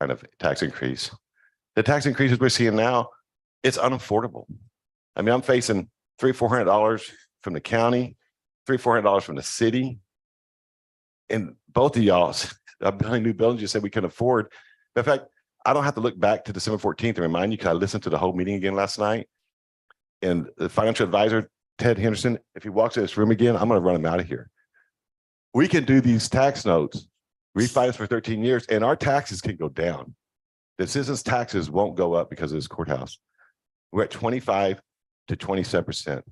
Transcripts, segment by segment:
kind of tax increase. The tax increases we're seeing now, it's unaffordable. I mean, I'm facing $300-400 from the county, $300-400 from the city. And both of y'all are building new buildings you said we can afford. But in fact, I don't have to look back to December 14th to remind you, because I listened to the whole meeting again last night. And the financial advisor, Ted Henderson, if he walks in this room again, I'm going to run him out of here. We can do these tax notes, refinance for 13 years, and our taxes can go down. The citizens' taxes won't go up because of this courthouse. We're at 25 to 27%.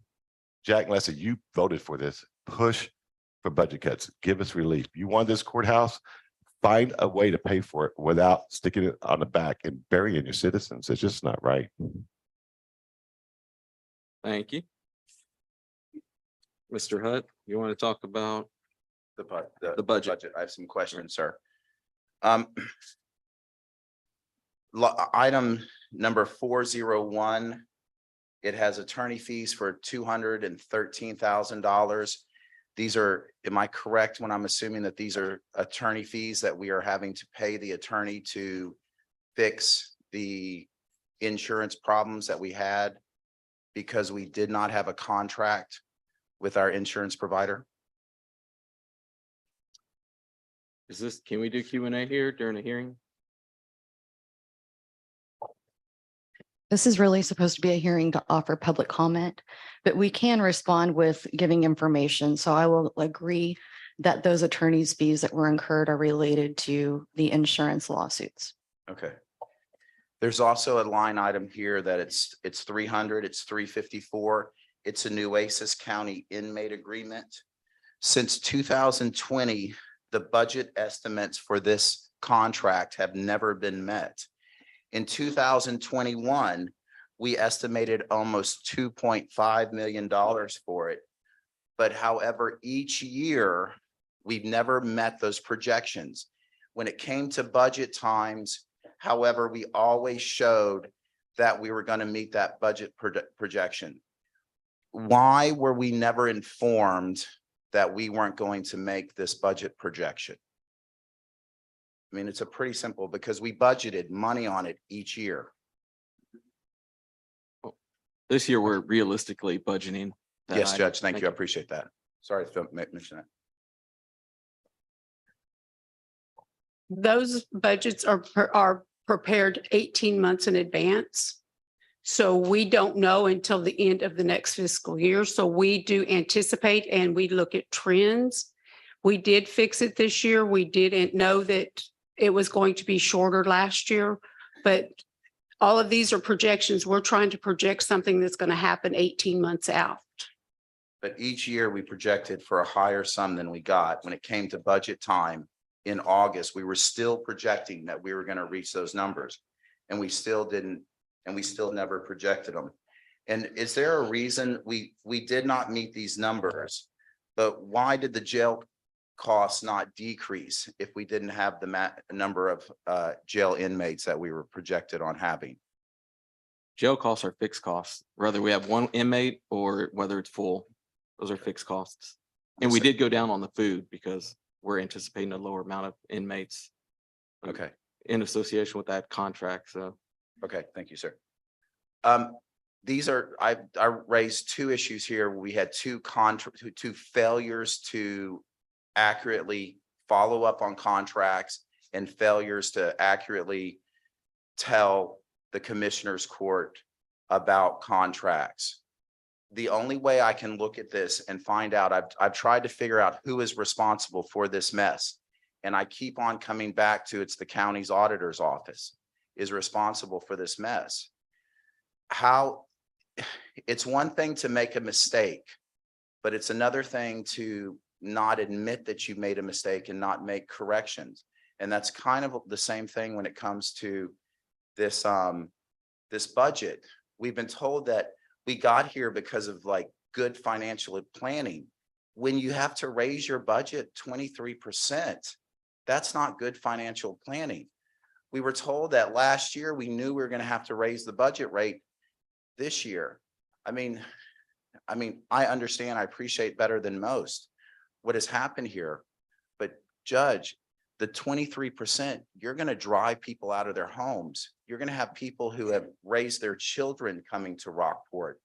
Jack and Leslie, you voted for this. Push for budget cuts. Give us relief. You want this courthouse? Find a way to pay for it without sticking it on the back and burying your citizens. It's just not right. Thank you. Mr. Hutt, you want to talk about The budget? I have some questions, sir. Item number 401, it has attorney fees for $213,000. These are, am I correct when I'm assuming that these are attorney fees that we are having to pay the attorney to fix the insurance problems that we had because we did not have a contract with our insurance provider? Is this, can we do Q&A here during a hearing? This is really supposed to be a hearing to offer public comment, but we can respond with giving information. So I will agree that those attorney's fees that were incurred are related to the insurance lawsuits. Okay. There's also a line item here that it's 300, it's 354. It's a Nueces County inmate agreement. Since 2020, the budget estimates for this contract have never been met. In 2021, we estimated almost $2.5 million for it. But however, each year, we've never met those projections. When it came to budget times, however, we always showed that we were going to meet that budget projection. Why were we never informed that we weren't going to make this budget projection? I mean, it's a pretty simple, because we budgeted money on it each year. This year, we're realistically budgeting. that Yes, item. Judge, thank you. I appreciate that. Sorry to mention that. Those budgets are prepared 18 months in advance. So we don't know until the end of the next fiscal year. So we do anticipate and we look at trends. We did fix it this year. We didn't know that it was going to be shorter last year, but all of these are projections. We're trying to project something that's going to happen 18 months out. But each year we projected for a higher sum than we got. When it came to budget time in August, we were still projecting that we were going to reach those numbers, and we still didn't, and we still never projected them. And is there a reason we did not meet these numbers? But why did the jail costs not decrease if we didn't have the number of jail inmates that we were projected on having? Jail costs are fixed costs, whether we have one inmate or whether it's full. Those are fixed costs. And we did go down on the food because we're anticipating a lower amount of inmates. Okay. In association with that contract, so. Okay, thank you, sir. These are, I raised two issues here. We had two failures to accurately follow up on contracts and failures to accurately tell the commissioner's court about contracts. The only way I can look at this and find out, I've tried to figure out who is responsible for this mess. And I keep on coming back to it's the county's auditor's office is responsible for this mess. How, it's one thing to make a mistake, but it's another thing to not admit that you made a mistake and not make corrections. And that's kind of the same thing when it comes to this, this budget. We've been told that we got here because of like good financial planning. When you have to raise your budget 23%, that's not good financial planning. We were told that last year we knew we were going to have to raise the budget rate this year. I mean, I understand, I appreciate better than most what has happened here, but Judge, the 23%, you're going to drive people out of their homes. You're going to have people who have raised their children coming to Rockport,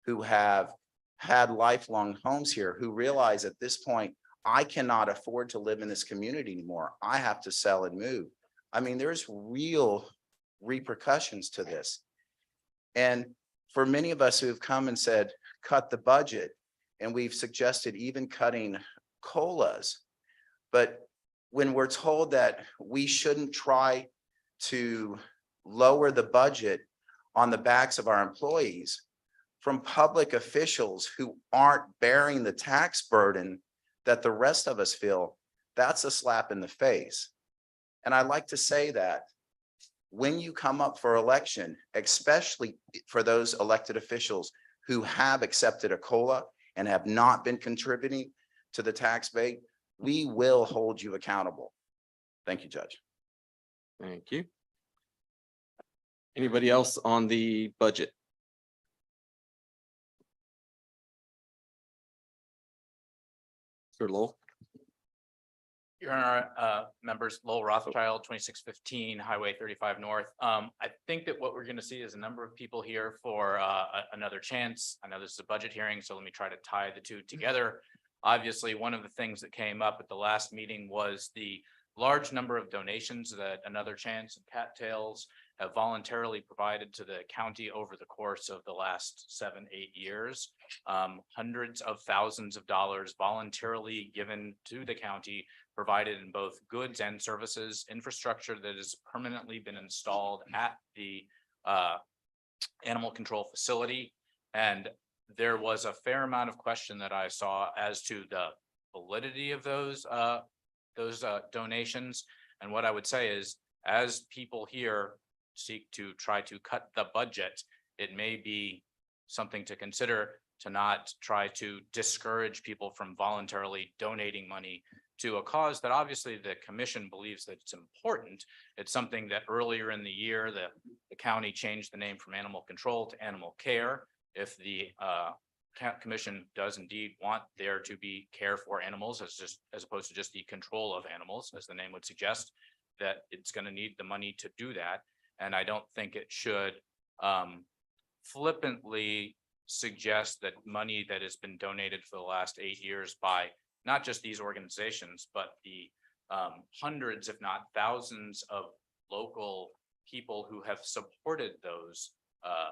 who have had lifelong homes here, who realize at this point, I cannot afford to live in this community anymore. I have to sell and move. I mean, there's real repercussions to this. And for many of us who have come and said, cut the budget, and we've suggested even cutting COLAs, but when we're told that we shouldn't try to lower the budget on the backs of our employees from public officials who aren't bearing the tax burden that the rest of us feel, that's a slap in the face. And I like to say that when you come up for election, especially for those elected officials who have accepted a COLA and have not been contributing to the tax base, we will hold you accountable. Thank you, Judge. Thank you. Anybody else on the budget? Sir Lowell? Your Honor, members, Lowell Rothschild, 2615 Highway 35 North. I think that what we're going to see is a number of people here for another chance. I know this is a budget hearing, so let me try to tie the two together. Obviously, one of the things that came up at the last meeting was the large number of donations that Another Chance and Cattails have voluntarily provided to the county over the course of the last 7-8 years. Hundreds of thousands of dollars voluntarily given to the county, provided in both goods and services, infrastructure that has permanently been installed at the animal control facility. And there was a fair amount of question that I saw as to the validity of those donations. And what I would say is, as people here seek to try to cut the budget, it may be something to consider to not try to discourage people from voluntarily donating money to a cause that obviously the commission believes that it's important. It's something that earlier in the year, the county changed the name from animal control to animal care. If the commission does indeed want there to be care for animals as opposed to just the control of animals, as the name would suggest, that it's going to need the money to do that. And I don't think it should flippantly suggest that money that has been donated for the last 8 years by not just these organizations, but the hundreds, if not thousands, of local people who have supported those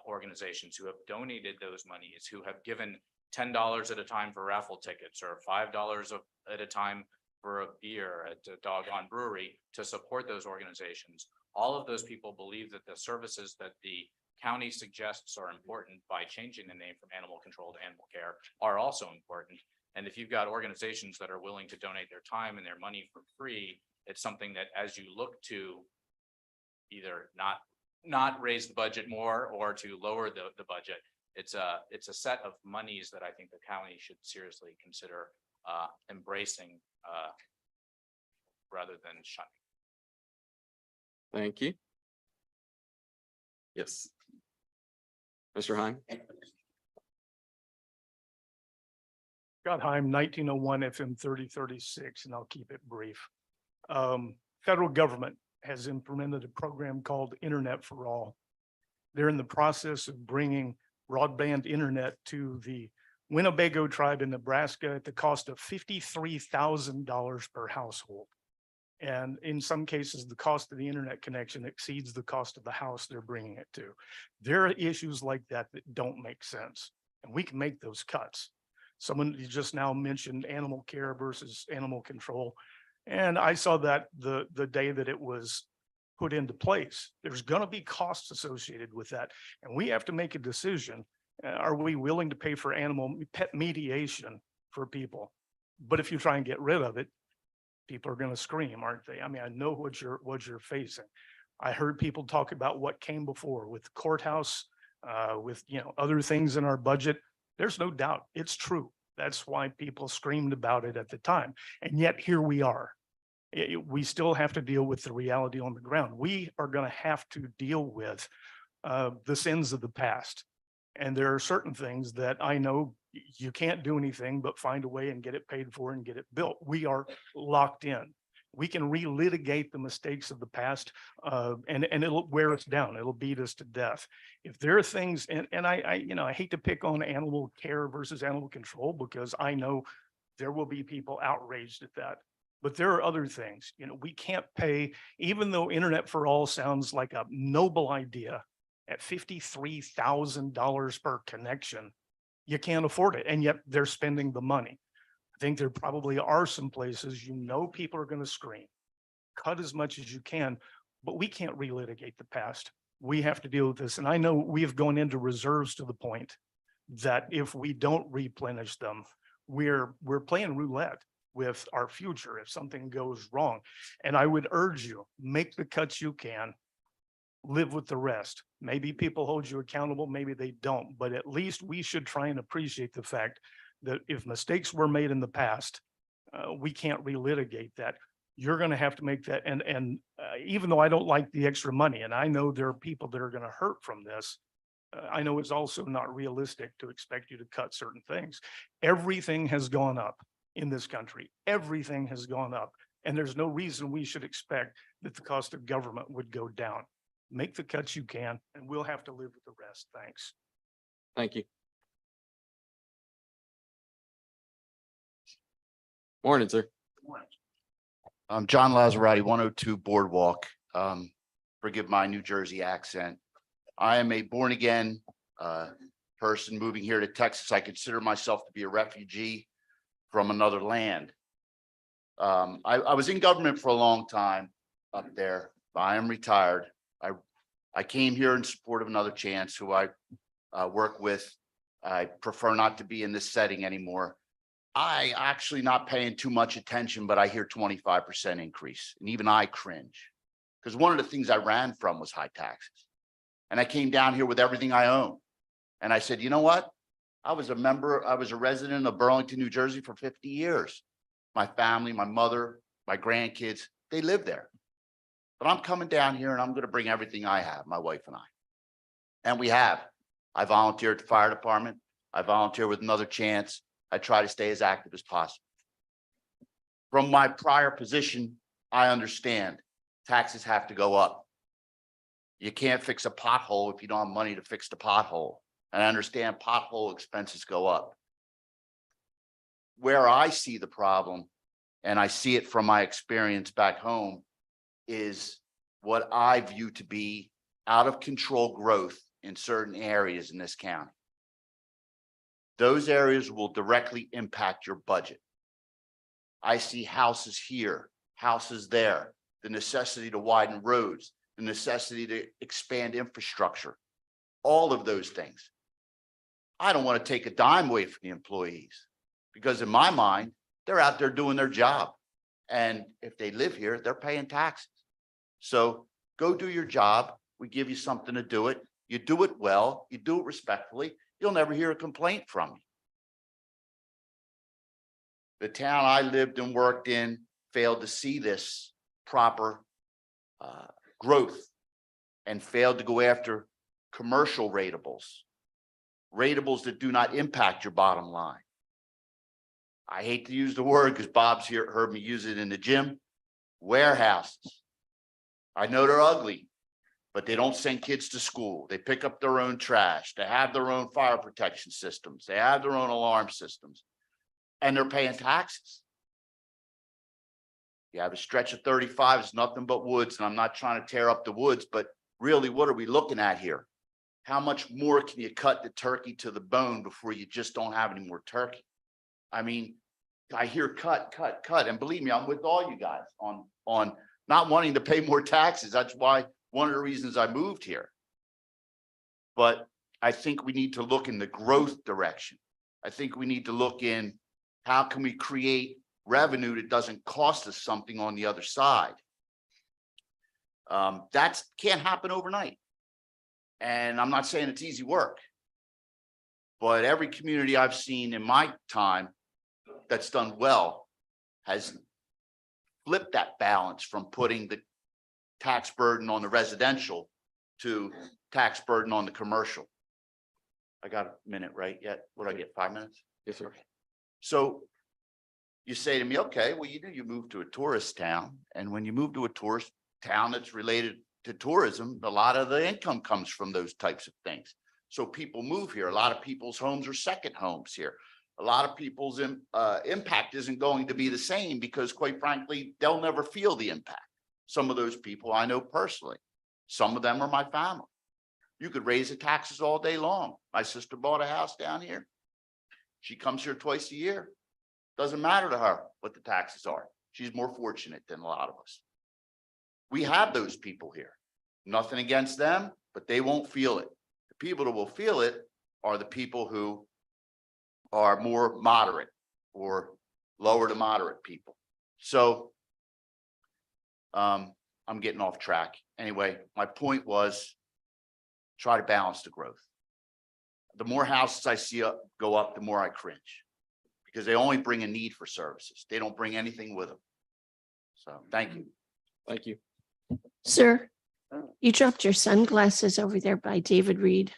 organizations, who have donated those monies, who have given $10 at a time for raffle tickets or $5 at a time for a beer at a Doggone Brewery to support those organizations. All of those people believe that the services that the county suggests are important by changing the name from animal control to animal care are also important. And if you've got organizations that are willing to donate their time and their money for free, it's something that as you look to either not raise the budget more or to lower the budget, it's a set of monies that I think the county should seriously consider embracing rather than shunning. Thank you. Yes. Mr. Heim? Scott Heim, 1901 FM 3036, and I'll keep it brief. Federal government has implemented a program called Internet for All. They're in the process of bringing broadband internet to the Winnebago tribe in Nebraska at the cost of $53,000 per household. And in some cases, the cost of the internet connection exceeds the cost of the house they're bringing it to. There are issues like that that don't make sense, and we can make those cuts. Someone just now mentioned animal care versus animal control. And I saw that the day that it was put into place. There's going to be costs associated with that. And we have to make a decision. Are we willing to pay for pet mediation for people? But if you try and get rid of it, people are going to scream, aren't they? I mean, I know what you're facing. I heard people talk about what came before with the courthouse, with other things in our budget. There's no doubt it's true. That's why people screamed about it at the time. And yet here we are. We still have to deal with the reality on the ground. We are going to have to deal with the sins of the past. And there are certain things that I know you can't do anything but find a way and get it paid for and get it built. We are locked in. We can relitigate the mistakes of the past, and it'll wear us down. It'll beat us to death. If there are things, and I hate to pick on animal care versus animal control, because I know there will be people outraged at that. But there are other things, we can't pay, even though Internet for All sounds like a noble idea, at $53,000 per connection, you can't afford it. And yet they're spending the money. I think there probably are some places, people are going to scream, cut as much as you can, but we can't relitigate the past. We have to deal with this. And I know we've gone into reserves to the point that if we don't replenish them, we're playing roulette with our future if something goes wrong. And I would urge you, make the cuts you can, live with the rest. Maybe people hold you accountable, maybe they don't, but at least we should try and appreciate the fact that if mistakes were made in the past, we can't relitigate that. You're going to have to make that. And even though I don't like the extra money, and I know there are people that are going to hurt from this, I know it's also not realistic to expect you to cut certain things. Everything has gone up in this country. Everything has gone up. And there's no reason we should expect that the cost of government would go down. Make the cuts you can, and we'll have to live with the rest. Thanks. Thank you. Morning, sir. I'm John Lazarati, 102 Boardwalk. Forgive my New Jersey accent. I am a born again person moving here to Texas. I consider myself to be a refugee from another land. I was in government for a long time up there. I am retired. I came here in support of another Chance who I work with. I prefer not to be in this setting anymore. I actually not paying too much attention, but I hear 25% increase, and even I cringe. Because one of the things I ran from was high taxes. And I came down here with everything I own. And I said, you know what? I was a resident of Burlington, New Jersey for 50 years. My family, my mother, my grandkids, they live there. But I'm coming down here and I'm going to bring everything I have, my wife and I. And we have. I volunteer at the fire department. I volunteer with another Chance. I try to stay as active as possible. From my prior position, I understand taxes have to go up. You can't fix a pothole if you don't have money to fix the pothole. And I understand pothole expenses go up. Where I see the problem, and I see it from my experience back home, is what I view to be out of control growth in certain areas in this county. Those areas will directly impact your budget. I see houses here, houses there, the necessity to widen roads, the necessity to expand infrastructure, all of those things. I don't want to take a dime away from the employees because in my mind, they're out there doing their job. And if they live here, they're paying taxes. So go do your job. We give you something to do it. You do it well, you do it respectfully. You'll never hear a complaint from me. The town I lived and worked in failed to see this proper growth and failed to go after commercial ratables that do not impact your bottom line. I hate to use the word because Bob's here, heard me use it in the gym. Warehouses. I know they're ugly, but they don't send kids to school. They pick up their own trash. They have their own fire protection systems. They have their own alarm systems, and they're paying taxes. You have a stretch of 35, it's nothing but woods, and I'm not trying to tear up the woods, but really, what are we looking at here? How much more can you cut the turkey to the bone before you just don't have any more turkey? I mean, I hear cut, and believe me, I'm with all you guys on not wanting to pay more taxes. That's why one of the reasons I moved here. But I think we need to look in the growth direction. I think we need to look in how can we create revenue that doesn't cost us something on the other side. That can't happen overnight. And I'm not saying it's easy work, but every community I've seen in my time that's done well has flipped that balance from putting the tax burden on the residential to tax burden on the commercial. I got a minute, right? Yet, what do I get, 5 minutes? Yes, sir. So You say to me, okay, well, you moved to a tourist town, and when you move to a tourist town that's related to tourism, a lot of the income comes from those types of things. So people move here. A lot of people's homes are second homes here. A lot of people's impact isn't going to be the same because, quite frankly, they'll never feel the impact. Some of those people I know personally. Some of them are my family. You could raise the taxes all day long. My sister bought a house down here. She comes here twice a year. Doesn't matter to her what the taxes are. She's more fortunate than a lot of us. We have those people here. Nothing against them, but they won't feel it. The people that will feel it are the people who are more moderate or lower to moderate people. So I'm getting off track. Anyway, my point was try to balance the growth. The more houses I see go up, the more I cringe because they only bring a need for services. They don't bring anything with them. So thank you. Thank you. Sir, you dropped your sunglasses over there by David Reed.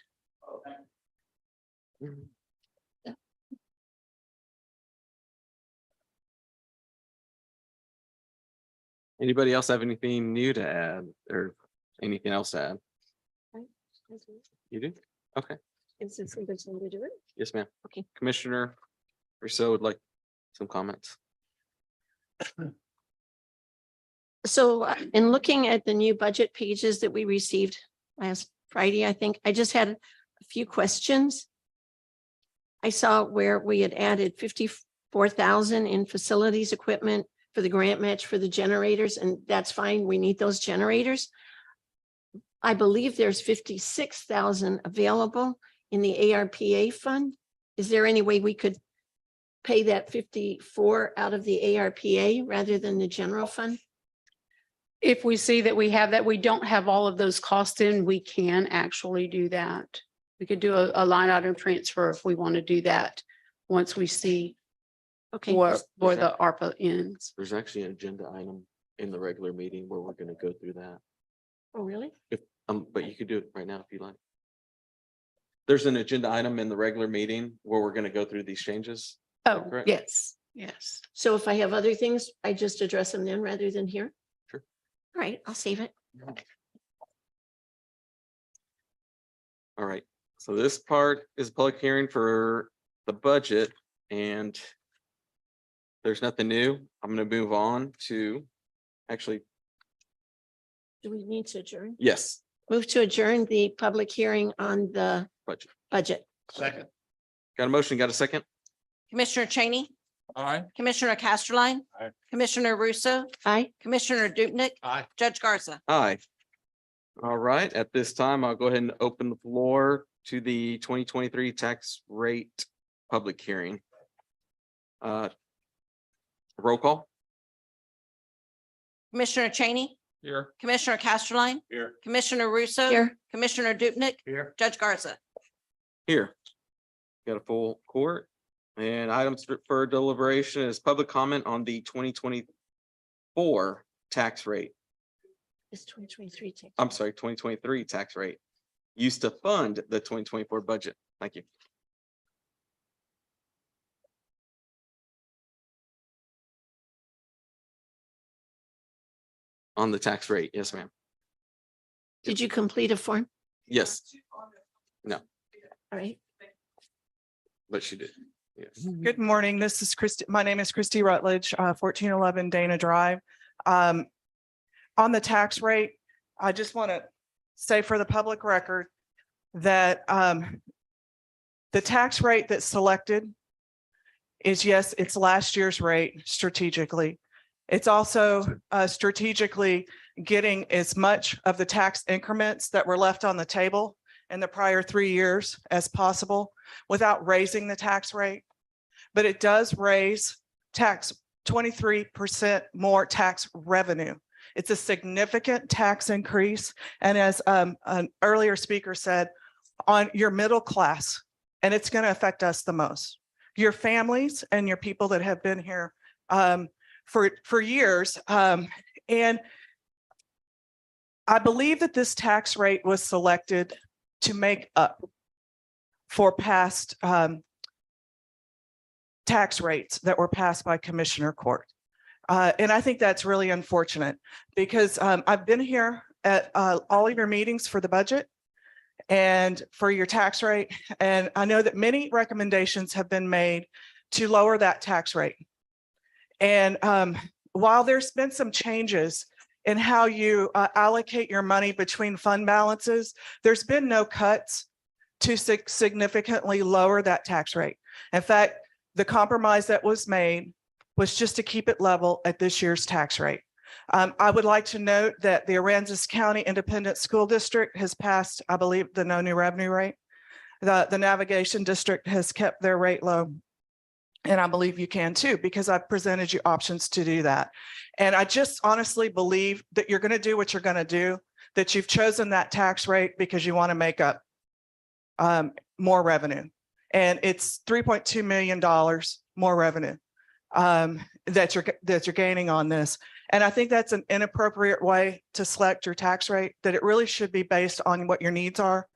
Anybody else have anything new to add or anything else to add? You do? Okay. Is this a good time to do it? Yes, ma'am. Okay. Commissioner Rousseau would like some comments. So in looking at the new budget pages that we received last Friday, I think I just had a few questions. I saw where we had added 54,000 in facilities equipment for the grant match for the generators, and that's fine. We need those generators. I believe there's 56,000 available in the ARPA fund. Is there any way we could pay that 54 out of the ARPA rather than the general fund? If we see that we have that, we don't have all of those costs in, we can actually do that. We could do a line item transfer if we want to do that, once we see Okay. where the ARPA ends. There's actually an agenda item in the regular meeting where we're going to go through that. Oh, really? If, but you could do it right now if you like. There's an agenda item in the regular meeting where we're going to go through these changes. Oh, correct? yes, yes. So if I have other things, I just address them then rather than here? Sure. All right, I'll save it. All right. So this part is a public hearing for the budget and there's nothing new. I'm going to move on to actually, Do we need to adjourn? yes, Move to adjourn the public hearing on the budget. budget. Second. Got a motion, got a second? Commissioner Cheney, Aye. Commissioner Casterline. Aye. Commissioner Russo, Aye. Commissioner Dupnick. Aye. Judge Garza. Aye. All right, at this time, I'll go ahead and open the floor to the 2023 tax rate public hearing. Roll call? Commissioner Cheney, Here. Commissioner Casterline. Here. Commissioner Russo. Here. Commissioner Dupnick. Here. Judge Garza. Here. Got a full court. And items for deliberation is public comment on the 2024 tax rate. It's 2023. tax. I'm sorry, 2023 tax rate. Used to fund the 2024 budget. Thank you. On the tax rate, yes, ma'am. Did you complete a form? Yes, All right. but she did. Yes. Good morning. This is Christy. My name is Christy Rutledge, 1411 Dana Drive. On the tax rate, I just want to say for the public record that the tax rate that's selected is, yes, it's last year's rate strategically. It's also strategically getting as much of the tax increments that were left on the table in the prior 3 years as possible without raising the tax rate. But it does raise tax 23% more tax revenue. It's a significant tax increase. And as an earlier speaker said, on your middle class, and it's going to affect us the most. Your families and your people that have been here for years. And I believe that this tax rate was selected to make up for past tax rates that were passed by Commissioner Court. And I think that's really unfortunate because I've been here at all of your meetings for the budget and for your tax rate. And I know that many recommendations have been made to lower that tax rate. And while there's been some changes in how you allocate your money between fund balances, there's been no cuts to significantly lower that tax rate. In fact, the compromise that was made was just to keep it level at this year's tax rate. I would like to note that the Aransas County Independent School District has passed, I believe, the no new revenue rate. The Navigation District has kept their rate low. And I believe you can too, because I've presented you options to do that. And I just honestly believe that you're going to do what you're going to do, that you've chosen that tax rate because you want to make up more revenue. And it's $3.2 million more revenue that you're gaining on this. And I think that's an inappropriate way to select your tax rate, that it really should be based on what your needs are.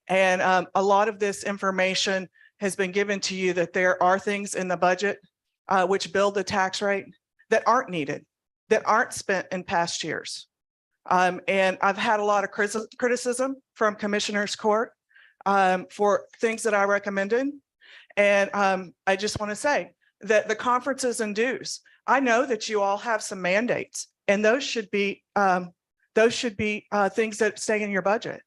And a lot of this information has been given to you that there are things in the budget which build the tax rate that aren't needed, that aren't spent in past years. And I've had a lot of criticism from Commissioner's Court for things that I recommended. And I just want to say that the conferences and dues, I know that you all have some mandates, and those should be things that stay in your budget.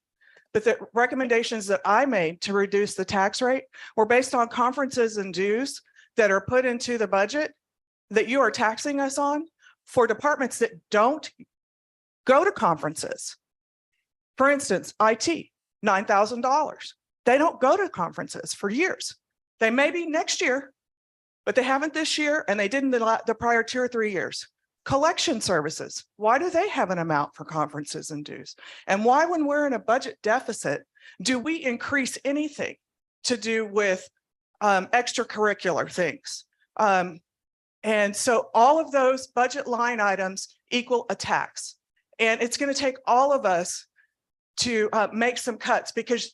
But the recommendations that I made to reduce the tax rate were based on conferences and dues that are put into the budget that you are taxing us on for departments that don't go to conferences. For instance, IT, $9,000. They don't go to conferences for years. They may be next year, but they haven't this year, and they didn't the prior 2 or 3 years. Collection services, why do they have an amount for conferences and dues? And why, when we're in a budget deficit, do we increase anything to do with extracurricular things? And so all of those budget line items equal a tax. And it's going to take all of us to make some cuts because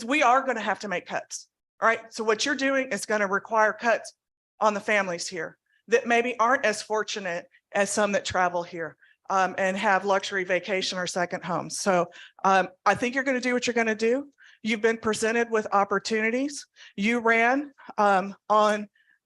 we are going to have to make cuts. All right. So what you're doing is going to require cuts on the families here that maybe aren't as fortunate as some that travel here and have luxury vacation or second homes. So I think you're going to do what you're going to do. You've been presented with opportunities. You ran on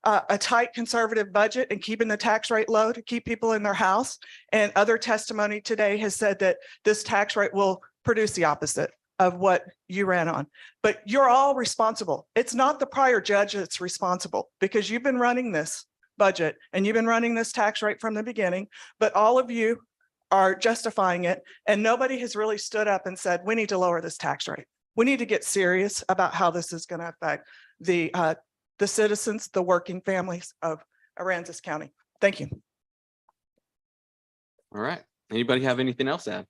a tight conservative budget and keeping the tax rate low to keep people in their house. And other testimony today has said that this tax rate will produce the opposite of what you ran on. But you're all responsible. It's not the prior judge that's responsible, because you've been running this budget and you've been running this tax rate from the beginning, but all of you are justifying it. And nobody has really stood up and said, we need to lower this tax rate. We need to get serious about how this is going to affect the citizens, the working families of Aransas County. Thank you. All right. Anybody have anything else to add?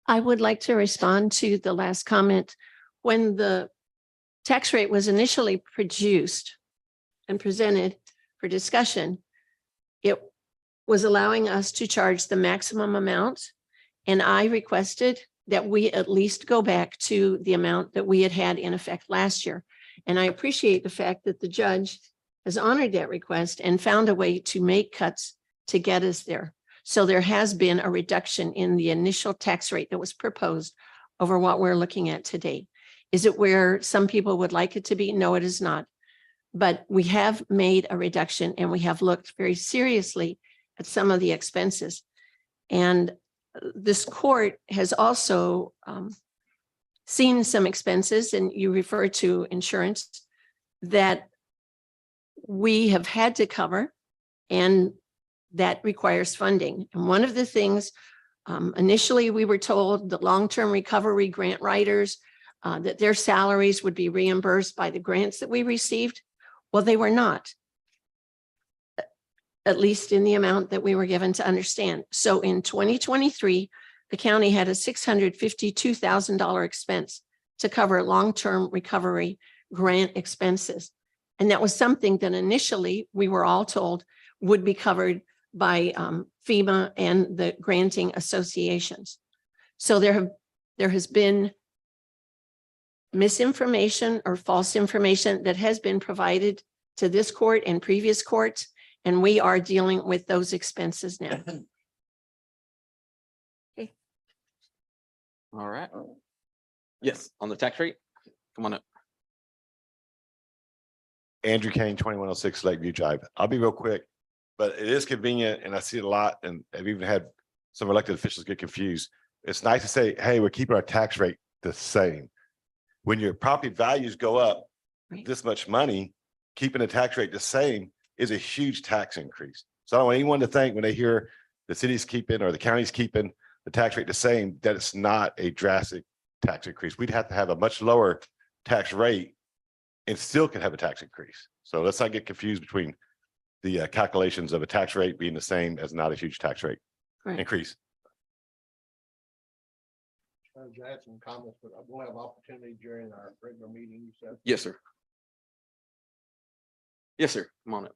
I would like to respond to the last comment. When the tax rate was initially produced and presented for discussion, it was allowing us to charge the maximum amount. And I requested that we at least go back to the amount that we had in effect last year. And I appreciate the fact that the judge has honored that request and found a way to make cuts to get us there. So there has been a reduction in the initial tax rate that was proposed over what we're looking at today. Is it where some people would like it to be? No, it is not. But we have made a reduction and we have looked very seriously at some of the expenses. And this court has also seen some expenses, and you refer to insurance, that we have had to cover, and that requires funding. And one of the things, initially we were told that long-term recovery grant writers, that their salaries would be reimbursed by the grants that we received. Well, they were not, at least in the amount that we were given to understand. So in 2023, the county had a $652,000 expense to cover long-term recovery grant expenses. And that was something that initially we were all told would be covered by FEMA and the granting associations. So there has been misinformation or false information that has been provided to this court and previous courts, and we are dealing with those expenses now. All right. Yes, on the tax rate. Come on up. Andrew Kane, 2106 Lakeview Drive. I'll be real quick, but it is convenient and I see it a lot, and I've even had some elected officials get confused. It's nice to say, hey, we're keeping our tax rate the same. When your property values go up Right. this much money, keeping the tax rate the same is a huge tax increase. So I don't want anyone to think when they hear the city's keeping or the county's keeping the tax rate the same, that it's not a drastic tax increase. We'd have to have a much lower tax rate and still can have a tax increase. So let's not get confused between the calculations of a tax rate being the same as not a huge tax rate Correct. increase. I had some comments, but we'll have opportunity during our regular meeting, you said. Yes, sir. Yes, sir. Come on up.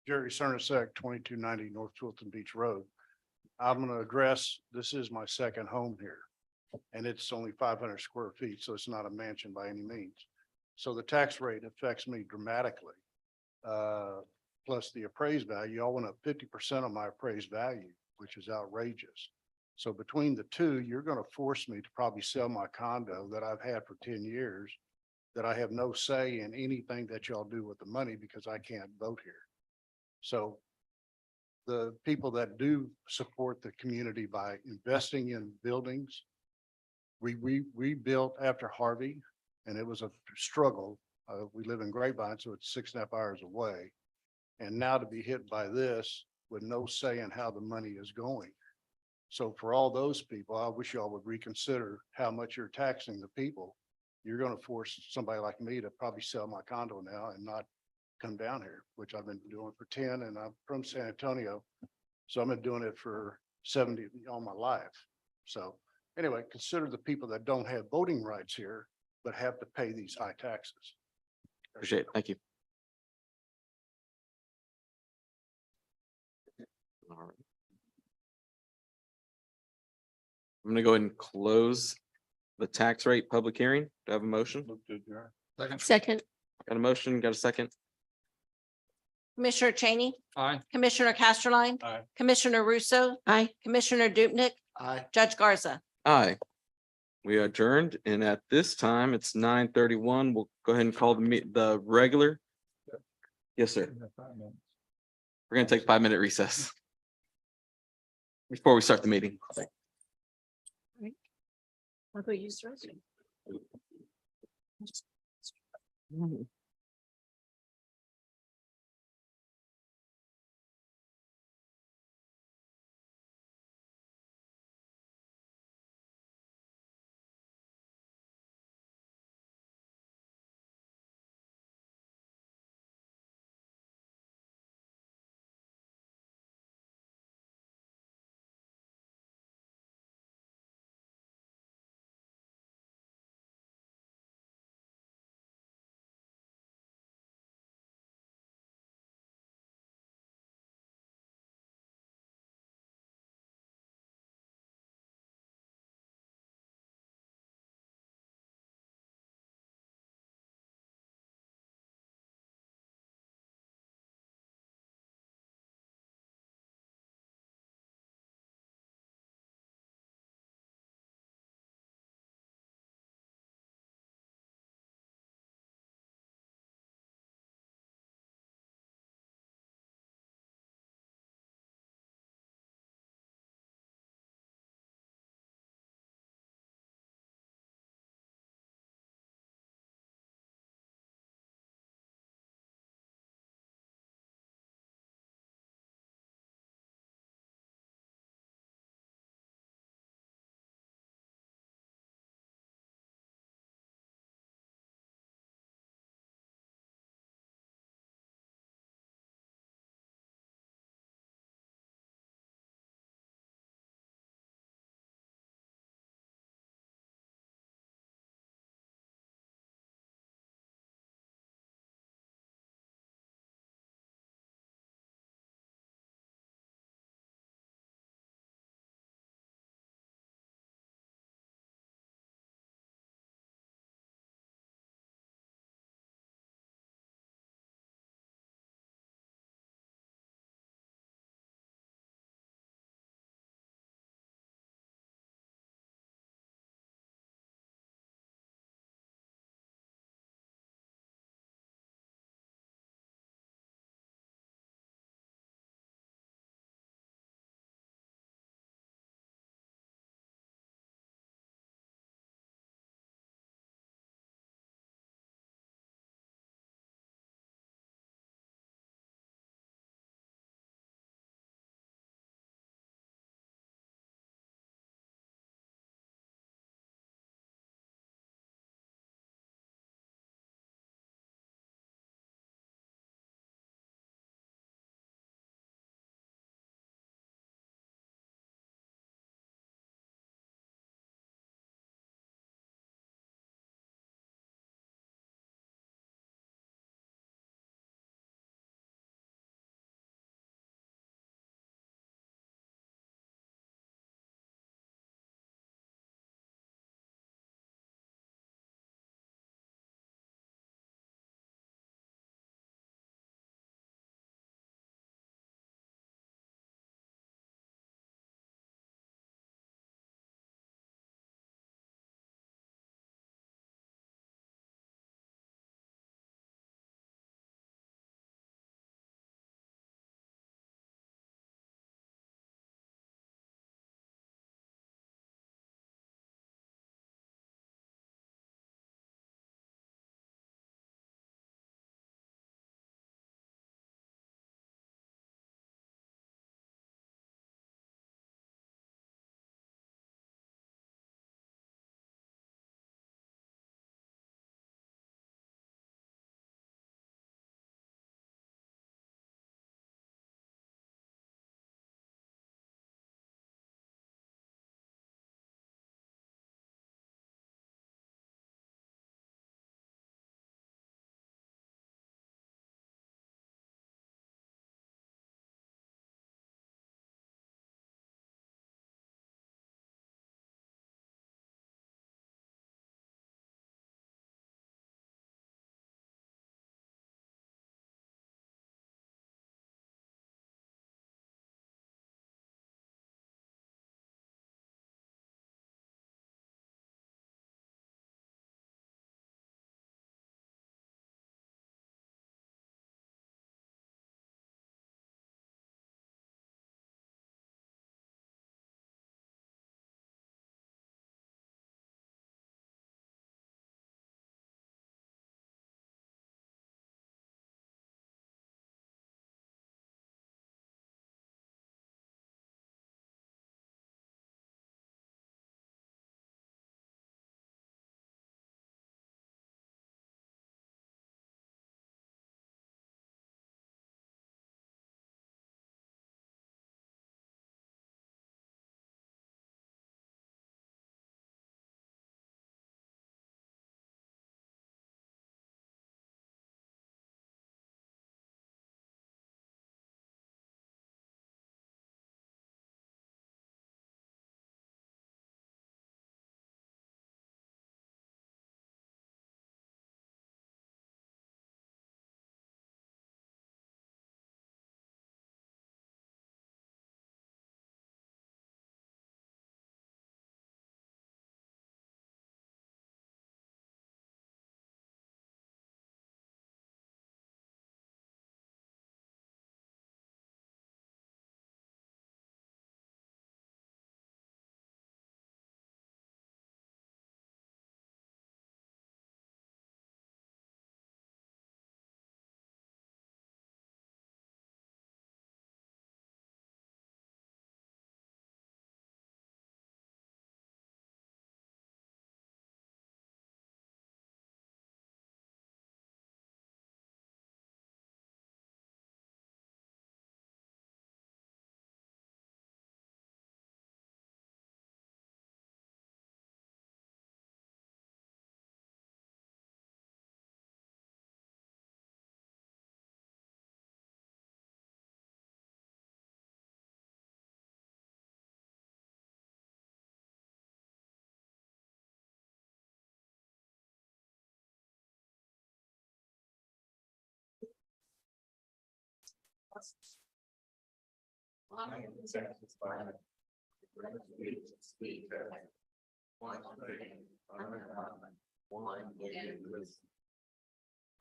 Jerry Cernasek, 2290 North Wilton Beach Road. I'm going to address, this is my second home here, and it's only 500 square feet, so it's not a mansion by any means. So the tax rate affects me dramatically. Plus the appraised value, y'all went up 50% on my appraised value, which is outrageous. So between the two, you're going to force me to probably sell my condo that I've had for 10 years, that I have no say in anything that y'all do with the money because I can't vote here. So the people that do support the community by investing in buildings, we built after Harvey, and it was a struggle. We live in Grapevine, so it's 6.5 hours away. And now to be hit by this with no say in how the money is going. So for all those people, I wish y'all would reconsider how much you're taxing the people. You're going to force somebody like me to probably sell my condo now and not come down here, which I've been doing for 10, and I'm from San Antonio. So I've been doing it for 70 all my life. So anyway, consider the people that don't have voting rights here, but have to pay these high taxes. Appreciate it. Thank you. All right. I'm gonna go ahead and close the tax rate public hearing. Do I have a motion? Second, Got a motion? Got a second? Commissioner Cheney, Aye. Commissioner Casterline. Aye. Commissioner Russo, aye. Commissioner Dupnick, Aye. Judge Garza. Aye. We adjourned, and at this time, it's 9:31. We'll go ahead and call the regular. Yes, sir. We're gonna take a 5-minute recess before we start the meeting. I'll go use the restroom.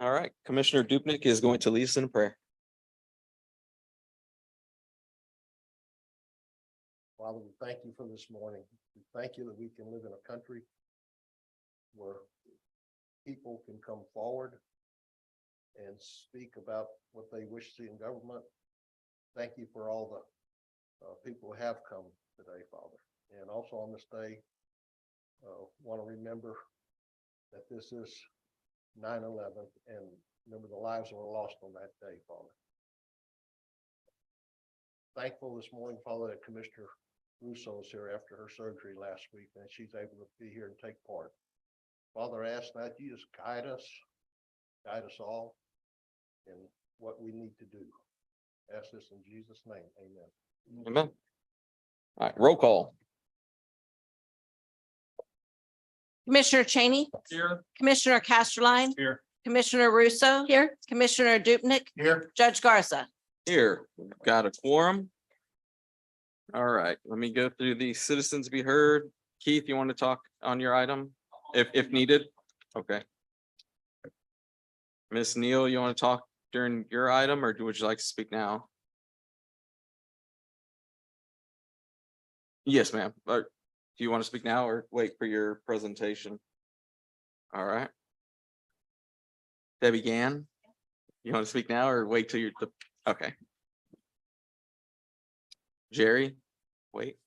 All right, Commissioner Dupnick is going to lead us in prayer. Father, we thank you for this morning. We thank you that we can live in a country where people can come forward and speak about what they wish to see in government. Thank you for all the people who have come today, Father. And also on this day, want to remember that this is 9/11 and remember the lives that were lost on that day, Father. Thankful this morning, Father, that Commissioner Russo is here after her surgery last week and she's able to be here and take part. Father, I ask that you just guide us all in what we need to do. I ask this in Jesus' name, amen. Amen. All right, roll call. Commissioner Cheney, Here. Commissioner Casterline. Here. Commissioner Russo. Here. Commissioner Dupnick. Here. Judge Garza. Here, we've got a quorum. All right, let me go through the citizens be heard. Keith, you want to talk on your item if needed? Okay. Miss Neal, you want to talk during your item or would you like to speak now? Yes, ma'am. Do you want to speak now or wait for your presentation? All right. Debbie Gann, you want to speak now or wait till you're, okay. Jerry, wait.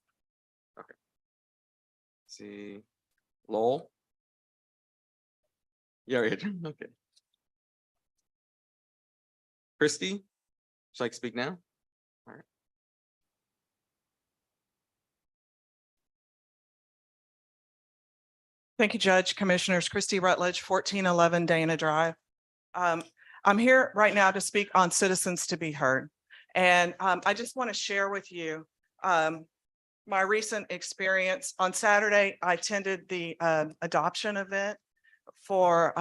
Okay. See, Lowell. Yeah, right. Okay. Christy, would you like to speak now? All right. Thank you, Judge, Commissioners. Christy Rutledge, 1411 Dana Drive. I'm here right now to speak on citizens to be heard. And I just want to share with you my recent experience. On Saturday, I attended the adoption event for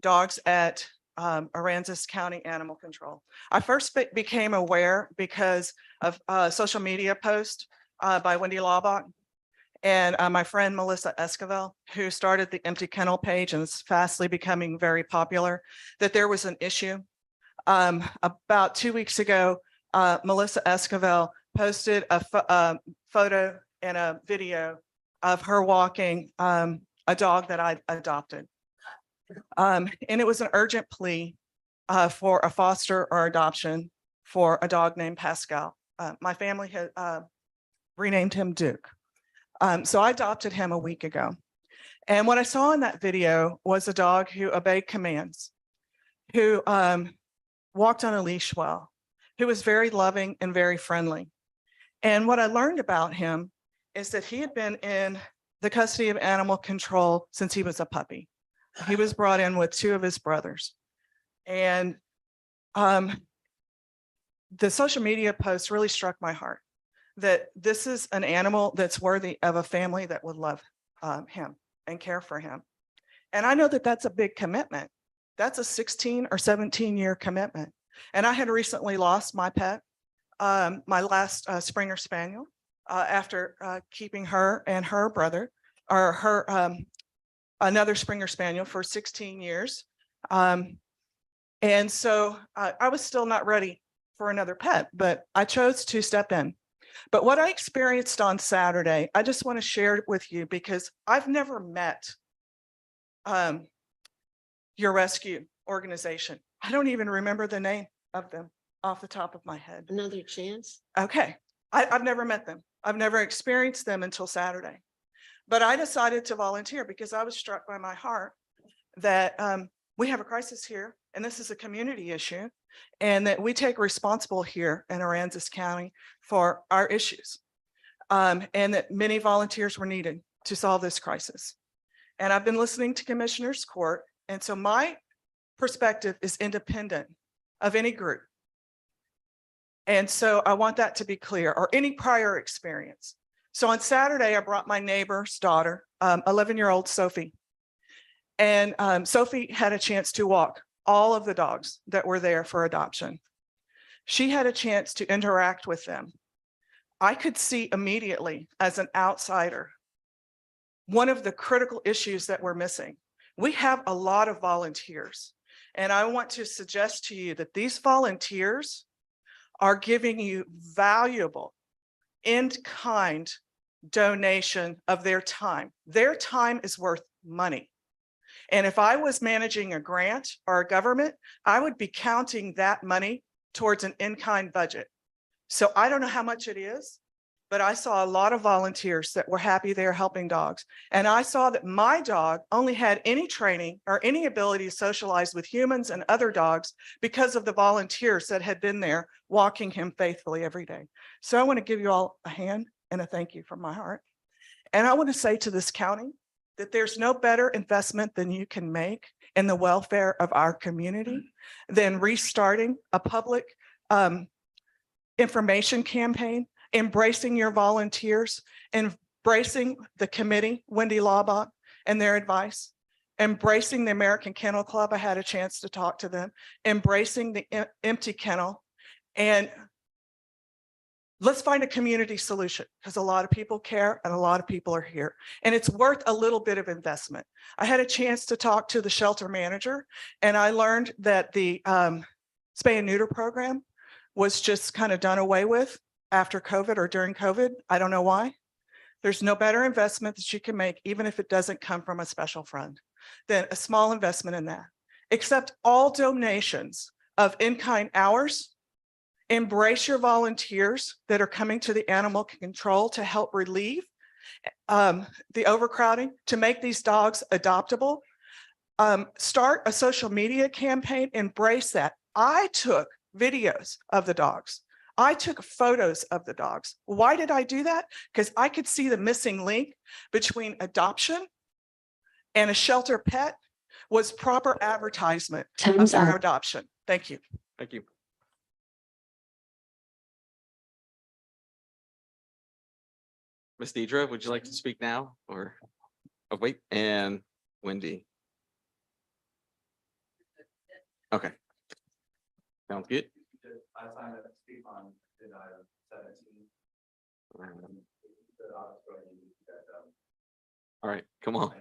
dogs at Aransas County Animal Control. I first became aware because of a social media post by Wendy Laubach and my friend Melissa Esquivel, who started the Empty Kennel page and is fastly becoming very popular, that there was an issue. About 2 weeks ago, Melissa Esquivel posted a photo and a video of her walking a dog that I adopted. And it was an urgent plea for a foster or adoption for a dog named Pascal. My family had renamed him Duke. So I adopted him a week ago. And what I saw in that video was a dog who obeyed commands, who walked on a leash well, who was very loving and very friendly. And what I learned about him is that he had been in the custody of animal control since he was a puppy. He was brought in with 2 of his brothers. And the social media post really struck my heart that this is an animal that's worthy of a family that would love him and care for him. And I know that that's a big commitment. That's a 16 or 17-year commitment. And I had recently lost my pet, my last Springer Spaniel, after keeping her and her brother, or her, another Springer Spaniel for 16 years. And so I was still not ready for another pet, but I chose to step in. But what I experienced on Saturday, I just want to share it with you because I've never met your rescue organization. I don't even remember the name of them off the top of my head. Another chance. Okay, I've never met them. I've never experienced them until Saturday. But I decided to volunteer because I was struck by my heart that we have a crisis here and this is a community issue and that we take responsible here in Aransas County for our issues and that many volunteers were needed to solve this crisis. And I've been listening to Commissioner's Court. And so my perspective is independent of any group. And so I want that to be clear, or any prior experience. So on Saturday, I brought my neighbor's daughter, 11-year-old Sophie. And Sophie had a chance to walk all of the dogs that were there for adoption. She had a chance to interact with them. I could see immediately as an outsider, one of the critical issues that we're missing. We have a lot of volunteers, and I want to suggest to you that these volunteers are giving you valuable in-kind donation of their time. Their time is worth money. And if I was managing a grant or a government, I would be counting that money towards an in-kind budget. So I don't know how much it is, but I saw a lot of volunteers that were happy they're helping dogs. And I saw that my dog only had any training or any ability to socialize with humans and other dogs because of the volunteers that had been there walking him faithfully every day. So I want to give you all a hand and a thank you from my heart. And I want to say to this county that there's no better investment than you can make in the welfare of our community than restarting a public information campaign, embracing your volunteers, embracing the committee, Wendy Laubach and their advice, embracing the American Kennel Club. I had a chance to talk to them, embracing the empty kennel, and let's find a community solution because a lot of people care and a lot of people are here, and it's worth a little bit of investment. I had a chance to talk to the shelter manager, and I learned that the spay and neuter program was just kind of done away with after COVID or during COVID. I don't know why. There's no better investment that you can make, even if it doesn't come from a special fund, than a small investment in that. Accept all donations of in-kind hours. Embrace your volunteers that are coming to the animal control to help relieve the overcrowding, to make these dogs adoptable. Start a social media campaign, embrace that. I took videos of the dogs. I took photos of the dogs. Why did I do that? Because I could see the missing link between adoption and a shelter pet was proper advertisement of their adoption. Thank you. Thank you. Ms. Deidre, would you like to speak now or, oh, wait, and Wendy? Okay. Sounds good. I signed up to speak on item 17. All right, come on.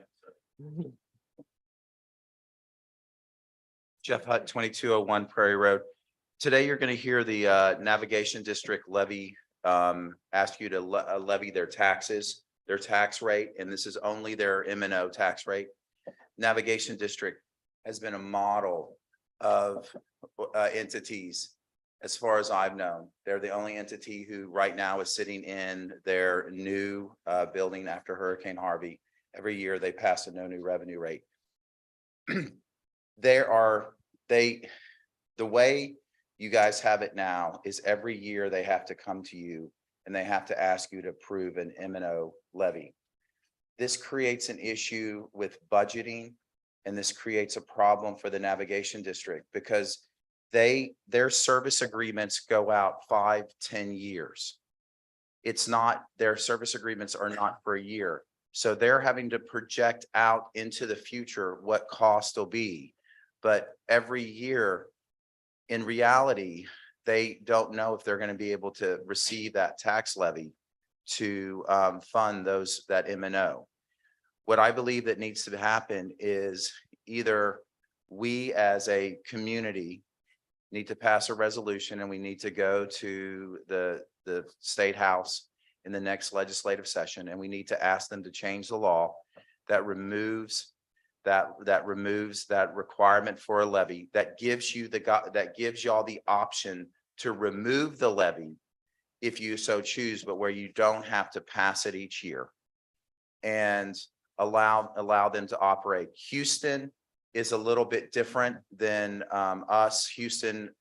Jeff Hutton, 2201 Prairie Road. Today, you're going to hear the navigation district levy, ask you to levy their taxes, their tax rate, and this is only their M&O tax rate. Navigation district has been a model of entities as far as I've known. They're the only entity who right now is sitting in their new building after Hurricane Harvey. Every year they pass a no new revenue rate. The way you guys have it now is every year they have to come to you and they have to ask you to approve an M&O levy. This creates an issue with budgeting, and this creates a problem for the navigation district because their service agreements go out 5-10 years. It's not, their service agreements are not for a year. So they're having to project out into the future what cost will be. But every year, in reality, they don't know if they're going to be able to receive that tax levy to fund that M&O. What I believe that needs to happen is either we as a community need to pass a resolution and we need to go to the state house in the next legislative session, and we need to ask them to change the law that removes that requirement for a levy, that gives y'all the option to remove the levy if you so choose, but where you don't have to pass it each year, and allow them to operate. Houston is a little bit different than us. Houston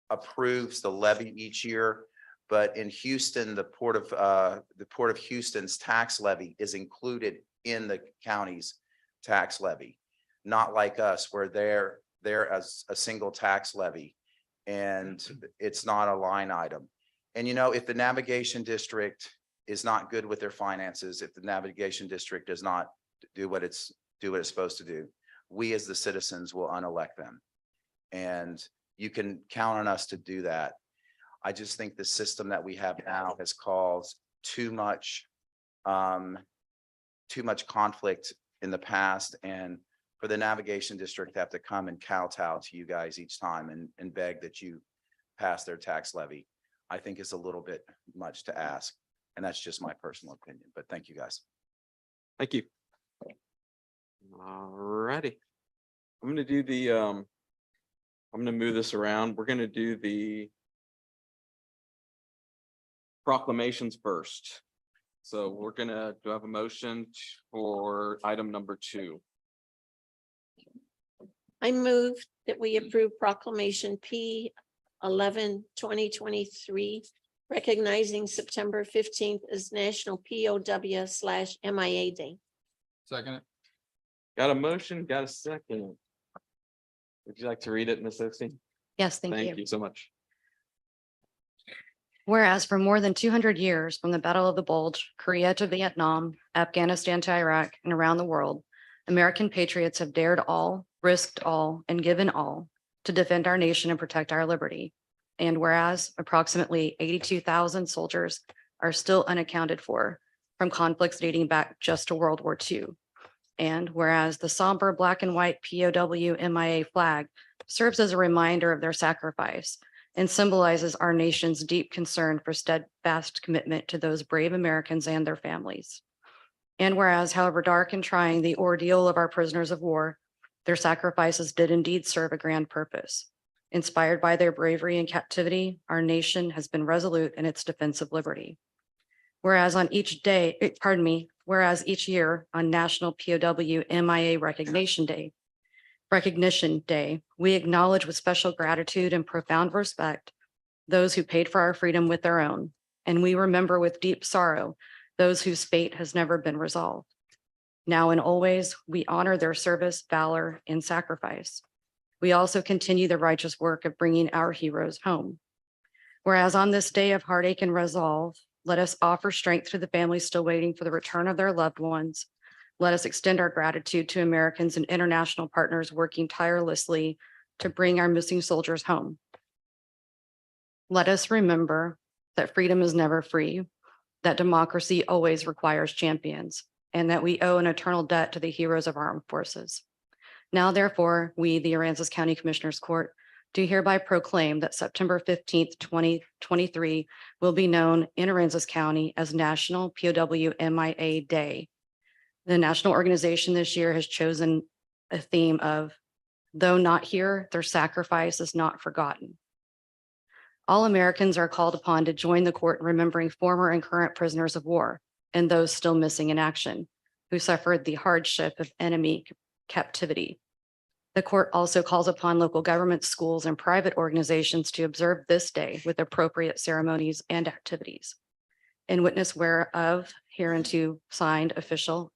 approves the levy each year, but in Houston, the Port of Houston's tax levy is included in the county's tax levy, not like us where they're as a single tax levy and it's not a line item. And you know, if the navigation district is not good with their finances, if the navigation district does not do what it's supposed to do, we as the citizens will unelect them. And you can count on us to do that. I just think the system that we have now has caused too much conflict in the past, and for the navigation district to have to come and kowtow to you guys each time and beg that you pass their tax levy, I think is a little bit much to ask. And that's just my personal opinion, but thank you guys. Thank you. Alrighty. I'm gonna do the, I'm gonna move this around. We're gonna do the proclamations first. So we're gonna, do I have a motion for item number 2? I move that we approve proclamation P 11/2023, recognizing September 15th as National POW/MIA Day. Second. Got a motion, got a second. Would you like to read it, Ms. Oaksey? Yes, thank Thank you. you so much. Whereas for more than 200 years from the Battle of the Bulge, Korea to Vietnam, Afghanistan to Iraq, and around the world, American patriots have dared all, risked all, and given all to defend our nation and protect our liberty. And whereas approximately 82,000 soldiers are still unaccounted for from conflicts dating back just to World War II. And whereas the somber black and white POW/MIA flag serves as a reminder of their sacrifice and symbolizes our nation's deep concern for steadfast commitment to those brave Americans and their families. And whereas, however dark and trying the ordeal of our prisoners of war, their sacrifices did indeed serve a grand purpose. Inspired by their bravery in captivity, our nation has been resolute in its defense of liberty. Whereas on each day, whereas each year on National POW/MIA Recognition Day, we acknowledge with special gratitude and profound respect those who paid for our freedom with their own, and we remember with deep sorrow those whose fate has never been resolved. Now and always, we honor their service, valor, and sacrifice. We also continue the righteous work of bringing our heroes home. Whereas on this day of heartache and resolve, let us offer strength to the families still waiting for the return of their loved ones. Let us extend our gratitude to Americans and international partners working tirelessly to bring our missing soldiers home. Let us remember that freedom is never free, that democracy always requires champions, and that we owe an eternal debt to the heroes of our armed forces. Now, therefore, we, the Aransas County Commissioners Court, do hereby proclaim that September 15th, 2023 will be known in Aransas County as National POW/MIA Day. The national organization this year has chosen a theme of, though not here, their sacrifice is not forgotten. All Americans are called upon to join the court in remembering former and current prisoners of war and those still missing in action, who suffered the hardship of enemy captivity. The court also calls upon local governments, schools, and private organizations to observe this day with appropriate ceremonies and activities. In witness whereof, hereunto signed official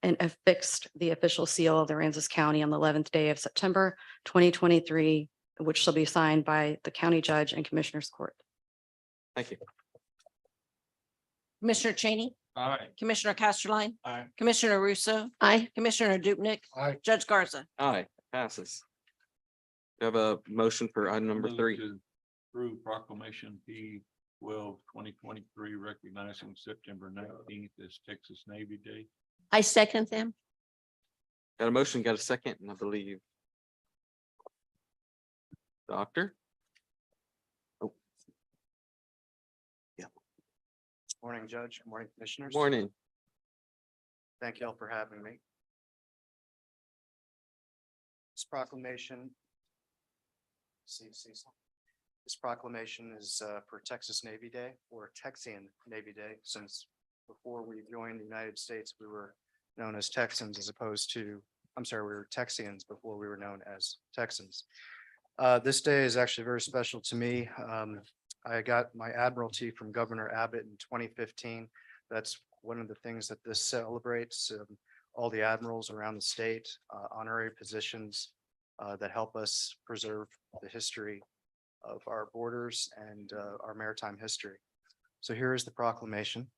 and affixed the official seal of the Aransas County on the 11th day of September 2023, which shall be signed by the county judge and commissioners court. Thank you. Commissioner Cheney, Aye. Commissioner Casterline, Aye. Commissioner Russo, Aye. Commissioner Dupnick, Aye. Judge Garza. Aye, passes. Do you have a motion for item number 3? Through proclamation P 12/2023, recognizing September 19th as Texas Navy Day. I second them. Got a motion, got a second, and I believe Doctor? Oh. Yeah, Morning, Judge. Good morning, Commissioners. morning. Thank you all for having me. This proclamation. This proclamation is for Texas Navy Day, or Texian Navy Day, since before we joined the United States, we were known as Texans as opposed to, we were Texians before we were known as Texans. This day is actually very special to me. I got my admiralty from Governor Abbott in 2015. That's one of the things that this celebrates. All the admirals around the state, honorary positions that help us preserve the history of our borders and our maritime history. So here is the proclamation.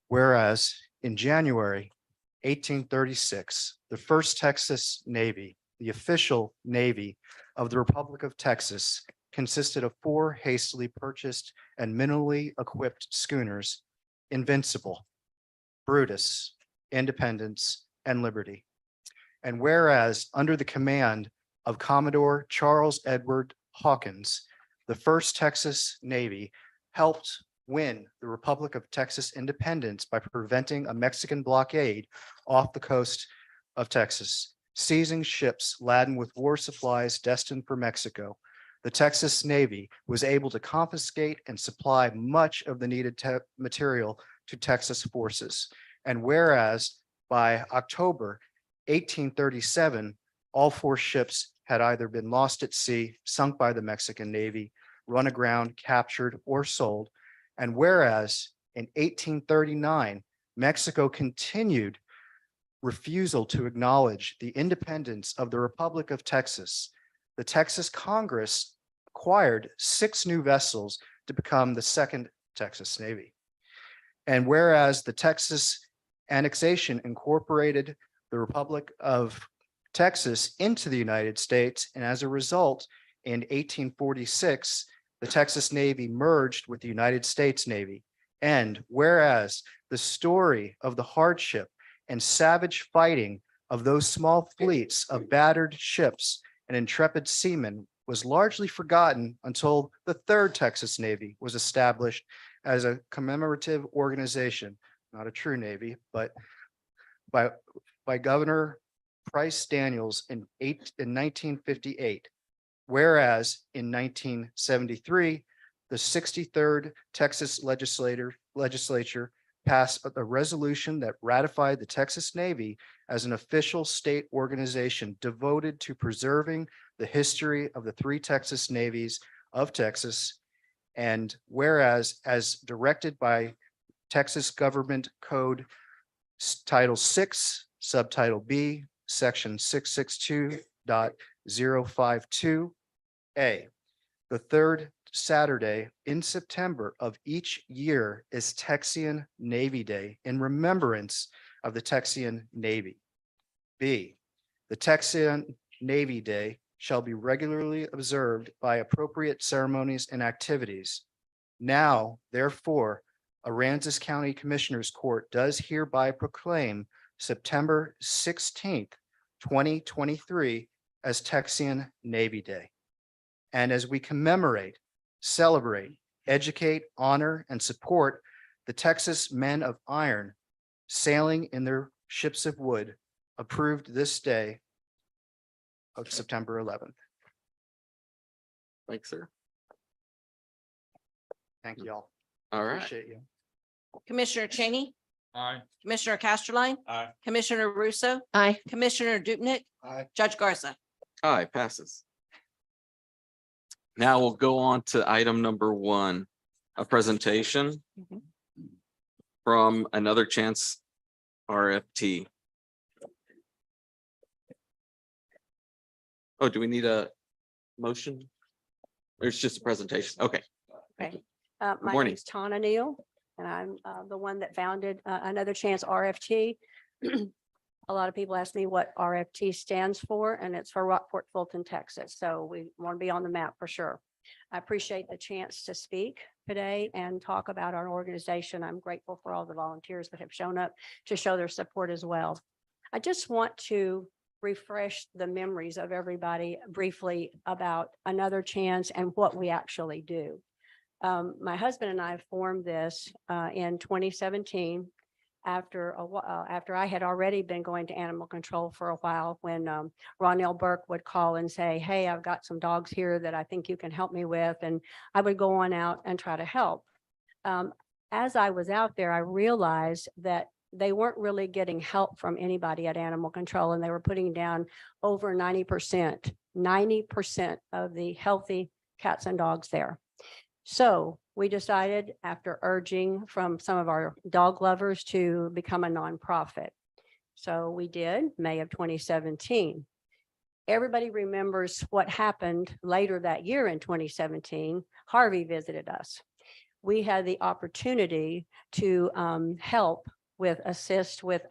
Whereas in January 1836, the first Texas Navy, the official Navy of the Republic of Texas consisted of 4 hastily purchased and minimally equipped schooners, Invincible, Brutus, Independence, and Liberty. And whereas under the command of Commodore Charles Edward Hawkins, the First Texas Navy helped win the Republic of Texas independence by preventing a Mexican blockade off the coast of Texas, seizing ships laden with war supplies destined for Mexico. The Texas Navy was able to confiscate and supply much of the needed material to Texas forces. And whereas by October 1837, all 4 ships had either been lost at sea, sunk by the Mexican Navy, run aground, captured, or sold. And whereas in 1839, Mexico continued refusal to acknowledge the independence of the Republic of Texas, the Texas Congress acquired 6 new vessels to become the Second Texas Navy. And whereas the Texas annexation incorporated the Republic of Texas into the United States, and as a result, in 1846, the Texas Navy merged with the United States Navy. And whereas the story of the hardship and savage fighting of those small fleets of battered ships and intrepid seamen was largely forgotten until the Third Texas Navy was established as a commemorative organization, not a true Navy, but by Governor Price Daniels in 1958. Whereas in 1973, the 63rd Texas legislature passed a resolution that ratified the Texas Navy as an official state organization devoted to preserving the history of the 3 Texas Navies of Texas. And whereas, as directed by Texas Government Code Title 6, Subtitle B, Section 662.052A, the 3rd Saturday in September of each year is Texian Navy Day in remembrance of the Texian Navy. B, the Texian Navy Day shall be regularly observed by appropriate ceremonies and activities. Now, therefore, Aransas County Commissioners Court does hereby proclaim September 16th, 2023 as Texian Navy Day. And as we commemorate, celebrate, educate, honor, and support the Texas men of iron sailing in their ships of wood, approved this day of September 11th. Thanks, sir. Thank you all. All right. Appreciate you. Commissioner Cheney, Aye. Commissioner Casterline, Aye. Commissioner Russo, Aye. Commissioner Dupnick, Aye. Judge Garza. Aye, passes. Now we'll go on to item number 1, a presentation from another Chance RFT. Oh, do we need a motion? Or it's just a presentation? Okay. Okay. Good My morning. name's Tana Neal, and I'm the one that founded Another Chance RFT. A lot of people ask me what RFT stands for, and it's for Rockport, Fulton, Texas. So we want to be on the map for sure. I appreciate the chance to speak today and talk about our organization. I'm grateful for all the volunteers that have shown up to show their support as well. I just want to refresh the memories of everybody briefly about Another Chance and what we actually do. My husband and I formed this in 2017 after I had already been going to animal control for a while, when Ronell Burke would call and say, hey, I've got some dogs here that I think you can help me with. And I would go on out and try to help. As I was out there, I realized that they weren't really getting help from anybody at animal control, and they were putting down over 90% of the healthy cats and dogs there. So we decided, after urging from some of our dog lovers, to become a nonprofit. So we did, May of 2017. Everybody remembers what happened later that year in 2017. Harvey visited us. We had the opportunity to help with assist with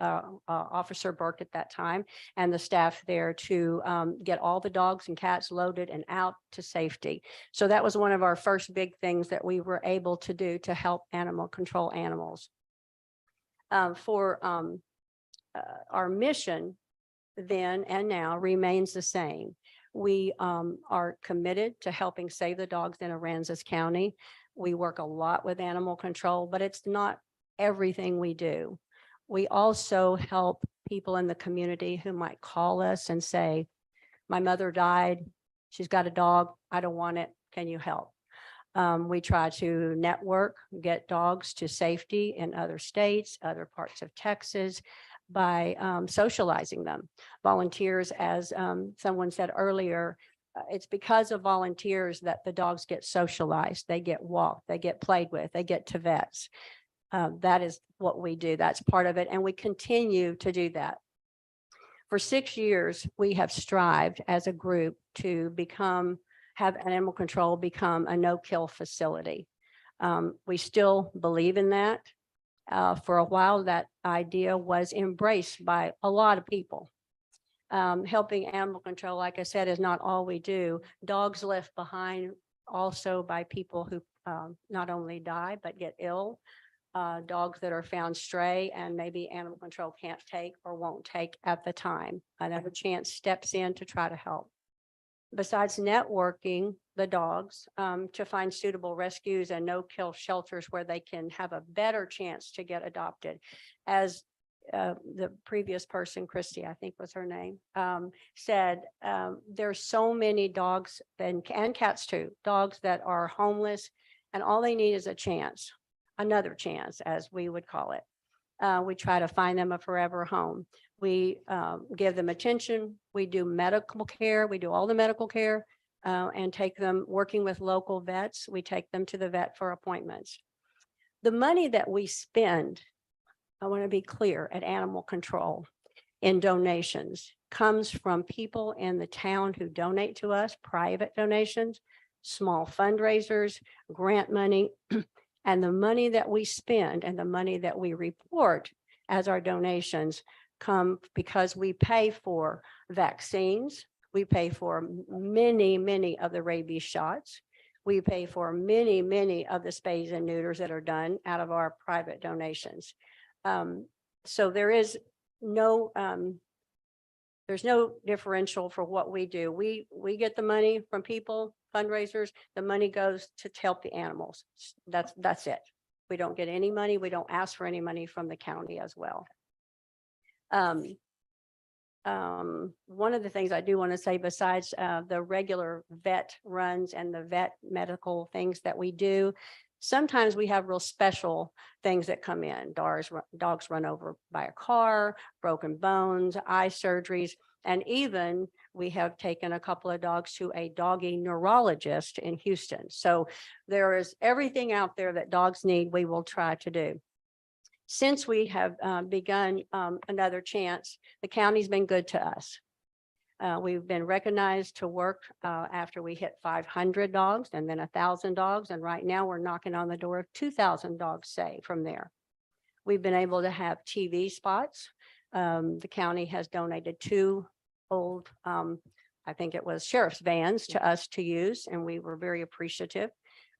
Officer Burke at that time and the staff there to get all the dogs and cats loaded and out to safety. So that was one of our first big things that we were able to do to help animal control animals. Our mission then and now remains the same. We are committed to helping save the dogs in Aransas County. We work a lot with animal control, but it's not everything we do. We also help people in the community who might call us and say, my mother died, she's got a dog, I don't want it, can you help? We try to network, get dogs to safety in other states, other parts of Texas, by socializing them. Volunteers, as someone said earlier, it's because of volunteers that the dogs get socialized, they get walked, they get played with, they get to vets. That is what we do. That's part of it. And we continue to do that. For 6 years, we have strived as a group to have animal control become a no-kill facility. We still believe in that. For a while, that idea was embraced by a lot of people. Helping animal control, like I said, is not all we do. Dogs left behind also by people who not only die, but get ill. Dogs that are found stray and maybe animal control can't take or won't take at the time. Another Chance steps in to try to help. Besides networking the dogs to find suitable rescues and no-kill shelters where they can have a better chance to get adopted. As the previous person, Christy, I think was her name, said, there's so many dogs and cats too, dogs that are homeless and all they need is a chance, another chance, as we would call it. We try to find them a forever home. We give them attention. We do medical care. We do all the medical care and take them working with local vets. We take them to the vet for appointments. The money that we spend, I want to be clear, at animal control in donations comes from people in the town who donate to us, private donations, small fundraisers, grant money. And the money that we spend and the money that we report as our donations come because we pay for vaccines. We pay for many, many of the rabies shots. We pay for many, many of the spays and neuters that are done out of our private donations. So there is no, there's no differential for what we do. We get the money from people, fundraisers, the money goes to help the animals. That's it. We don't get any money. We don't ask for any money from the county as well. One of the things I do want to say, besides the regular vet runs and the vet medical things that we do, sometimes we have real special things that come in. Dogs run over by a car, broken bones, eye surgeries, and even we have taken a couple of dogs to a doggy neurologist in Houston. So there is everything out there that dogs need, we will try to do. Since we have begun Another Chance, the county's been good to us. We've been recognized to work after we hit 500 dogs and then 1,000 dogs. And right now we're knocking on the door of 2,000 dogs saved from there. We've been able to have TV spots. The county has donated 2 old, I think it was sheriff's vans to us to use, and we were very appreciative.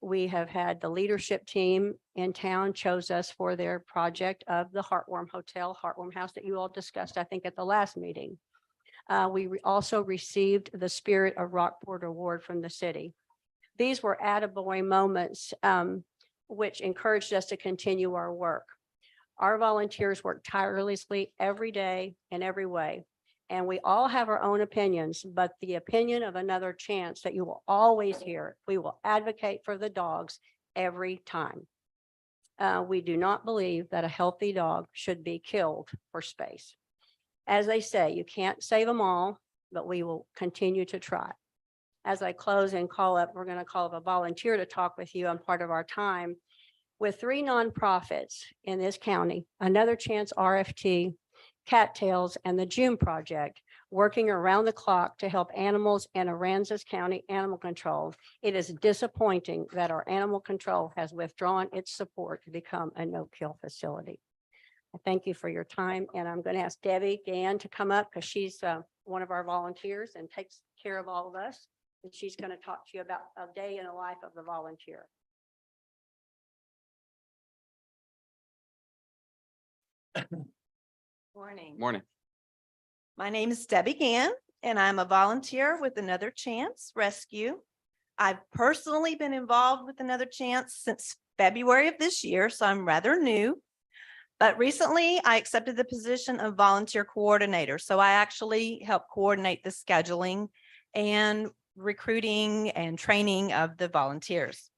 We have had the leadership team in town chose us for their project of the Heartworm Hotel, Heartworm House that you all discussed, I think, at the last meeting. We also received the Spirit of Rockport Award from the city. These were attaboy moments, which encouraged us to continue our work. Our volunteers work tirelessly every day in every way. And we all have our own opinions, but the opinion of Another Chance that you will always hear, we will advocate for the dogs every time. We do not believe that a healthy dog should be killed for space. As they say, you can't save them all, but we will continue to try. As I close and we're going to call up a volunteer to talk with you on part of our time. With 3 nonprofits in this county, Another Chance RFT, Cattails, and the June Project, working around the clock to help animals in Aransas County Animal Control, it is disappointing that our animal control has withdrawn its support to become a no-kill facility. I thank you for your time, and I'm going to ask Debbie Gann to come up because she's one of our volunteers and takes care of all of us. And she's going to talk to you about a day in the life of the volunteer. Morning. Morning. My name is Debbie Gann, and I'm a volunteer with Another Chance Rescue. I've personally been involved with Another Chance since February of this year, so I'm rather new. But recently I accepted the position of volunteer coordinator. So I actually help coordinate the scheduling and recruiting and training of the volunteers.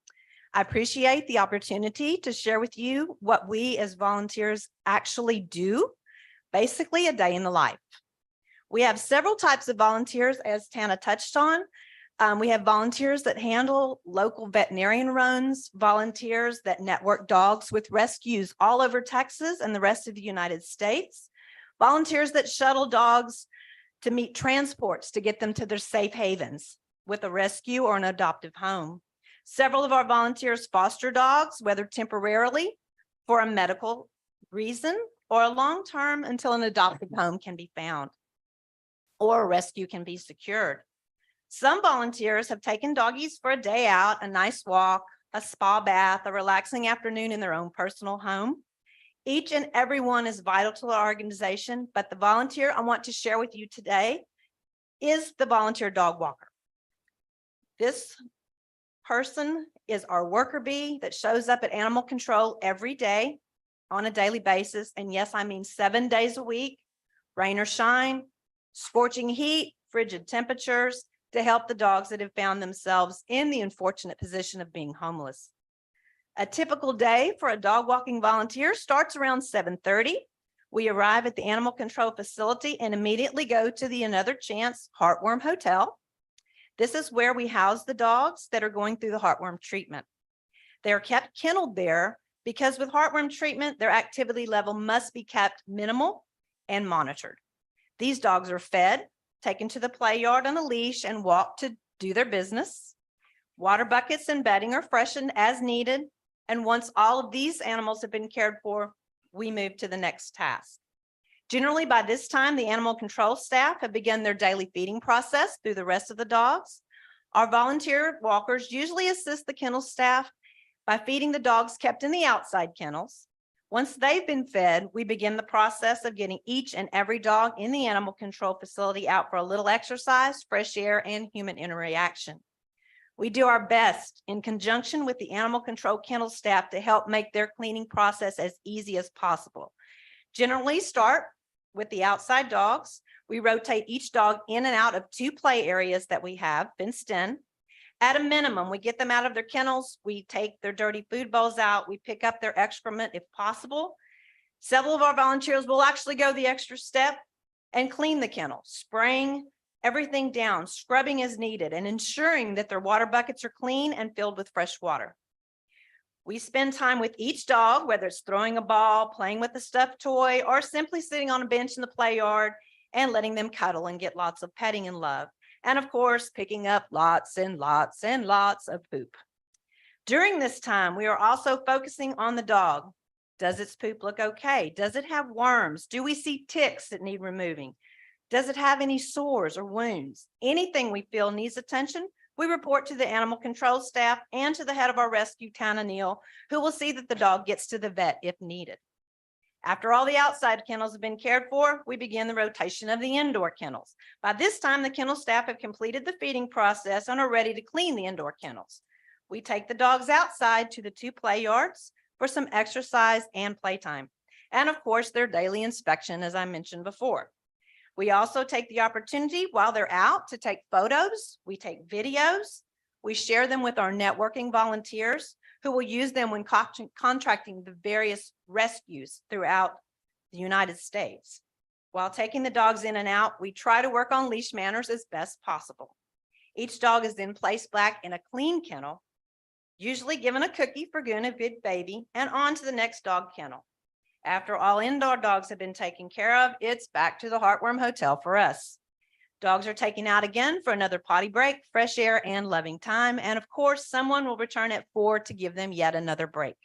I appreciate the opportunity to share with you what we as volunteers actually do, basically a day in the life. We have several types of volunteers, as Tana touched on. We have volunteers that handle local veterinarian runs, volunteers that network dogs with rescues all over Texas and the rest of the United States, volunteers that shuttle dogs to meet transports to get them to their safe havens with a rescue or an adoptive home. Several of our volunteers foster dogs, whether temporarily for a medical reason or a long-term until an adoptive home can be found or a rescue can be secured. Some volunteers have taken doggies for a day out, a nice walk, a spa bath, a relaxing afternoon in their own personal home. Each and every one is vital to our organization, but the volunteer I want to share with you today is the volunteer dog walker. This person is our worker bee that shows up at animal control every day on a daily basis. And yes, I mean 7 days a week, rain or shine, scorching heat, frigid temperatures, to help the dogs that have found themselves in the unfortunate position of being homeless. A typical day for a dog walking volunteer starts around 7:30. We arrive at the animal control facility and immediately go to the Another Chance Heartworm Hotel. This is where we house the dogs that are going through the heartworm treatment. They are kept kenneled there because with heartworm treatment, their activity level must be kept minimal and monitored. These dogs are fed, taken to the play yard on a leash and walked to do their business. Water buckets and bedding are freshened as needed. And once all of these animals have been cared for, we move to the next task. Generally, by this time, the animal control staff have begun their daily feeding process through the rest of the dogs. Our volunteer walkers usually assist the kennel staff by feeding the dogs kept in the outside kennels. Once they've been fed, we begin the process of getting each and every dog in the animal control facility out for a little exercise, fresh air, and human interaction. We do our best in conjunction with the animal control kennel staff to help make their cleaning process as easy as possible. Generally start with the outside dogs. We rotate each dog in and out of 2 play areas that we have fenced in. At a minimum, we get them out of their kennels. We take their dirty food bowls out. We pick up their excrement if possible. Several of our volunteers will actually go the extra step and clean the kennel, spraying everything down, scrubbing as needed, and ensuring that their water buckets are clean and filled with fresh water. We spend time with each dog, whether it's throwing a ball, playing with a stuffed toy, or simply sitting on a bench in the play yard and letting them cuddle and get lots of petting and love. And of course, picking up lots and lots and lots of poop. During this time, we are also focusing on the dog. Does its poop look okay? Does it have worms? Do we see ticks that need removing? Does it have any sores or wounds? Anything we feel needs attention, we report to the animal control staff and to the head of our rescue, Tana Neal, who will see that the dog gets to the vet if needed. After all the outside kennels have been cared for, we begin the rotation of the indoor kennels. By this time, the kennel staff have completed the feeding process and are ready to clean the indoor kennels. We take the dogs outside to the 2 play yards for some exercise and playtime. And of course, their daily inspection, as I mentioned before. We also take the opportunity while they're out to take photos. We take videos. We share them with our networking volunteers who will use them when contracting the various rescues throughout the United States. While taking the dogs in and out, we try to work on leash manners as best possible. Each dog is then placed back in a clean kennel, usually given a cookie for good baby, and on to the next dog kennel. After all indoor dogs have been taken care of, it's back to the Heartworm Hotel for us. Dogs are taken out again for another potty break, fresh air, and loving time. And of course, someone will return at 4 to give them yet another break.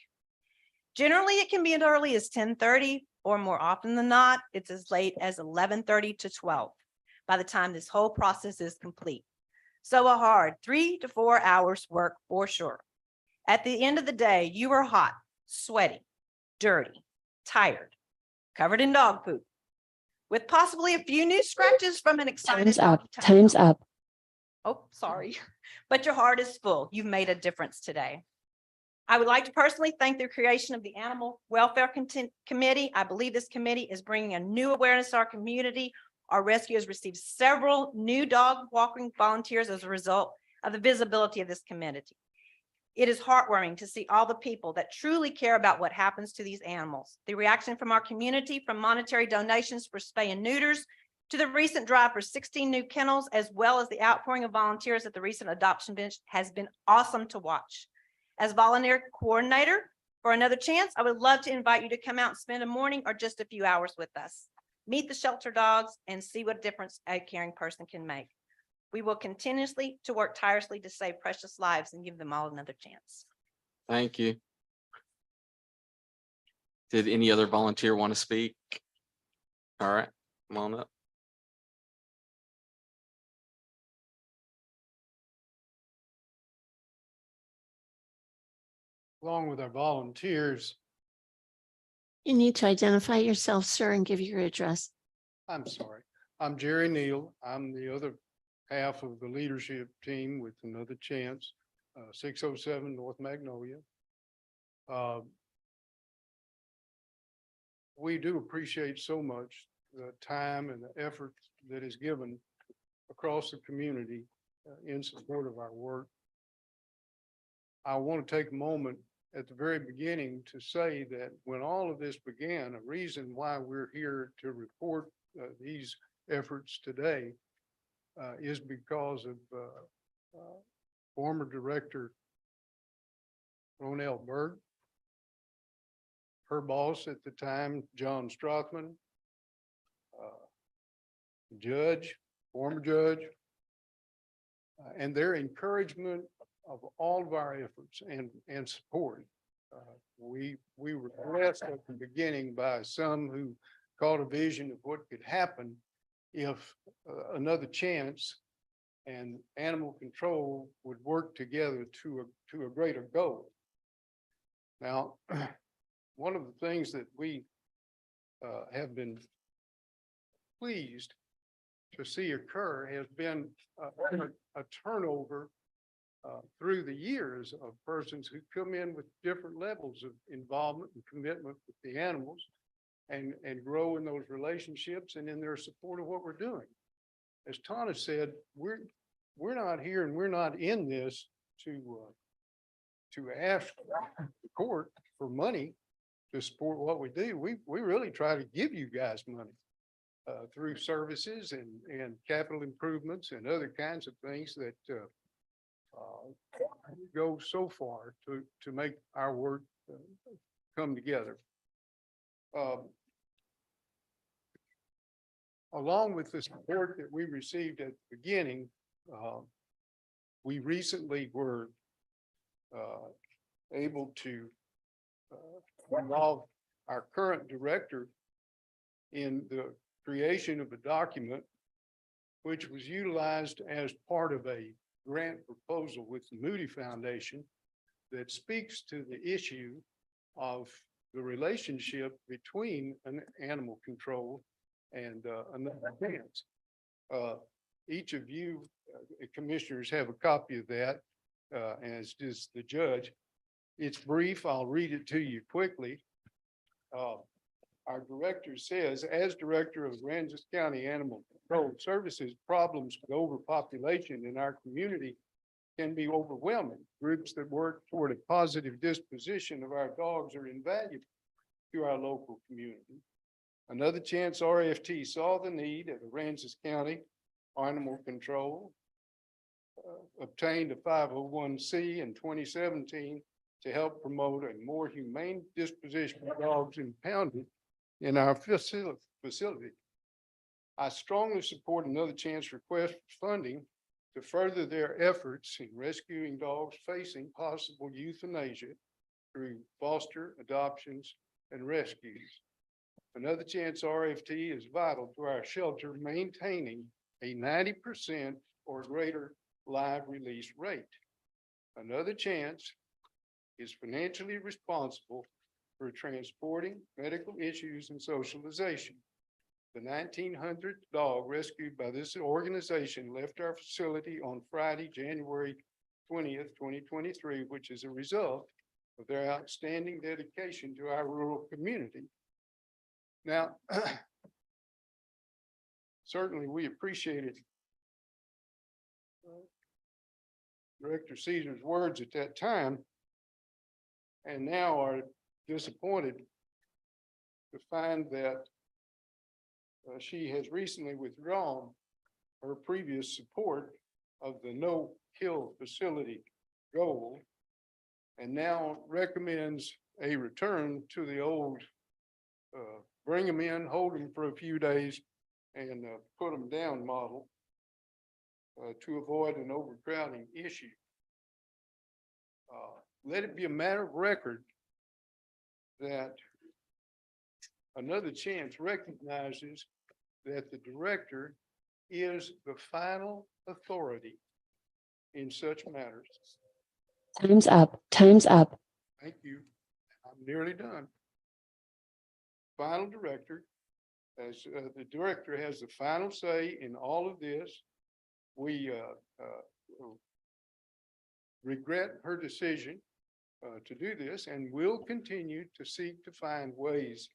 Generally, it can be as early as 10:30 or more often than not, it's as late as 11:30 to 12 by the time this whole process is complete. So a hard 3 to 4 hours work for sure. At the end of the day, you are hot, sweaty, dirty, tired, covered in dog poop, with possibly a few new scratches from an excited doggy time. Time's up. Oh, sorry, but your heart is full. You've made a difference today. I would like to personally thank the creation of the Animal Welfare Committee. I believe this committee is bringing a new awareness to our community. Our rescue has received several new dog walking volunteers as a result of the visibility of this community. It is heartwarming to see all the people that truly care about what happens to these animals. The reaction from our community, from monetary donations for spay and neuters to the recent drive for 16 new kennels, as well as the outpouring of volunteers at the recent adoption bench, has been awesome to watch. As volunteer coordinator for Another Chance, I would love to invite you to come out and spend a morning or just a few hours with us. Meet the shelter dogs and see what difference a caring person can make. We will continuously to work tirelessly to save precious lives and give them all another chance. Thank you. Did any other volunteer want to speak? All right, come on up. Along with our volunteers, You need to identify yourself, sir, and give your address. I'm sorry, I'm Jerry Neal. I'm the other half of the leadership team with Another Chance, 607 North Magnolia. We do appreciate so much the time and the effort that is given across the community in support of our work. I want to take a moment at the very beginning to say that when all of this began, a reason why we're here to report these efforts today is because of former director Ronell Berg, her boss at the time, John Strothman, judge, former judge, and their encouragement of all of our efforts and support. We were blessed at the beginning by some who caught a vision of what could happen if Another Chance and animal control would work together to a greater goal. Now, one of the things that we have been pleased to see occur has been a turnover through the years of persons who come in with different levels of involvement and commitment with the animals and grow in those relationships and in their support of what we're doing. As Tana said, we're not here and we're not in this to ask the court for money to support what we do. We really try to give you guys money through services and capital improvements and other kinds of things that go so far to make our work come together. Along with the support that we received at the beginning, we recently were able to involve our current director in the creation of a document which was utilized as part of a grant proposal with the Moody Foundation that speaks to the issue of the relationship between an animal control and Another Chance. Each of you commissioners have a copy of that, as does the judge. It's brief. I'll read it to you quickly. Our director says, as director of Aransas County Animal Control Services, problems with overpopulation in our community can be overwhelming. Groups that work toward a positive disposition of our dogs are invaluable to our local community. Another Chance RFT saw the need at Aransas County Animal Control, obtained a 501c in 2017 to help promote a more humane disposition of dogs impounded in our facility. I strongly support Another Chance request for funding to further their efforts in rescuing dogs facing possible euthanasia through foster adoptions and rescues. Another Chance RFT is vital to our shelter maintaining a 90% or greater live release rate. Another Chance is financially responsible for transporting medical issues and socialization. The 1900th dog rescued by this organization left our facility on Friday, January 20th, 2023, which is a result of their outstanding dedication to our rural community. Now, certainly we appreciated Director Caesar's words at that time, and now are disappointed to find that she has recently withdrawn her previous support of the no-kill facility goal and now recommends a return to the old bring them in, hold them for a few days, and put them down model to avoid an overcrowding issue. Let it be a matter of record that Another Chance recognizes that the director is the final authority in such matters. Time's up. Time's up. Thank you. I'm nearly done. Final director, as the director has the final say in all of this. We regret her decision to do this and will continue to seek to find ways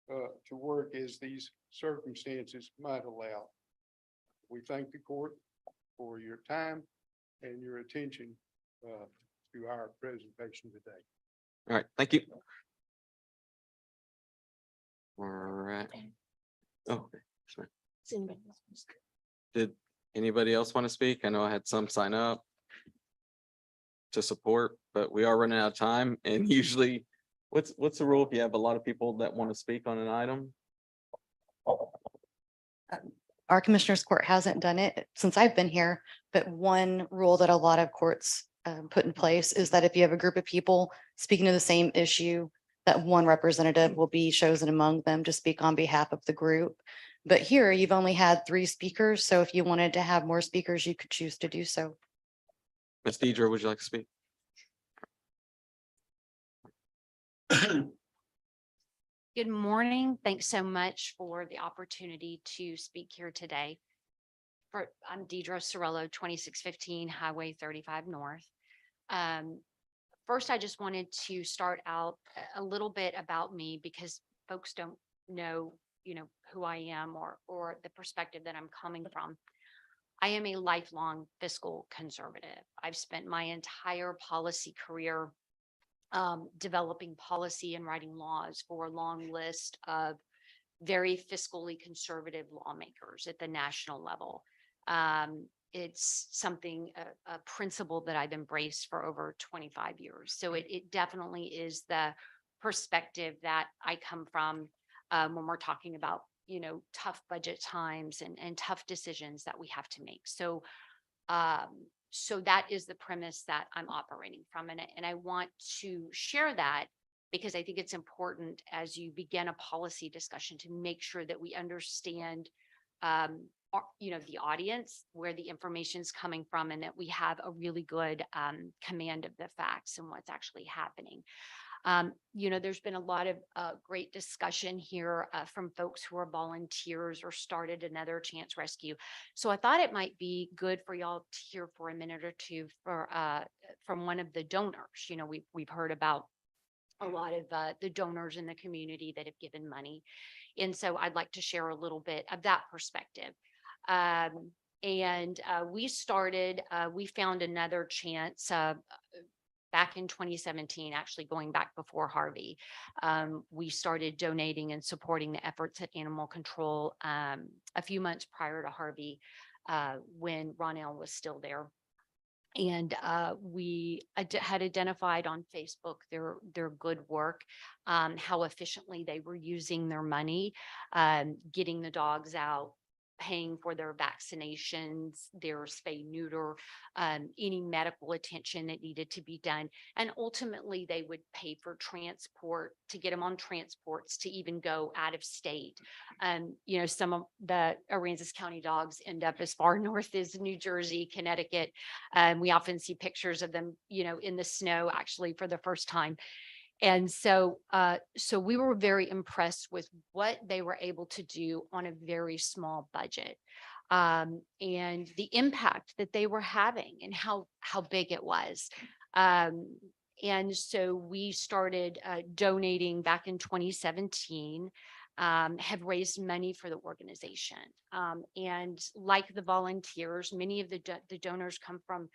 to work as these circumstances might allow. We thank the court for your time and your attention to our presentation today. All right, thank you. All right. Oh, sorry. Did anybody else want to speak? I know I had some sign up to support, but we are running out of time, and usually what's the rule if you have a lot of people that want to speak on an item? Our commissioners court hasn't done it since I've been here, but one rule that a lot of courts put in place is that if you have a group of people speaking to the same issue, that one representative will be chosen among them to speak on behalf of the group. But here you've only had 3 speakers. So if you wanted to have more speakers, you could choose to do so. Ms. Deidre, would you like to speak? Good morning. Thanks so much for the opportunity to speak here today. I'm Deidre Sorello, 2615 Highway 35 North. First, I just wanted to start out a little bit about me because folks don't know, who I am or the perspective that I'm coming from. I am a lifelong fiscal conservative. I've spent my entire policy career developing policy and writing laws for a long list of very fiscally conservative lawmakers at the national level. It's something, a principle that I've embraced for over 25 years. So it definitely is the perspective that I come from when we're talking about, tough budget times and tough decisions that we have to make. So that is the premise that I'm operating from. And I want to share that because I think it's important as you begin a policy discussion to make sure that we understand the audience, where the information is coming from, and that we have a really good command of the facts and what's actually happening. There's been a lot of great discussion here from folks who are volunteers or started Another Chance Rescue. So I thought it might be good for y'all to hear for a minute or two from one of the donors. We've heard about a lot of the donors in the community that have given money. And so I'd like to share a little bit of that perspective. We found Another Chance back in 2017, actually going back before Harvey. We started donating and supporting the efforts at animal control a few months prior to Harvey when Ronell was still there. And we had identified on Facebook their good work, how efficiently they were using their money, getting the dogs out, paying for their vaccinations, their spay neuter, any medical attention that needed to be done. And ultimately, they would pay for transport to get them on transports to even go out of state. You know, some of the Aransas County dogs end up as far north as New Jersey, Connecticut. We often see pictures of them, you know, in the snow actually for the first time. And so, so we were very impressed with what they were able to do on a very small budget, and the impact that they were having and how big it was. And so we started donating back in 2017, have raised money for the organization. And like the volunteers, many of the donors come from,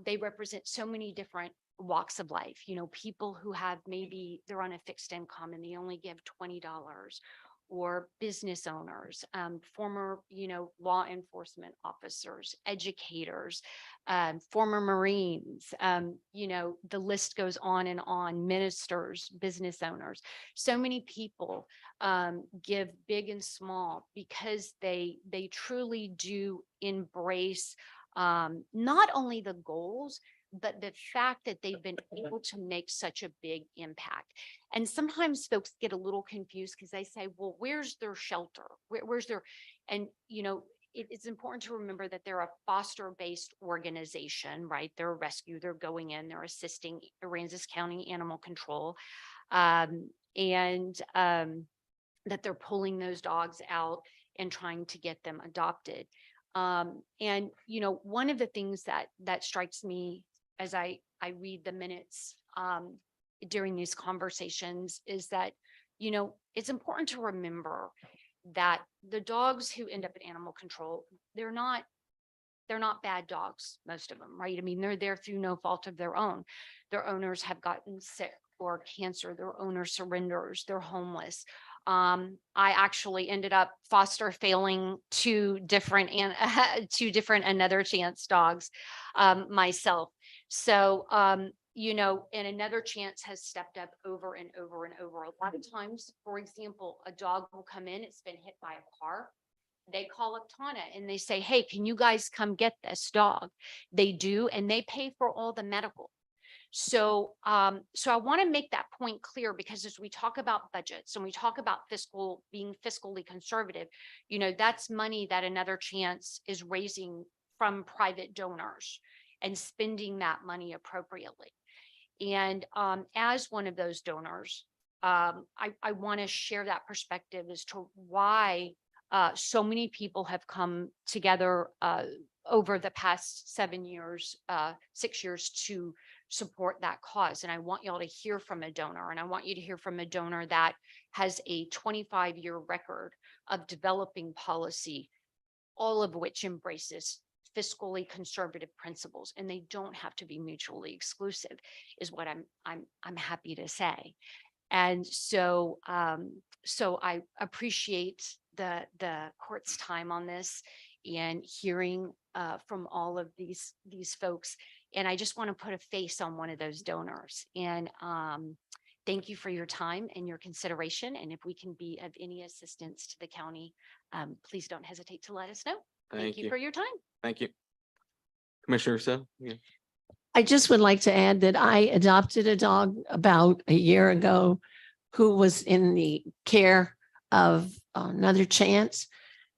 they represent so many different walks of life, you know, people who have, maybe they're on a fixed income and they only give $20, or business owners, former, you know, law enforcement officers, educators, former Marines, you know, the list goes on, ministers, business owners. So many people give big and small because they truly do embrace not only the goals, but the fact that they've been able to make such a big impact. And sometimes folks get a little confused because they say, well, where's their shelter? Where's their, and you know, it's important to remember that they're a foster-based organization, right? They're a rescue, they're going in, they're assisting Aransas County Animal Control, and that they're pulling those dogs out and trying to get them adopted. And, you know, one of the things that strikes me as I read the minutes during these conversations is that, you know, it's important to remember that the dogs who end up in animal control, they're not bad dogs, most of them, right? I mean, they're there through no fault of their own. Their owners have gotten sick or cancer, their owner surrenders, they're homeless. I actually ended up foster failing two different Another Chance dogs myself. So, you know, and Another Chance has stepped up over and over and over. A lot of times, for example, a dog will come in, it's been hit by a car. They call up Tana and they say, hey, can you guys come get this dog? They do, and they pay for all the medical. So, so I want to make that point clear, because as we talk about budgets and we talk about being fiscally conservative, you know, that's money that Another Chance is raising from private donors and spending that money appropriately. And as one of those donors, I want to share that perspective as to why so many people have come together over the past 6 years to support that cause. And I want y'all to hear from a donor, and I want you to hear from a donor that has a 25-year record of developing policy, all of which embraces fiscally conservative principles, and they don't have to be mutually exclusive, is what I'm happy to say. And so, so I appreciate the court's time on this and hearing from all of these folks. And I just want to put a face on one of those donors. And thank you for your time and your consideration. And if we can be of any assistance to the county, please don't hesitate to let us know. Thank you for your time. Thank you. Commissioner Rousseau? Yeah. I just would like to add that I adopted a dog about a year ago who was in the care of Another Chance.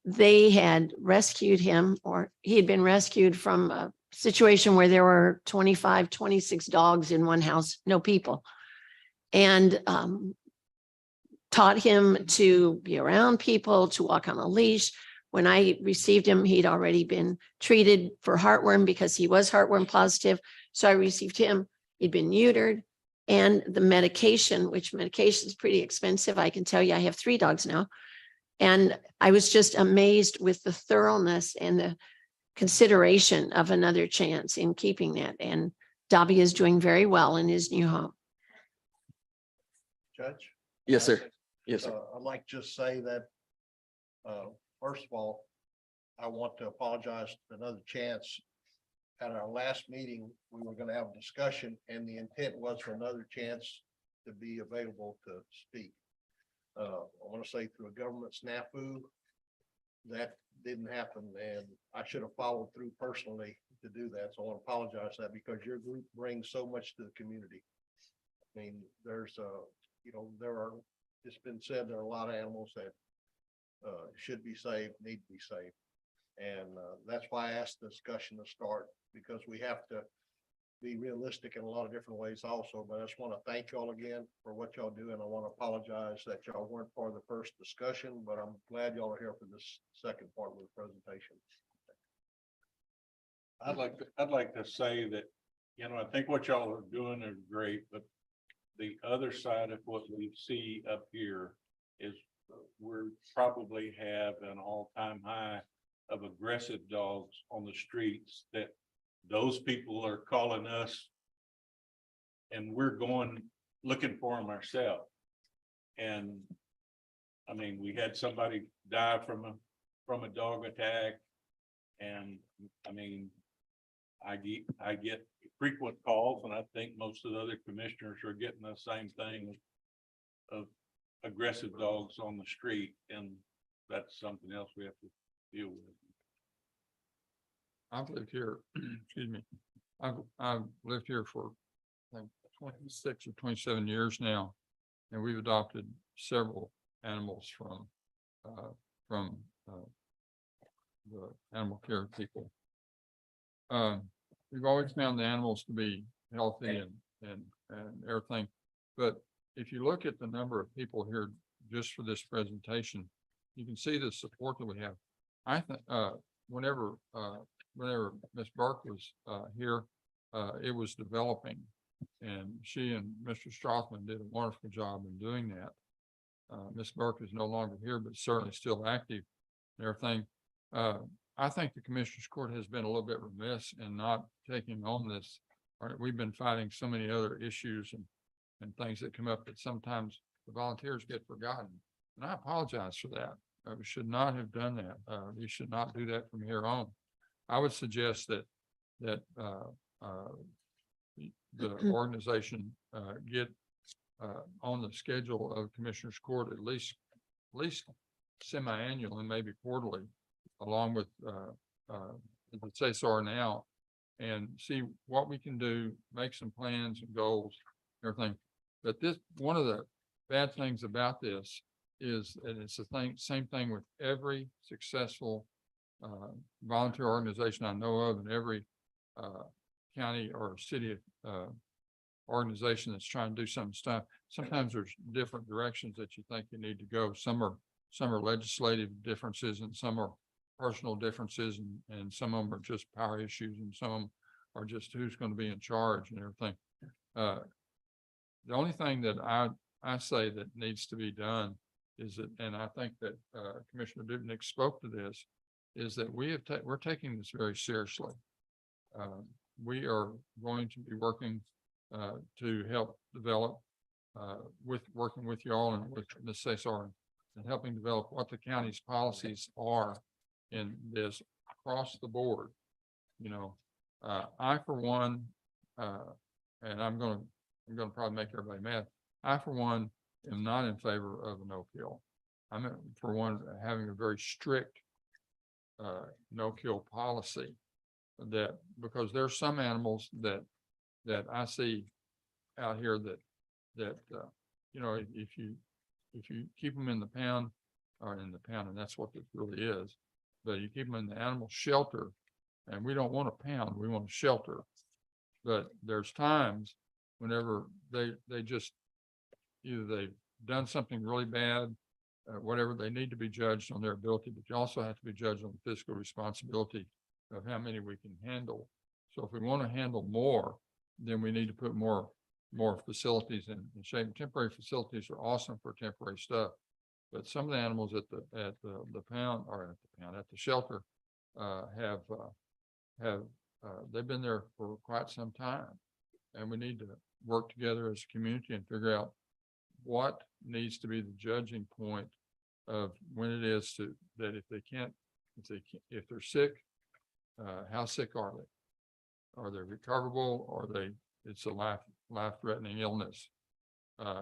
They had rescued him, or he had been rescued from a situation where there were 25, 26 dogs in one house, no people. And taught him to be around people, to walk on a leash. When I received him, he'd already been treated for heartworm because he was heartworm positive. So I received him, he'd been neutered, and the medication, which medication is pretty expensive. I can tell you, I have 3 dogs now. And I was just amazed with the thoroughness and the consideration of Another Chance in keeping that. And Dobby is doing very well in his new home. Judge? Yes, sir. Yes, sir. I'd like to just say that, first of all, I want to apologize to Another Chance. At our last meeting, we were going to have a discussion, and the intent was for Another Chance to be available to speak. I want to say through a government snafu, that didn't happen, and I should have followed through personally to do that. So I want to apologize for that because your group brings so much to the community. I mean, there's there are, it's been said, there are a lot of animals that should be saved, need to be saved. And that's why I asked the discussion to start, because we have to be realistic in a lot of different ways also. But I just want to thank y'all again for what y'all do. And I want to apologize that y'all weren't part of the first discussion, but I'm glad y'all are here for this second part of the presentation. I'd like to say that, I think what y'all are doing is great, but the other side of what we see up here is we're probably have an all-time high of aggressive dogs on the streets that those people are calling us and we're going looking for them ourselves. And I mean, we had somebody die from a dog attack. And I mean, I get frequent calls, and I think most of the other commissioners are getting the same thing of aggressive dogs on the street, and that's something else we have to deal with. I've lived here, excuse me, I've lived here for like 26 or 27 years now, and we've adopted several animals from the animal care people. We've always found the animals to be healthy and everything, but if you look at the number of people here just for this presentation, you can see the support that we have. I think whenever Ms. Burke was here, it was developing, and she and Mr. Strothman did a wonderful job in doing that. Ms. Burke is no longer here, but certainly still active and everything. I think the Commissioners Court has been a little bit remiss in not taking on this. We've been fighting so many other issues and things that come up that sometimes the volunteers get forgotten. And I apologize for that. We should not have done that. We should not do that from here on. I would suggest that the organization get on the schedule of Commissioners Court at least semi-annual and maybe quarterly, along with the CSR now, and see what we can do, make some plans and goals, everything. But this, one of the bad things about this is, and it's the same thing with every successful volunteer organization I know of, and every county or city organization that's trying to do some stuff. Sometimes there's different directions that you think you need to go. Some are legislative differences, and some are personal differences, and some of them are just power issues, and some of them are just who's going to be in charge and everything. The only thing that I say that needs to be done is that, and I think that Commissioner Dubnik spoke to this, is that we're taking this very seriously. We are going to be working to help develop working with y'all and with Ms. Cesar, and helping develop what the county's policies are in this across the board. I for one, and I'm gonna probably make everybody mad. I for one am not in favor of a no kill. I'm for one having a very strict no kill policy, that because there's some animals that I see out here that if you keep them in the pound, and that's what it really is, but you keep them in the animal shelter, and we don't want a pound, we want a shelter. But there's times whenever they just either they've done something really bad, whatever, they need to be judged on their ability, but you also have to be judged on the fiscal responsibility of how many we can handle. So if we want to handle more, then we need to put more facilities in shape. Temporary facilities are awesome for temporary stuff, but some of the animals at the pound, or at the shelter they've been there for quite some time, and we need to work together as a community and figure out what needs to be the judging point of when it is that if they're sick, how sick are they? Are they recoverable, or it's a life-threatening illness?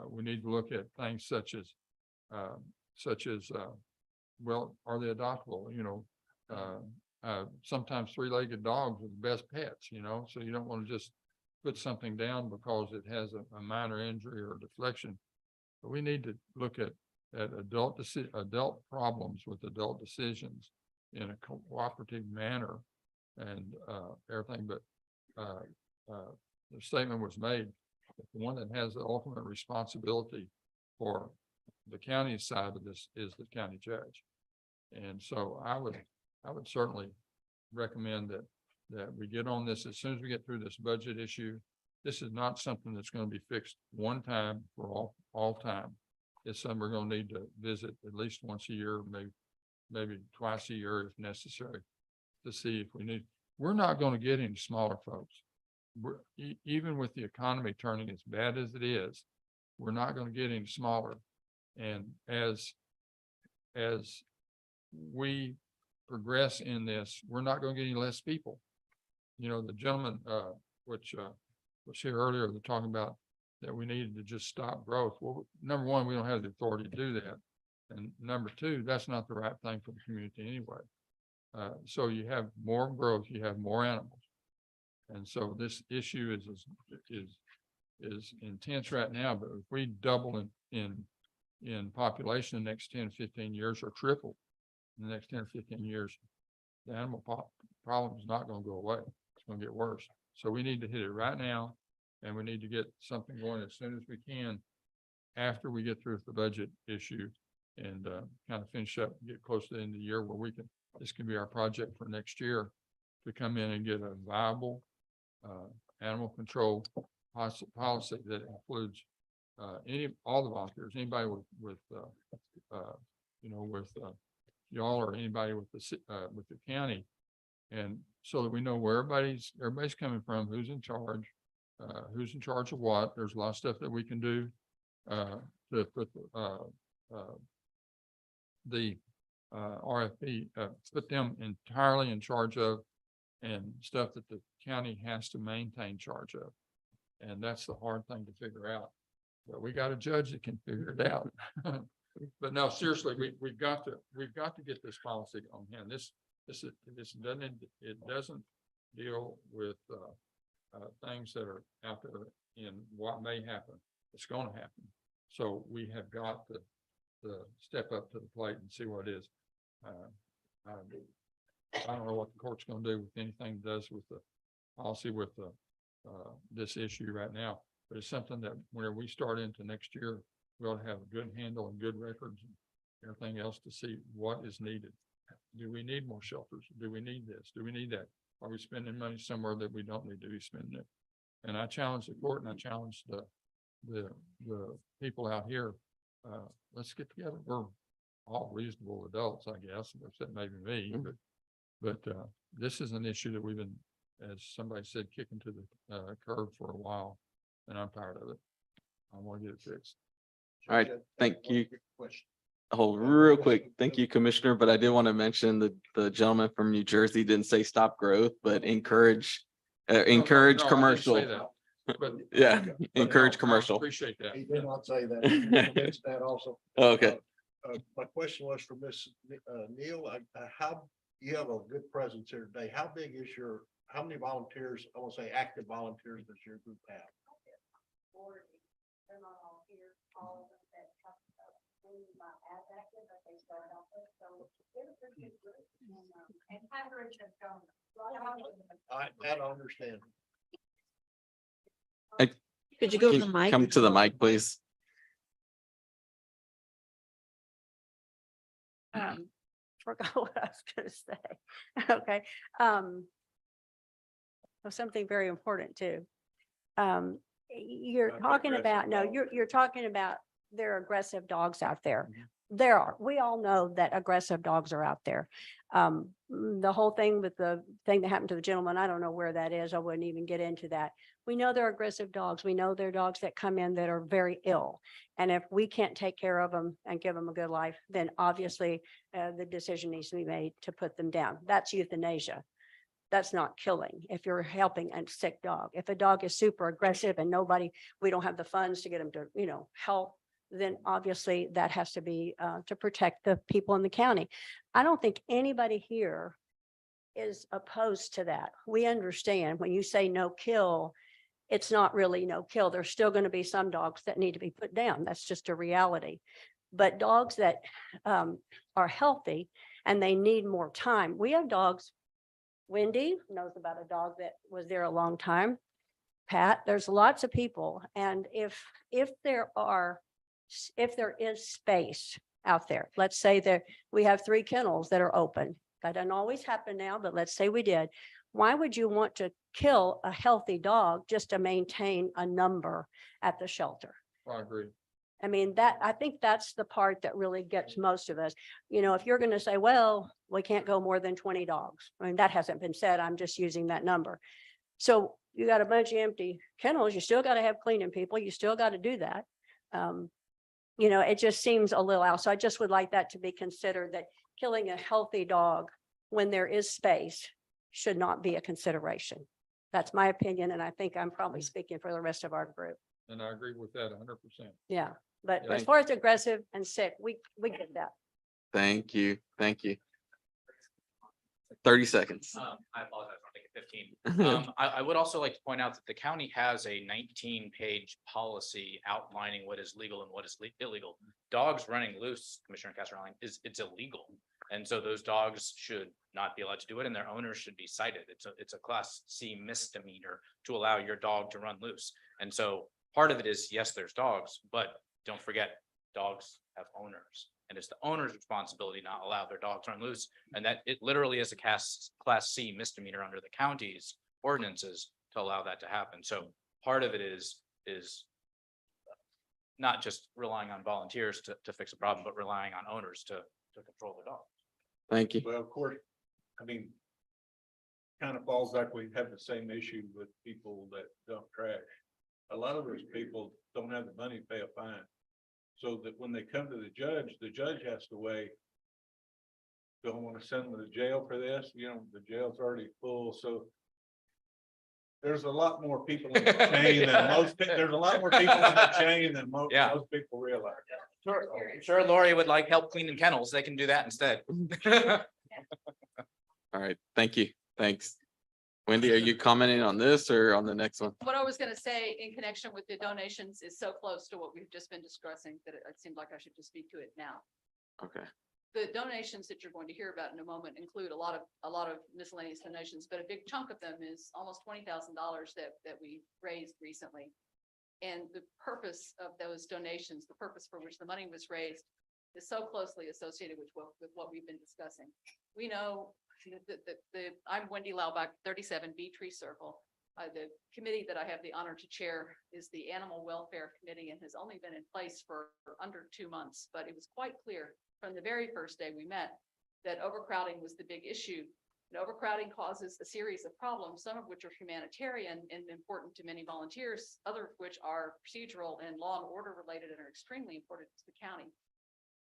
We need to look at things such as well, are they adoptable? sometimes three-legged dogs are the best pets, you know, so you don't want to just put something down because it has a minor injury or deflection. But we need to look at adult problems with adult decisions in a cooperative manner and everything. But the statement was made that the one that has the ultimate responsibility for the county side of this is the county judge. And so I would certainly recommend that we get on this as soon as we get through this budget issue. This is not something that's going to be fixed one time for all time. It's something we're going to need to visit at least once a year, maybe twice a year if necessary, to see if we need. We're not going to get any smaller, folks. Even with the economy turning as bad as it is, we're not going to get any smaller. And as we progress in this, we're not going to get any less people. You know, the gentleman which was here earlier, they're talking about that we needed to just stop growth. Well, number one, we don't have the authority to do that. And number two, that's not the right thing for the community anyway. So you have more growth, you have more animals. And so this issue is intense right now, but if we double in population in the next 10 to 15 years or triple in the next 10 or 15 years, the animal problem is not going to go away. It's going to get worse. So we need to hit it right now, and we need to get something going as soon as we can after we get through the budget issue and kind of finish up, get close to the end of the year where this can be our project for next year to come in and get a viable animal control policy that includes all the volunteers, anybody with y'all or anybody with the county, and so that we know where everybody's coming from, who's in charge of what. There's a lot of stuff that we can do to put the RFP, put them entirely in charge of, and stuff that the county has to maintain charge of. And that's the hard thing to figure out. But we got a judge that can figure it out. But no, seriously, we've got to get this policy on hand. This doesn't deal with things that are out there in what may happen. It's going to happen. So we have got to step up to the plate and see what it is. I don't know what the court's going to do with anything it does with the policy with this issue right now, but it's something that whenever we start into next year, we ought to have a good handle and good records and everything else to see what is needed. Do we need more shelters? Do we need this? Do we need that? Are we spending money somewhere that we don't need to be spending it? And I challenge the court and I challenge the people out here. Let's get together. We're all reasonable adults, I guess, except maybe me, but this is an issue that we've been, as somebody said, kicking to the curb for a while, and I'm tired of it. I want to get it fixed. All right, thank you. Hold real quick. Thank you, Commissioner. But I did want to mention the gentleman from New Jersey didn't say stop growth, but encourage No, I didn't commercial. say that, but Yeah, but encourage I commercial. appreciate that. He did not say that. He mentioned that also. Okay. My question was for Ms. Neal, how, you have a good presence here today. How big is how many volunteers, I want to say active volunteers does your group have? I don't understand. Could you go to Can the mic? Come to the mic, please. Forgot what I was gonna say. Okay. Something very important too. You're talking about, you're talking about there are aggressive dogs out there. There are. We all know that aggressive dogs are out there. The whole thing with the thing that happened to the gentleman, I don't know where that is. I wouldn't even get into that. We know there are aggressive dogs. We know there are dogs that come in that are very ill. And if we can't take care of them and give them a good life, then obviously the decision needs to be made to put them down. That's euthanasia. That's not killing if you're helping a sick dog. If a dog is super aggressive and we don't have the funds to get them to, help then obviously that has to be to protect the people in the county. I don't think anybody here is opposed to that. We understand when you say no kill, it's not really no kill. There's still going to be some dogs that need to be put down. That's just a reality. But dogs that are healthy and they need more time. We have dogs. Wendy knows about a dog that was there a long time. Pat, there's lots of people. And if there is space out there, let's say that we have 3 kennels that are open. That doesn't always happen now, but let's say we did. Why would you want to kill a healthy dog just to maintain a number at the shelter? I agree. I mean, I think that's the part that really gets most of us. You know, if you're going to say, well, we can't go more than 20 dogs. I mean, that hasn't been said. I'm just using that number. So you got a bunch of empty kennels. You still got to have cleaning people. You still got to do that. You know, it just seems a little out. So I just would like that to be considered, that killing a healthy dog when there is space should not be a consideration. That's my opinion. And I think I'm probably speaking for the rest of our group. And I agree with that 100%. Yeah. But Yeah. as far as aggressive and sick, we get that. Thank you. Thank you. 30 seconds. I apologize, I'll take it 15. I would also like to point out that the county has a 19-page policy outlining what is legal and what is illegal. Dogs running loose, Commissioner Casterline, it's illegal. And so those dogs should not be allowed to do it, and their owners should be cited. It's a Class C misdemeanor to allow your dog to run loose. And so part of it is, yes, there's dogs, but don't forget, dogs have owners. And it's the owner's responsibility not allow their dogs to run loose. And that it literally is a Class C misdemeanor under the county's ordinances to allow that to happen. So part of it is not just relying on volunteers to fix a problem, but relying on owners to control the dog. Thank you. Well, of course, I mean, kind of falls like we have the same issue with people that dump trash. A lot of those people don't have the money to pay a fine. So that when they come to the judge has to weigh, do I want to send them to jail for this? You know, the jail's already full, so there's a lot more people in the chain than there's a lot more people in the chain than most people realize. Sure, Lori would like help cleaning kennels. They can do that instead. All right. Thank you. Thanks. Wendy, are you commenting on this or on the next one? What I was going to say in connection with the donations is so close to what we've just been discussing that it seemed like I should just speak to it now. Okay. The donations that you're going to hear about in a moment include a lot of miscellaneous donations, but a big chunk of them is almost $20,000 that we raised recently. And the purpose of those donations, the purpose for which the money was raised, is so closely associated with what we've been discussing. We know that I'm Wendy Laubach, 37 Bee Tree Circle. The committee that I have the honor to chair is the Animal Welfare Committee and has only been in place for under 2 months. But it was quite clear from the very first day we met that overcrowding was the big issue. And overcrowding causes a series of problems, some of which are humanitarian and important to many volunteers, other of which are procedural and law and order related and are extremely important to the county.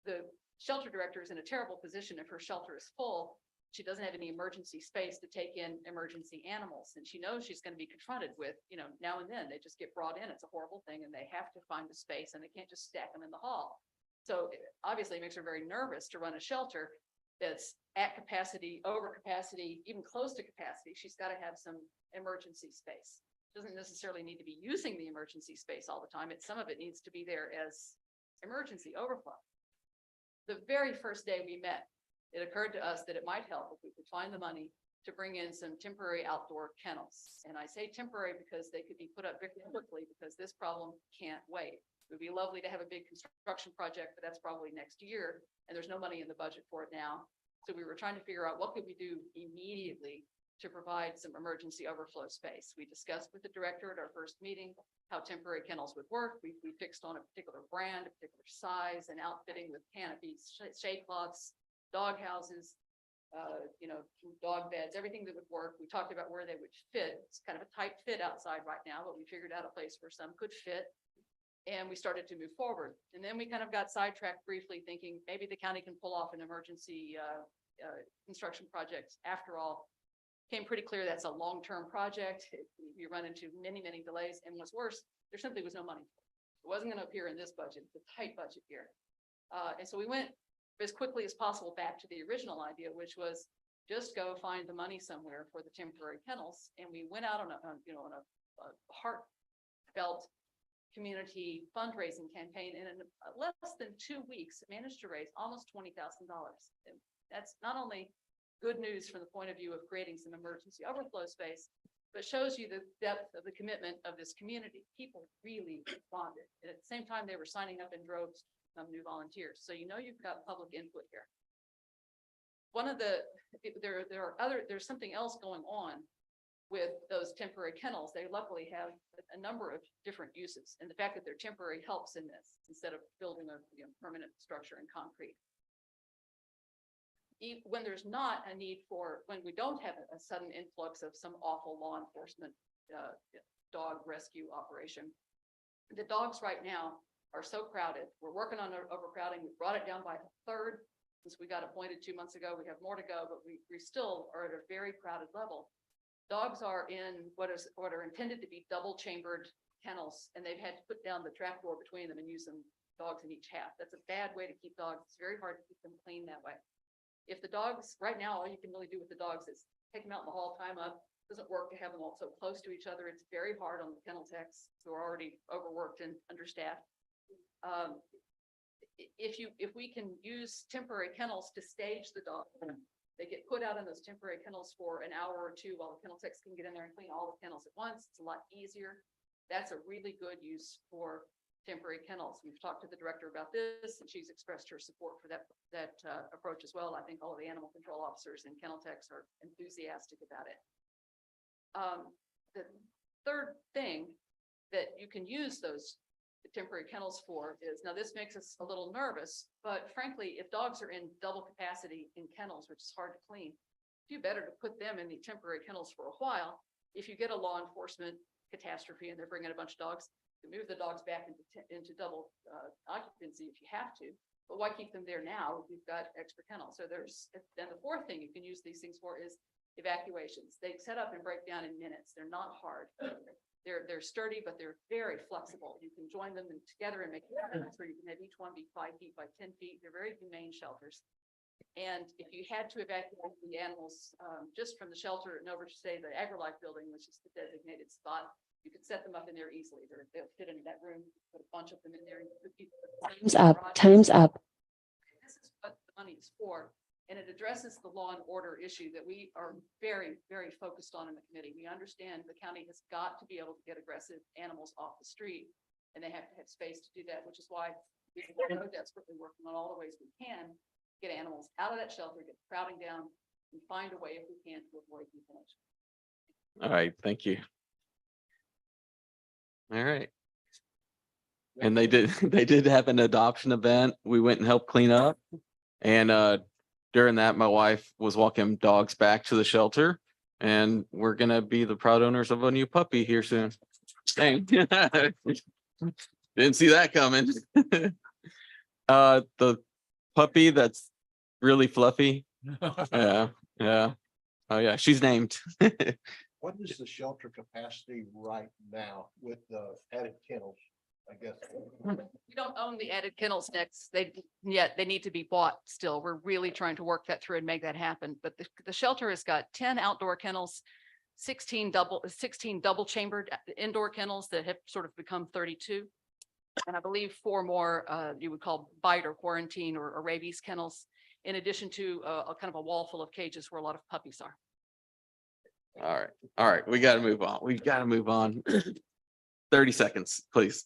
The shelter director is in a terrible position if her shelter is full. She doesn't have any emergency space to take in emergency animals. And she knows she's going to be confronted with, now and then they just get brought in. It's a horrible thing and they have to find a space and they can't just stack them in the hall. So obviously it makes her very nervous to run a shelter that's at capacity, over capacity, even close to capacity. She's got to have some emergency space. Doesn't necessarily need to be using the emergency space all the time. Some of it needs to be there as emergency overflow. The very first day we met, it occurred to us that it might help if we could find the money to bring in some temporary outdoor kennels. And I say temporary because they could be put up very quickly because this problem can't wait. It would be lovely to have a big construction project, but that's probably next year. And there's no money in the budget for it now. So we were trying to figure out what could we do immediately to provide some emergency overflow space. We discussed with the director at our first meeting how temporary kennels would work. We fixed on a particular brand, a particular size, and outfitting with canopies, shade cloths, dog houses, dog beds, everything that would work. We talked about where they would fit. It's kind of a tight fit outside right now, but we figured out a place where some could fit. And we started to move forward. And then we kind of got sidetracked briefly thinking maybe the county can pull off an emergency construction project. After all, became pretty clear that's a long-term project. You run into many, many delays. And what's worse, there simply was no money. It wasn't going to appear in this budget, it's a tight budget year. And so we went as quickly as possible back to the original idea, which was just go find the money somewhere for the temporary kennels. And we went out on a heartfelt community fundraising campaign, and in less than 2 weeks managed to raise almost $20,000. And that's not only good news from the point of view of creating some emergency overflow space, but shows you the depth of the commitment of this community. People really responded. And at the same time, they were signing up in droves, some new volunteers. So you know you've got public input here. There's something else going on with those temporary kennels. They luckily have a number of different uses, and the fact that they're temporary helps in this instead of building a permanent structure in concrete. When there's not a need for, when we don't have a sudden influx of some awful law enforcement dog rescue operation, the dogs right now are so crowded. We're working on overcrowding. We brought it down by a third since we got appointed 2 months ago. We have more to go, but we still are at a very crowded level. Dogs are in what are intended to be double chambered kennels, and they've had to put down the trap door between them and use some dogs in each half. That's a bad way to keep dogs. It's very hard to keep them clean that way. If the dogs, right now, all you can really do with the dogs is take them out in the hall, tie them up. It doesn't work to have them all so close to each other. It's very hard on the kennel techs who are already overworked and understaffed. If we can use temporary kennels to stage the dog, they get put out in those temporary kennels for an hour or two while the kennel techs can get in there and clean all the kennels at once. It's a lot easier. That's a really good use for temporary kennels. We've talked to the director about this, and she's expressed her support for that approach as well. I think all of the animal control officers and kennel techs are enthusiastic about it. The third thing that you can use those temporary kennels for is, now this makes us a little nervous, but frankly, if dogs are in double capacity in kennels, which is hard to clean, do better to put them in the temporary kennels for a while. If you get a law enforcement catastrophe and they're bringing a bunch of dogs, to move the dogs back into double occupancy if you have to, but why keep them there now if you've got extra kennels? So then the fourth thing you can use these things for is evacuations. They set up and break down in minutes. They're not hard. They're sturdy, but they're very flexible. You can join them together and make cabinets where you can have each one be 5 feet by 10 feet. They're very humane shelters. And if you had to evacuate the animals just from the shelter and over to say the AgriLife building, which is the designated spot, you could set them up in there easily. They'll fit into that room, put a bunch of them in there. And put people Time's up. This is what the money is for. And it addresses the law and order issue that we are very, very focused on in the committee. We understand the county has got to be able to get aggressive animals off the street, and they have to have space to do that, which is why we're desperately working on all the ways we can get animals out of that shelter, get crowding down, and find a way if we can to avoid euthanasia. All right, thank you. All right. And they did have an adoption event. We went and helped clean up. And during that, my wife was walking dogs back to the shelter, and we're gonna be the proud owners of a new puppy here soon. Dang. Didn't see that coming. The puppy that's really fluffy. Yeah. Oh yeah, she's named. What is the shelter capacity right now with the added kennels, I guess? We don't own the added kennels next. They need to be bought still. We're really trying to work that through and make that happen. But the shelter has got 10 outdoor kennels, 16 double chambered indoor kennels that have sort of become 32. And I believe 4 more you would call bite or quarantine or rabies kennels, in addition to a kind of a wall full of cages where a lot of puppies are. All right. We got to move on. 30 seconds, please.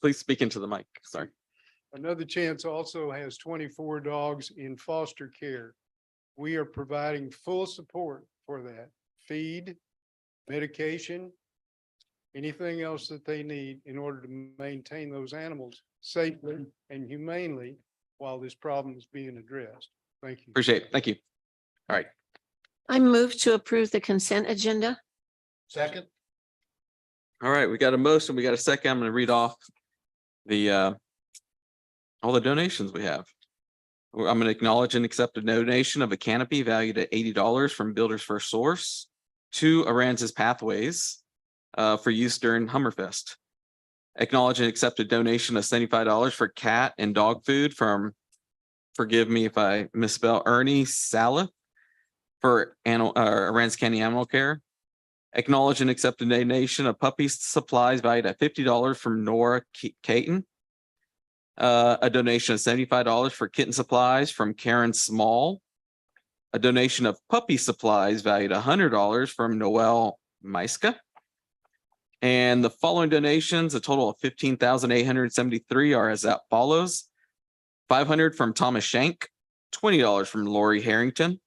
Please speak into the mic. Sorry. Another Chance also has 24 dogs in foster care. We are providing full support for that. Feed, medication, anything else that they need in order to maintain those animals safely and humanely while this problem is being addressed. Thank you. Appreciate it. Thank you. All right. I move to approve the consent agenda. Second. All right. We got a motion. We got a second. I'm going to read off all the donations we have. I'm going to acknowledge and accept a donation of a canopy valued at $80 from Builders First Source to Aransas Pathways, for use during Hummerfest. Acknowledge and accept a donation of $75 for cat and dog food from, forgive me if I misspell, Ernie Saleh for Aransas County Animal Care. Acknowledge and accept a donation of puppy supplies valued at $50 from Nora Caton. A donation of $75 for kitten supplies from Karen Small. A donation of puppy supplies valued $100 from Noel Maiska. And the following donations, a total of $15,873 are as follows. $500 from Thomas Shank, $20 from Lori Harrington,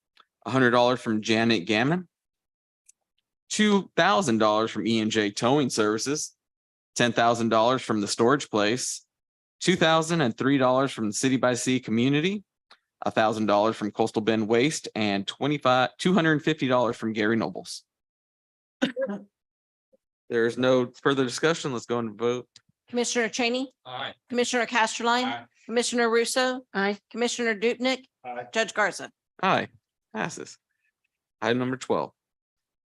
$100 from Janet Gammon, $2,000 from E&J Towing Services, $10,000 from the Storage Place, $2,003 from the City by Sea Community, $1,000 from Coastal Bend Waste, and $250 from Gary Nobles. There's no further discussion. Let's go and vote. Commissioner Cheney, Aye. Commissioner Casterline, Aye. Commissioner Russo, Aye. Commissioner Dupnick, Aye. Judge Garza. Aye, passes. Item number 12.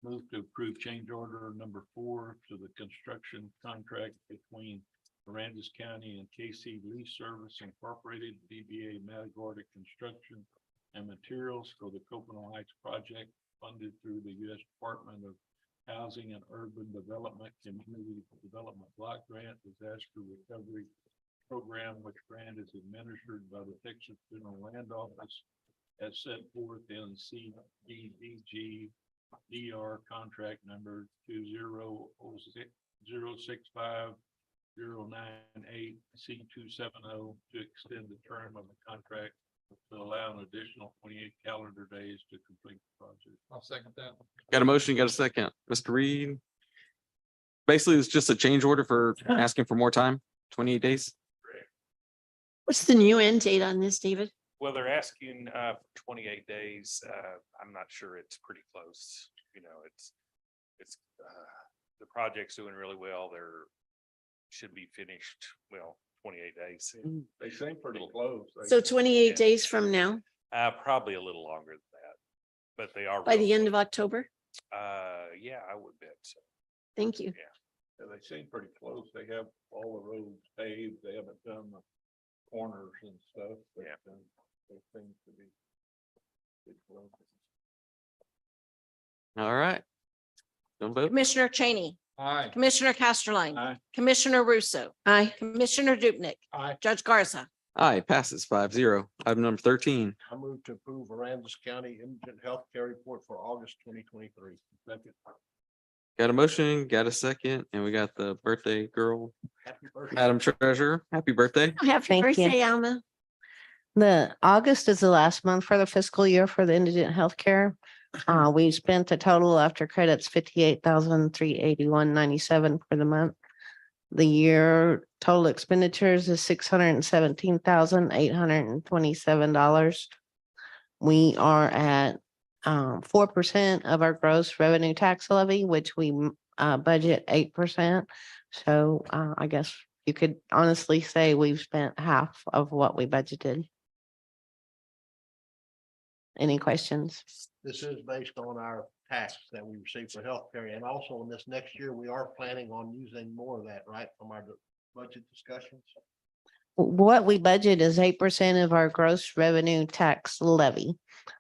Move to approve change order number 4 to the construction contract between Aransas County and KC Lease Service Incorporated, DBA Matagorda Construction and Materials for the Copenhagen Heights project funded through the U.S. Department of Housing and Urban Development Community Development Block Grant Disaster Recovery Program, which grant is administered by the Texas General Land Office as set forth in CDDG DR contract number 2006065 098 C270 to extend the term of the contract to allow an additional 28 calendar days to complete the project. I'll second that. Got a motion, got a second. Mr. Reed. Basically, it's just a change order for asking for more time, 28 days. What's the new end date on this, David? Well, they're asking for 28 days. I'm not sure. It's pretty close. You know, it's the project's doing really well. They're should be finished, well, 28 days. They seem pretty close. So 28 days from now, Probably a little longer than that, but they are by real the end close. of October? Yeah, I would bet so. Thank you. Yeah, they seem pretty close. They have all the roads paved. They haven't done the corners and stuff. But, Yeah. they seem to be pretty close. All right. Don't vote. Commissioner Cheney, Aye. Commissioner Casterline, Aye. Commissioner Russo, Aye. Commissioner Dupnick, Aye. Judge Garza. Aye, passes 5-0. Item number 13. I move to approve Aransas County Indigent Healthcare Report for August 2023. Second. Got a motion, got a second, and we got the birthday girl, Happy birthday. Madam Treasurer. Happy birthday. Happy Thank you. birthday, Alma. The August is the last month for the fiscal year for the indigent healthcare. We spent a total after credits 58,381.97 for the month. The year total expenditures is $617,827. We are at 4% of our gross revenue tax levy, which we budget 8%. So I guess you could honestly say we've spent half of what we budgeted. Any questions? This is based on our tax that we receive for healthcare. And also in this next year, we are planning on using more of that, right, from our budget discussions? What we budget is 8% of our gross revenue tax levy.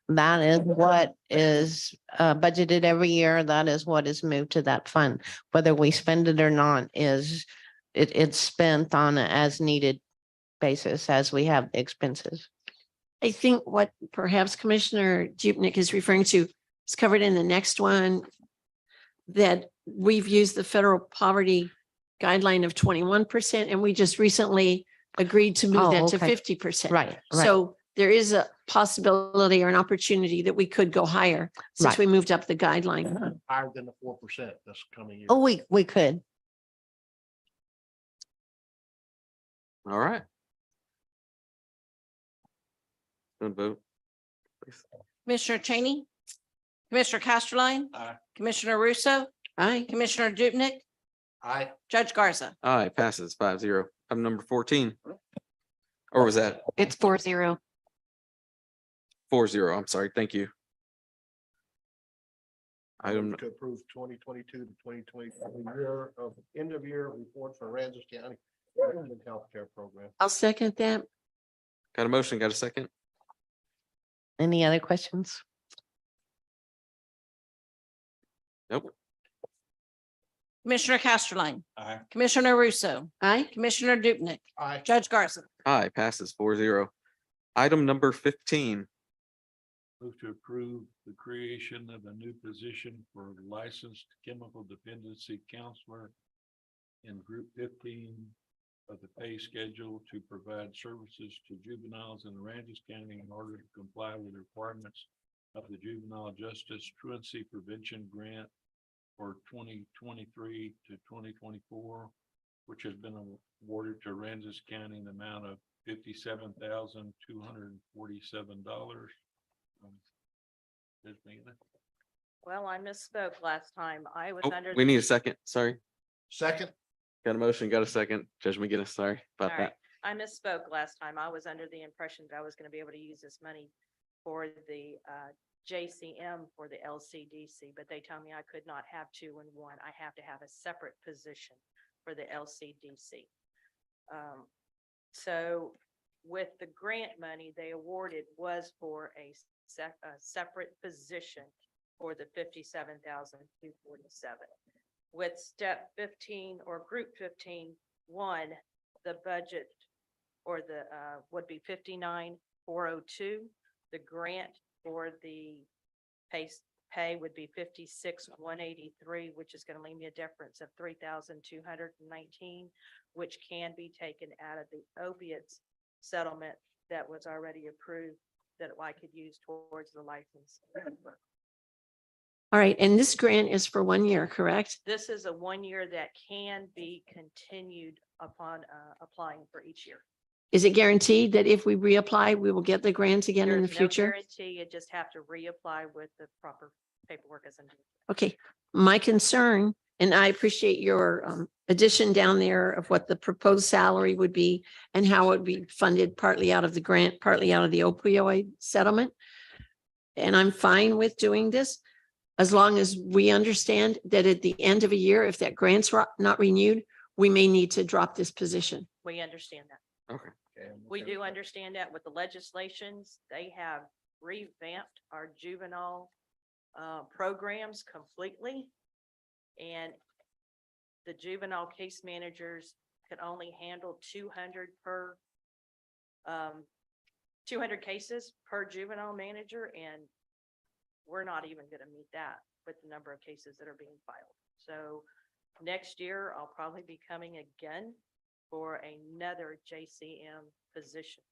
That is what is budgeted every year. That is what is moved to that fund. Whether we spend it or not is it's spent on an as needed basis as we have expenses. I think what perhaps Commissioner Dupnick is referring to is covered in the next one, that we've used the federal poverty guideline of 21%, and we just recently agreed to move Oh, that to okay. 50%. Right. So there is a possibility or an opportunity that we could go higher since Right. we moved up the guideline. Higher than the 4% this coming year. Oh, we could. All right. Don't vote. Please. Commissioner Cheney, Commissioner Casterline, Aye. Commissioner Russo, Aye. Commissioner Dupnick, Aye. Judge Garza. Aye, passes 5-0. Item number 14. Or was that It's 4-0. 4-0? I'm sorry. Thank you. Item, To approve 2022 to 2023 year of end of year report for Aransas County Healthcare Program. I'll second that. got a motion, got a second? Any other questions? Nope. Commissioner Casterline, Aye. Commissioner Russo, Aye. Commissioner Dupnick, Aye. Judge Garza. Aye, passes 4-0. Item number 15, Move to approve the creation of a new position for licensed chemical dependency counselor in group 15 of the pay schedule to provide services to juveniles in Aransas County in order to comply with the requirements of the Juvenile Justice Truancy Prevention Grant for 2023 to 2024, which has been awarded to Aransas County in the amount of $57,247. Well, I misspoke last time. I was oh, under. we need a second, sorry. Second. Got a motion, got a second. Judge McGinnis, sorry about All right. that. I misspoke last time. I was under the impression that I was going to be able to use this money for the JCM for the LCDC, but they tell me I could not have two in one. I have to have a separate position for the LCDC. So with the grant money they awarded was for a separate position for the 57,247. With step 15 or group 15-1, the budget or the would be 59,402. The grant for the pay would be 56,183, which is going to leave me a difference of 3,219, which can be taken out of the opiates settlement that was already approved that I could use towards the license. All right, and this grant is for 1 year, correct? This is a 1 year that can be continued upon applying for each year. Is it guaranteed that if we reapply, we will get the grant again in the There's no future? guarantee. You just have to reapply with the proper paperwork as needed. Okay, my concern, and I appreciate your addition down there of what the proposed salary would be and how it would be funded partly out of the grant, partly out of the opioid settlement. And I'm fine with doing this as long as we understand that at the end of a year, if that grant's not renewed, we may need to drop this position. We understand that. Okay. We do understand that with the legislations, they have revamped our juvenile programs completely. And the juvenile case managers can only handle 200 per 200 cases per juvenile manager, and we're not even going to meet that with the number of cases that are being filed. So next year, I'll probably be coming again for another JCM position.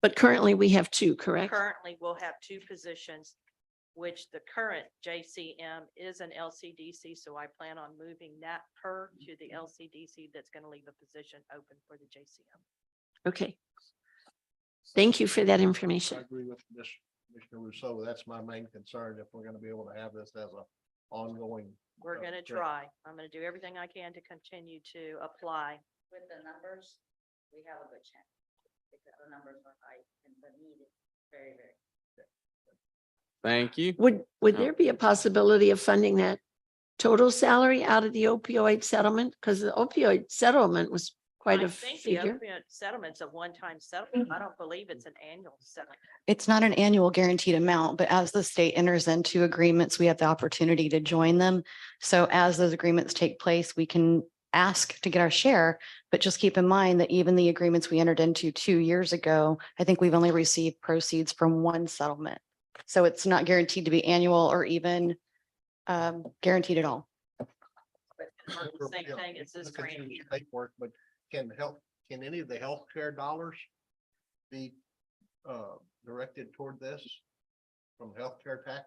But currently we have two, correct? Currently, we'll have two positions, which the current JCM is an LCDC, so I plan on moving that her to the LCDC. That's going to leave a position open for the JCM. Okay. Thank you for that I information. agree with Commissioner Rousseau. That's my main concern, if we're going to be able to have this as a ongoing. We're going to try. I'm going to do everything I can to continue to apply. With the numbers, we have a good chance because the numbers are high and the need is very, very. Thank you. Would there be a possibility of funding that total salary out of the opioid settlement? Because the opioid settlement was quite I a think the figure. opiate settlement's a one-time settlement. I don't believe it's an annual settlement. It's not an annual guaranteed amount, but as the state enters into agreements, we have the opportunity to join them. So as those agreements take place, we can ask to get our share, but just keep in mind that even the agreements we entered into 2 years ago, I think we've only received proceeds from one settlement. So it's not guaranteed to be annual or even guaranteed at all. But it's not the same thing as this grant. Paperwork, but can any of the healthcare dollars be directed toward this from healthcare tax?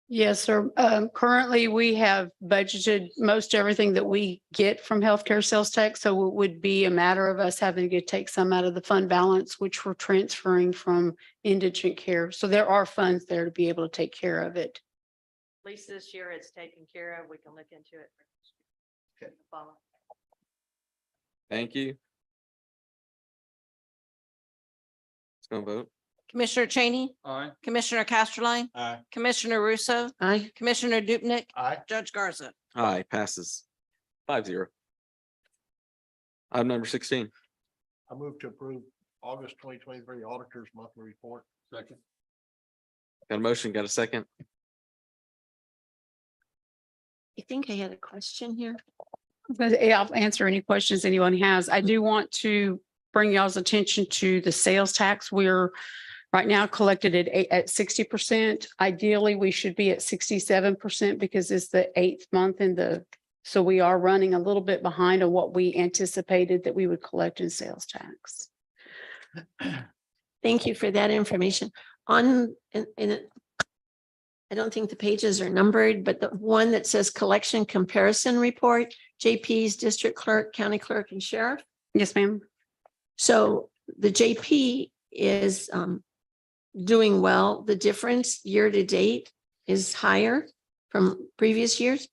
Yes, sir. Currently, we have budgeted most everything that we get from healthcare sales tax. So it would be a matter of us having to take some out of the fund balance, which we're transferring from indigent care. So there are funds there to be able to take care of it. At least this year it's taken care of. We can look into it. Okay. Thank you. Let's go vote. Commissioner Cheney, Aye. Commissioner Casterline, Aye. Commissioner Russo, Aye. Commissioner Dupnick, Aye. Judge Garza. Aye, passes 5-0. Item number 16. I move to approve August 2023 Auditor's Monthly Report. Second. Got a motion, got a second? I think I had a question here. But yeah, I'll answer any questions anyone has. I do want to bring y'all's attention to the sales tax. We're right now collected at 60%. Ideally, we should be at 67% because it's the 8th month so we are running a little bit behind on what we anticipated that we would collect in sales tax. Thank you for that information. I don't think the pages are numbered, but the one that says collection comparison report, JP's district clerk, county clerk, and sheriff. Yes, ma'am. So the JP is doing well. The difference year to date is higher from previous years.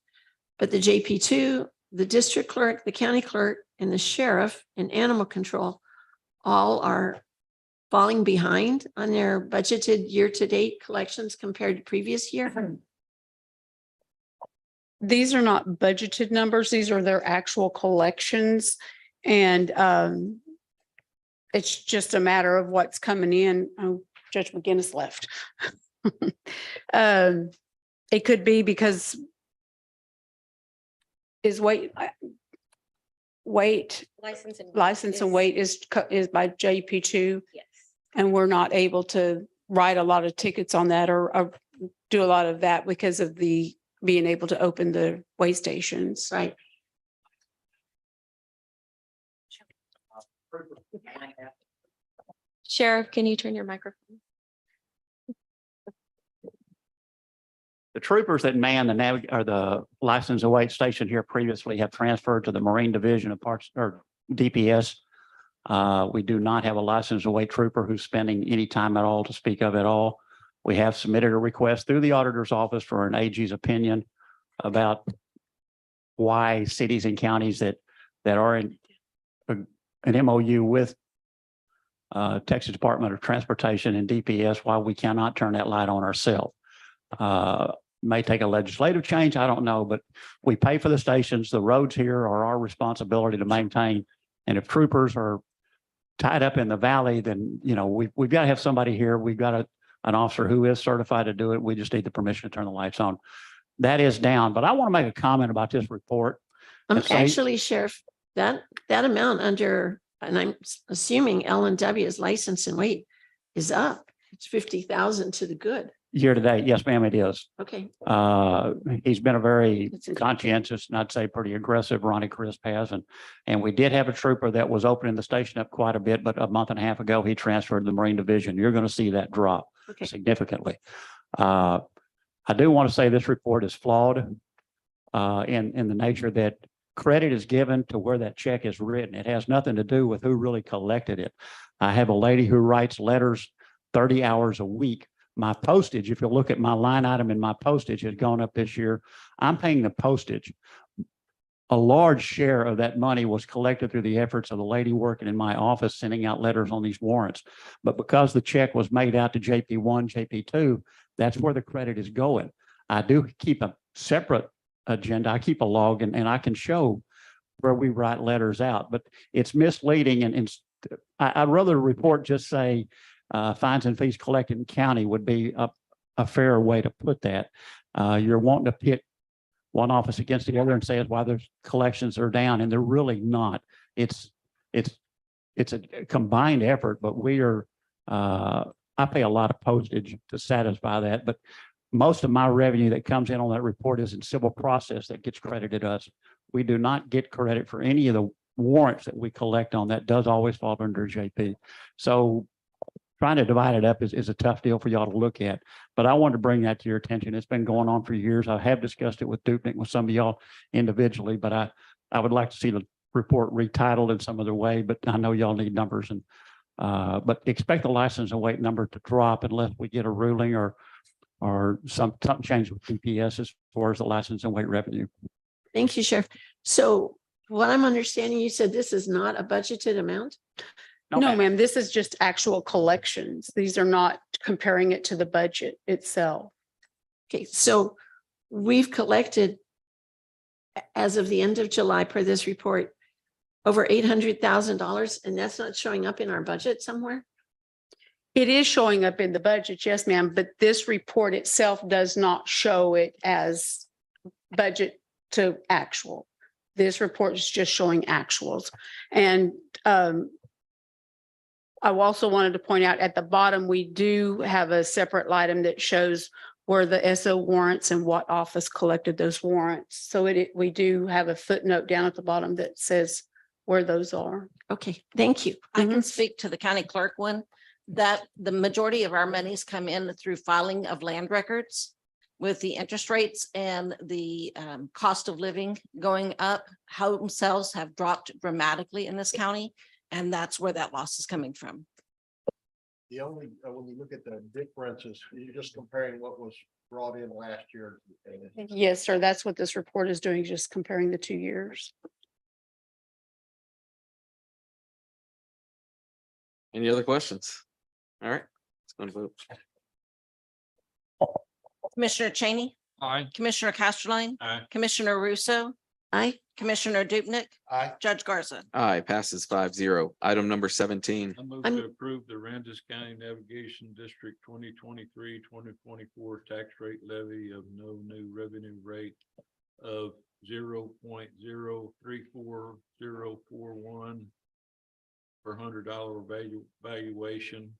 But the JP2, the district clerk, the county clerk, and the sheriff and animal control all are falling behind on their budgeted year-to-date collections compared to previous year. These are not budgeted numbers. These are their actual collections. And it's just a matter of what's coming in. Oh, Judge McGinnis left. It could be because is weight License and. license and weight is by JP2. Yes. And we're not able to write a lot of tickets on that or do a lot of that because of the being able to open the weigh stations. Right. Sheriff, can you turn your microphone? The troopers that man the license and weight station here previously have transferred to the Marine Division of Parts or DPS. We do not have a license and weight trooper who's spending any time at all to speak of at all. We have submitted a request through the auditor's office for an AG's opinion about why cities and counties that are in an MOU with Texas Department of Transportation and DPS, why we cannot turn that light on ourselves. May take a legislative change, I don't know, but we pay for the stations. The roads here are our responsibility to maintain. And if troopers are tied up in the valley, then, you know, we've got to have somebody here. We've got an officer who is certified to do it. We just need the permission to turn the lights on. That is down, but I want to make a comment about this report. Actually, Sheriff, that amount under, and I'm assuming L&W is license and weight is up. It's 50,000 to the good. Year to date, yes, ma'am, it is. Okay. He's been a very conscientious, and I'd say pretty aggressive, Ronnie Crisp has, and we did have a trooper that was opening the station up quite a bit, but a month and a half ago, he transferred to the Marine Division. You're going to see that drop significantly. I do want to say this report is flawed in the nature that credit is given to where that check is written. It has nothing to do with who really collected it. I have a lady who writes letters 30 hours a week. My postage, if you look at my line item in my postage, has gone up this year. I'm paying the postage. A large share of that money was collected through the efforts of the lady working in my office, sending out letters on these warrants. But because the check was made out to JP1, JP2, that's where the credit is going. I do keep a separate agenda. I keep a log and I can show where we write letters out, but it's misleading. And I'd rather the report just say, fines and fees collected in county would be a fair way to put that. You're wanting to pit one office against the other and say why their collections are down, and they're really not. It's a combined effort, but we are. I pay a lot of postage to satisfy that, but most of my revenue that comes in on that report is in civil process that gets credited us. We do not get credit for any of the warrants that we collect on. That does always fall under JP. So trying to divide it up is a tough deal for y'all to look at, but I wanted to bring that to your attention. It's been going on for years. I have discussed it with Dupnick, with some of y'all individually, but I would like to see the report retitled in some other way, but I know y'all need numbers but expect the license and weight number to drop unless we get a ruling or something change with DPS as far as the license and weight revenue. Thank you, Sheriff. So what I'm understanding, you said this is not a budgeted amount? No, ma'am, this is just actual collections. These are not comparing it to the budget itself. Okay, so we've collected as of the end of July per this report, over $800,000, and that's not showing up in our budget somewhere? It is showing up in the budget, yes, ma'am, but this report itself does not show it as budget to actual. This report is just showing actuals. And I also wanted to point out at the bottom, we do have a separate item that shows where the SO warrants and what office collected those warrants. So we do have a footnote down at the bottom that says where those are. Okay, thank you. I can speak to the county clerk one, that the majority of our monies come in through filing of land records. With the interest rates and the cost of living going up, home sales have dropped dramatically in this county, and that's where that loss is coming from. The only, when you look at the differences, you're just comparing what was brought in last year. Yes, sir. That's what this report is doing, just comparing the 2 years. Any other questions? All right, let's go and vote. Commissioner Cheney, Aye. Commissioner Casterline, Aye. Commissioner Russo, Aye. Commissioner Dupnick, Aye. Judge Garza. Aye, passes 5-0. Item number 17. I move I'm- to approve the Aransas County Navigation District 2023-2024 tax rate levy of no new revenue rate of 0.034041 per $100 valuation.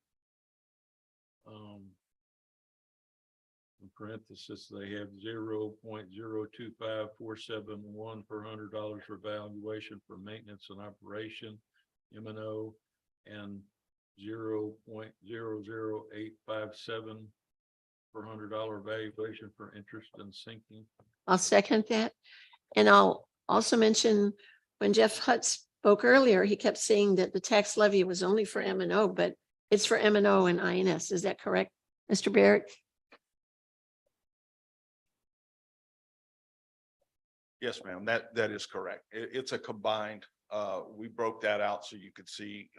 In parenthesis, they have 0.025471 per $100 for valuation for maintenance and operation, M&O, and 0.00857 per $100 valuation for interest and sinking. I'll second that. And I'll also mention when Jeff Hutt spoke earlier, he kept saying that the tax levy was only for M&O, but it's for M&O and INS. Is that correct, Mr. Barrett? Yes, ma'am, that is correct. It's a combined, we broke that out so you could see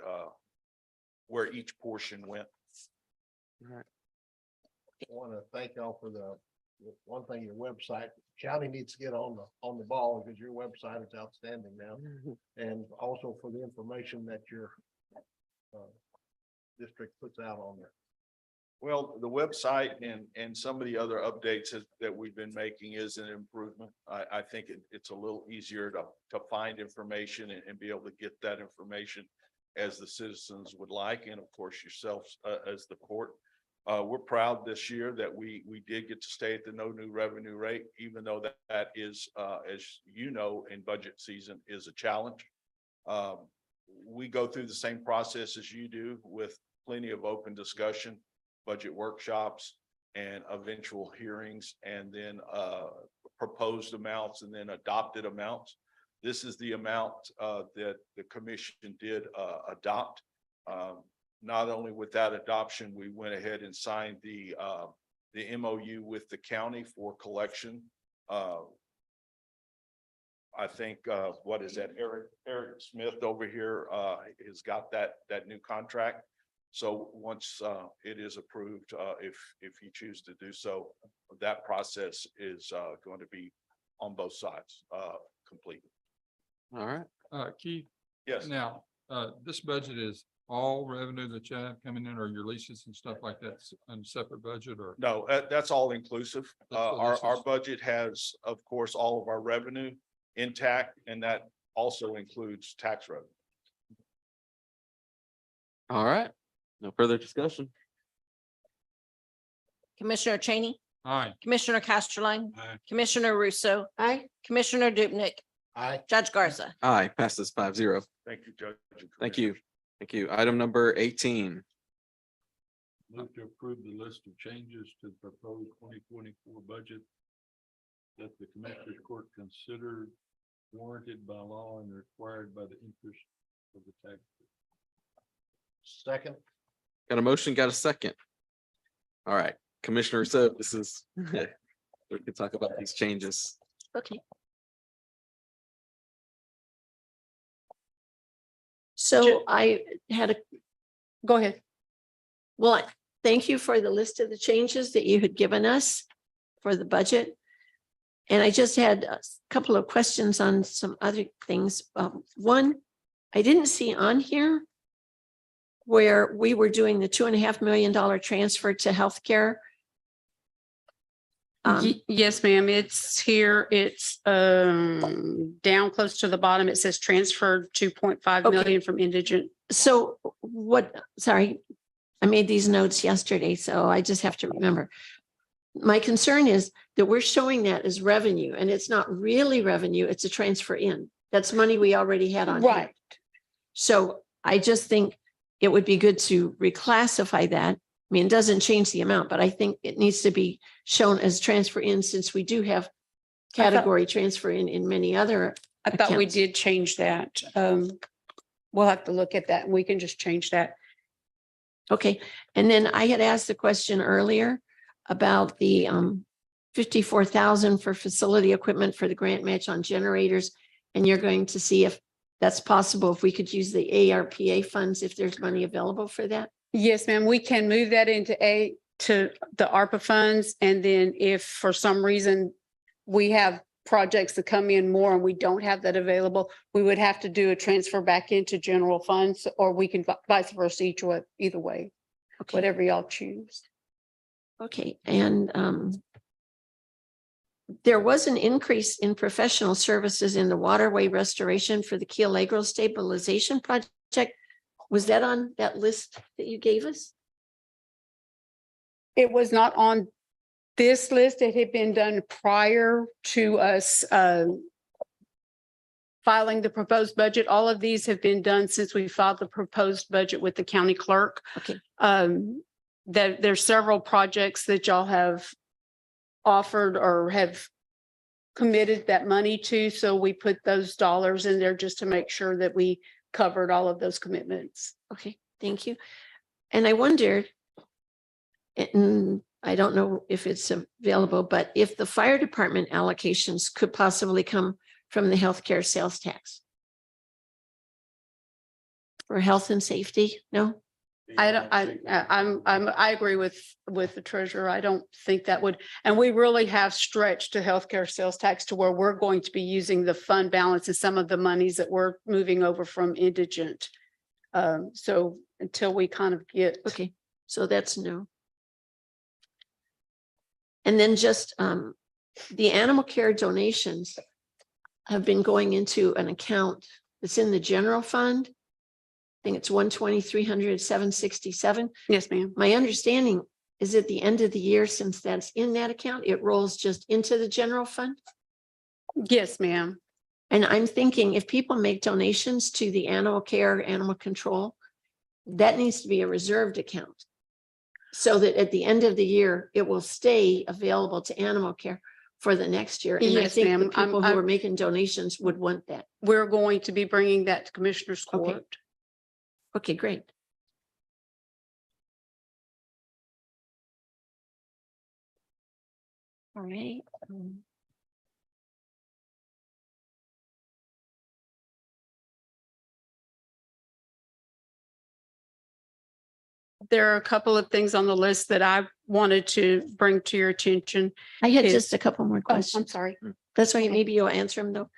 where each portion went. I want to thank y'all for the one thing, your website. County needs to get on the ball because your website is outstanding now. And also for the information that your district puts out on there. Well, the website and some of the other updates that we've been making is an improvement. I think it's a little easier to find information and be able to get that information as the citizens would like, and of course yourselves as the court. We're proud this year that we did get to stay at the no new revenue rate, even though that is, as you know, in budget season is a challenge. We go through the same process as you do with plenty of open discussion, budget workshops, and eventual hearings, and then proposed amounts and then adopted amounts. This is the amount that the commission did adopt. Not only with that adoption, we went ahead and signed the MOU with the county for collection. I think what is that? Eric Smith over here has got that new contract. So once it is approved, if you choose to do so, that process is going to be on both sides completed. All right. Keith, Yes. now, this budget is all revenue that you have coming in, or your leases and stuff like that on a separate budget, or? No, that's all inclusive. That's what this Our is. budget has, of course, all of our revenue intact, and that also includes tax revenue. All right. No further discussion. Commissioner Cheney, Aye. Commissioner Casterline, Aye. Commissioner Russo, Aye. Commissioner Dupnick, Aye. Judge Garza. Aye, passes 5-0. Thank you, Judge. and Thank you. Commissioners. Thank you. Item number 18. Move to approve the list of changes to the proposed 2024 budget that the Commissioners Court considered warranted by law and required by the interest of the tax. Second. Got a motion, got a second. All right, Commissioner, so this is, we can talk about these changes. Okay. So I had a, Go ahead. well, thank you for the list of the changes that you had given us for the budget. And I just had a couple of questions on some other things. One, I didn't see on here where we were doing the $2.5 million transfer to healthcare. Yes, ma'am. It's here. It's down close to the bottom. It says transferred 2.5 Okay. million from indigent. So what, sorry, I made these notes yesterday, so I just have to remember. My concern is that we're showing that as revenue and it's not really revenue, it's a transfer in. That's money we already had on. Right. So I just think it would be good to reclassify that. I mean, it doesn't change the amount, but I think it needs to be shown as transfer in since we do have category transfer in many other. I thought we accounts. did change that. We'll have to look at that and we can just change that. Okay, and then I had asked the question earlier about the 54,000 for facility equipment for the grant match on generators. And you're going to see if that's possible, if we could use the ARPA funds, if there's money available for that. Yes, ma'am. We can move that into to the ARPA funds. And then if for some reason we have projects that come in more and we don't have that available, we would have to do a transfer back into general funds, or we can vice versa, either way, whatever y'all choose. Okay, and there was an increase in professional services in the waterway restoration for the Keel Lake stabilization project. Was that on that list that you gave us? It was not on this list. It had been done prior to us filing the proposed budget. All of these have been done since we filed the proposed budget with the county clerk. Okay. There's several projects that y'all have offered or have committed that money to. So we put those dollars in there just to make sure that we covered all of those commitments. Okay, thank you. And I wondered, and I don't know if it's available, but if the fire department allocations could possibly come from the healthcare sales tax for health and safety, no? I agree with the treasurer. I don't think that would, and we really have stretched to healthcare sales tax to where we're going to be using the fund balance and some of the monies that we're moving over from indigent. So until we kind of get. Okay, so that's no. And then just the animal care donations have been going into an account that's in the general fund. I think it's 120, 767. Yes, ma'am. My understanding is at the end of the year, since that's in that account, it rolls just into the general fund. Yes, ma'am. And I'm thinking if people make donations to the animal care, animal control, that needs to be a reserved account. So that at the end of the year, it will stay available to animal care for the next year. And I Yes, think the ma'am. people who are making donations would want that. We're going to be bringing that to Commissioner's Court. Okay, great. All right. There are a couple of things on the list that I wanted to bring to your attention. I had Is- just a couple more Oh, questions. I'm sorry. That's why maybe you'll answer them though.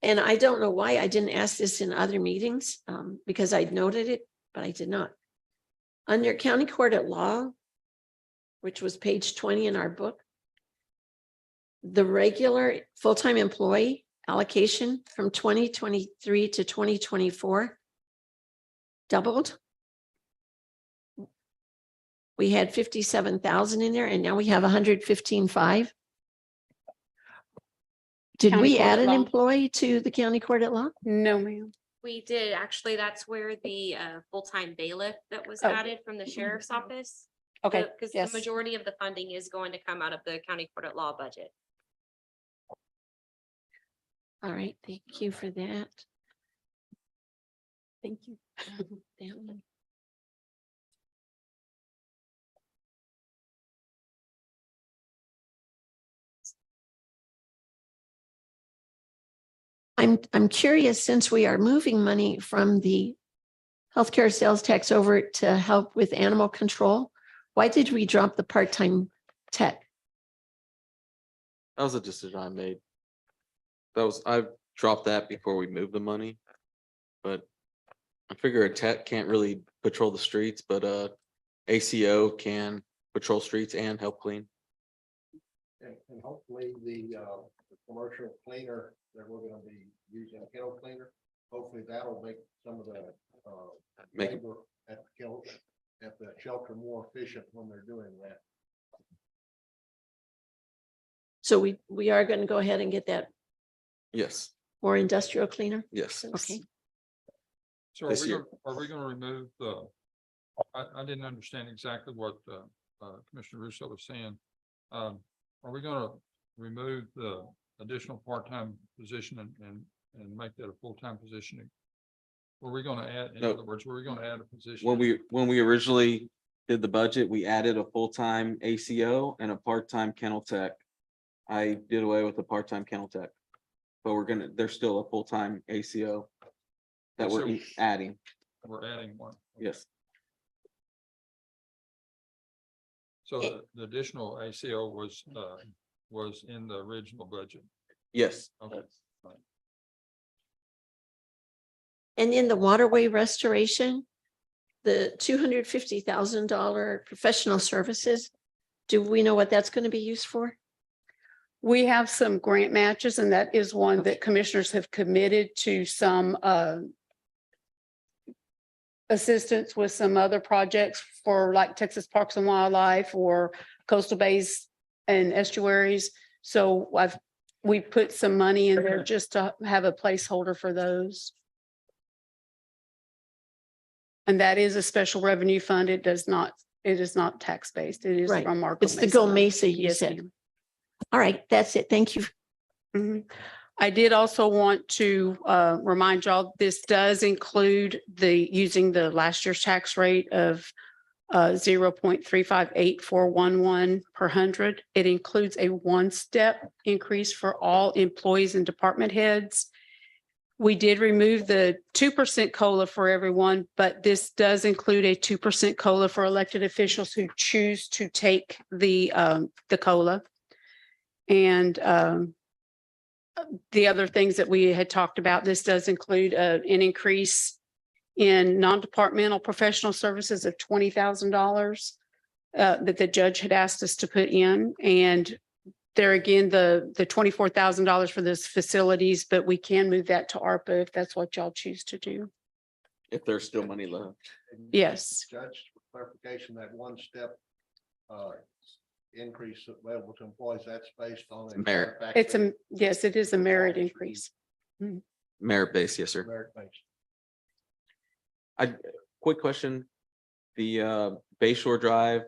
And I don't know why I didn't ask this in other meetings, because I'd noted it, but I did not. Under county court at law, which was page 20 in our book, the regular full-time employee allocation from 2023 to 2024 doubled. We had 57,000 in there and now we have 115,500. Did County we court add at an law? employee to the county court at law? No, ma'am. We did, actually, that's where the full-time bailiff that was Oh. added from the sheriff's office. Okay, Because the yes. majority of the funding is going to come out of the county court at law budget. All right, thank you for that. Thank you. That one. I'm curious, since we are moving money from the healthcare sales tax over to help with animal control, why did we drop the part-time tech? That was a decision I made. I dropped that before we moved the money. But I figure a tech can't really patrol the streets, but ACO can patrol streets and help clean. And hopefully the commercial cleaner that we're gonna be using, kennel cleaner, hopefully that'll make some of the Make- labor at the shelter more efficient when they're doing that. So we are going to go ahead and get that Yes, more industrial cleaner? yes. Okay. So This year. are we gonna remove the, I didn't understand exactly what Commissioner Russo was saying. Are we gonna remove the additional part-time position and make that a full-time position? Were we gonna add, in No. other words, were we gonna add a position? When we originally did the budget, we added a full-time ACO and a part-time kennel tech. I did away with the part-time kennel tech. But there's still a full-time ACO that we're So- adding. We're adding one. Yes, So the additional ACO was in the original budget. yes. Okay. And in the waterway restoration, the $250,000 professional services, do we know what that's going to be used for? We have some grant matches, and that is one that commissioners have committed to some assistance with some other projects for like Texas Parks and Wildlife or coastal bays and estuaries. So we put some money in there just to have a placeholder for those. And that is a special revenue fund. It is not tax-based. It is Right. from our. It's the Go Mesa, you Yes, said. ma'am. All right, that's it. Thank you. Mhm. I did also want to remind y'all, this does include using the last year's tax rate of 0.358411 per hundred. It includes a one-step increase for all employees and department heads. We did remove the 2% COLA for everyone, but this does include a 2% COLA for elected officials who choose to take the COLA. And the other things that we had talked about, this does include an increase in non-departmental professional services of $20,000 that the judge had asked us to put in. And there again, the $24,000 for those facilities, but we can move that to ARPA if that's what y'all choose to do. If there's still money left. Yes. Judge, for clarification, that one step increase available to employees, that's based on. Merit. Yes, it is a merit increase. Merit base, yes, sir. Merit based. Quick question. The Bayshore Drive,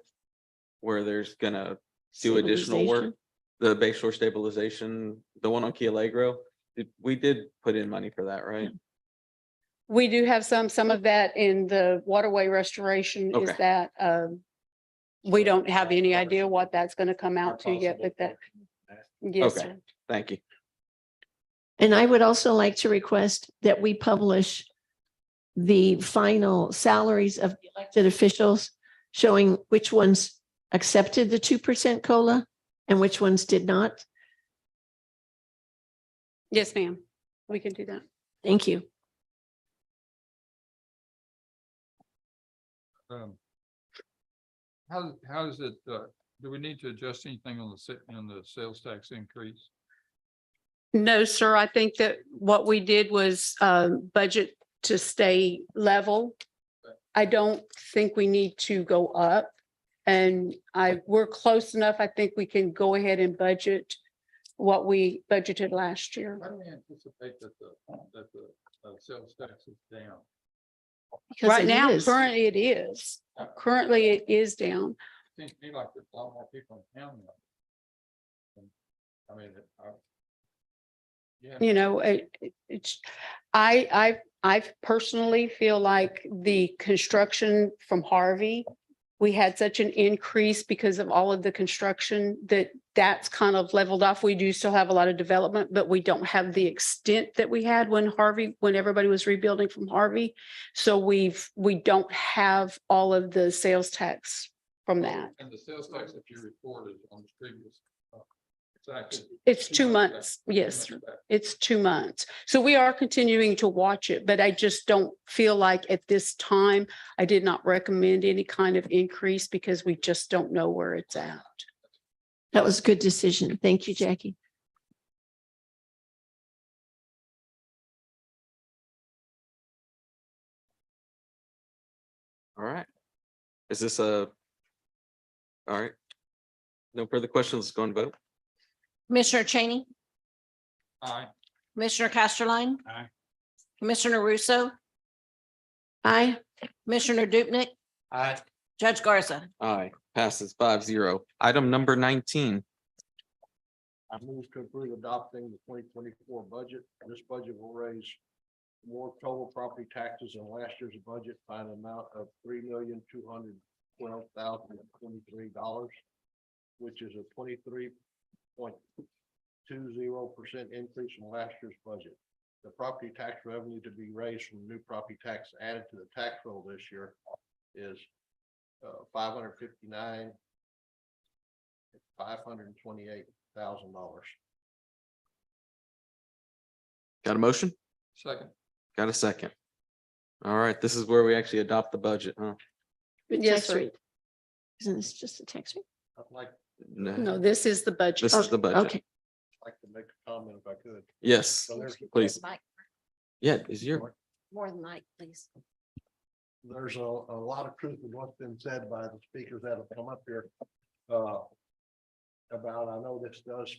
where there's gonna do additional work, the Bayshore stabilization, the one on Key Allegro, we did put in money for that, right? We do have some of that in the waterway restoration is Okay. that we don't have any idea what that's going to come out to yet, but that. Yes, Okay. sir. Thank you. And I would also like to request that we publish the final salaries of the elected officials, showing which ones accepted the 2% COLA and which ones did not. Yes, ma'am. We can do that. Thank you. How is it, do we need to adjust anything on the sales tax increase? No, sir. I think that what we did was budget to stay level. I don't think we need to go up. And we're close enough. I think we can go ahead and budget what we budgeted last year. How do we anticipate that the sales tax is down? Because Right it now, is. currently it is. Currently it is down. Seems to me like there's a lot more people in town now. I mean, yeah. You know, I personally feel like the construction from Harvey we had such an increase because of all of the construction that's kind of leveled off. We do still have a lot of development, but we don't have the extent that we had when everybody was rebuilding from Harvey. So we don't have all of the sales tax from that. And the sales tax that you reported on the previous. It's 2 months. Yes, it's 2 months. So we are continuing to watch it, but I just don't feel like at this time, I did not recommend any kind of increase because we just don't know where it's at. That was a good decision. Thank you, Jackie. All right. Is this a? All right. No further questions. Let's go and vote. Commissioner Cheney, Aye. Commissioner Casterline. Aye. Commissioner Russo, Aye. Commissioner Dupnick, Aye. Judge Garza. Aye, passes 5-0. Item number 19. I move to approve adopting the 2024 budget. This budget will raise more total property taxes than last year's budget by an amount of $3,212,023, which is a 23.20% increase from last year's budget. The property tax revenue to be raised from new property tax added to the tax roll this year is $528,000. Got a motion? Second. Got a second. All right, this is where we actually adopt the budget, huh? Yes, Tax sir. rate. Isn't this just a tax rate? I'd like No, this is the budget. This is the budget. Okay. to make a comment if I could. Yes, So please. Mike, Yeah, is your, more than Mike, please. There's a lot of truth in what's been said by the speakers that have come up here. About, I know this does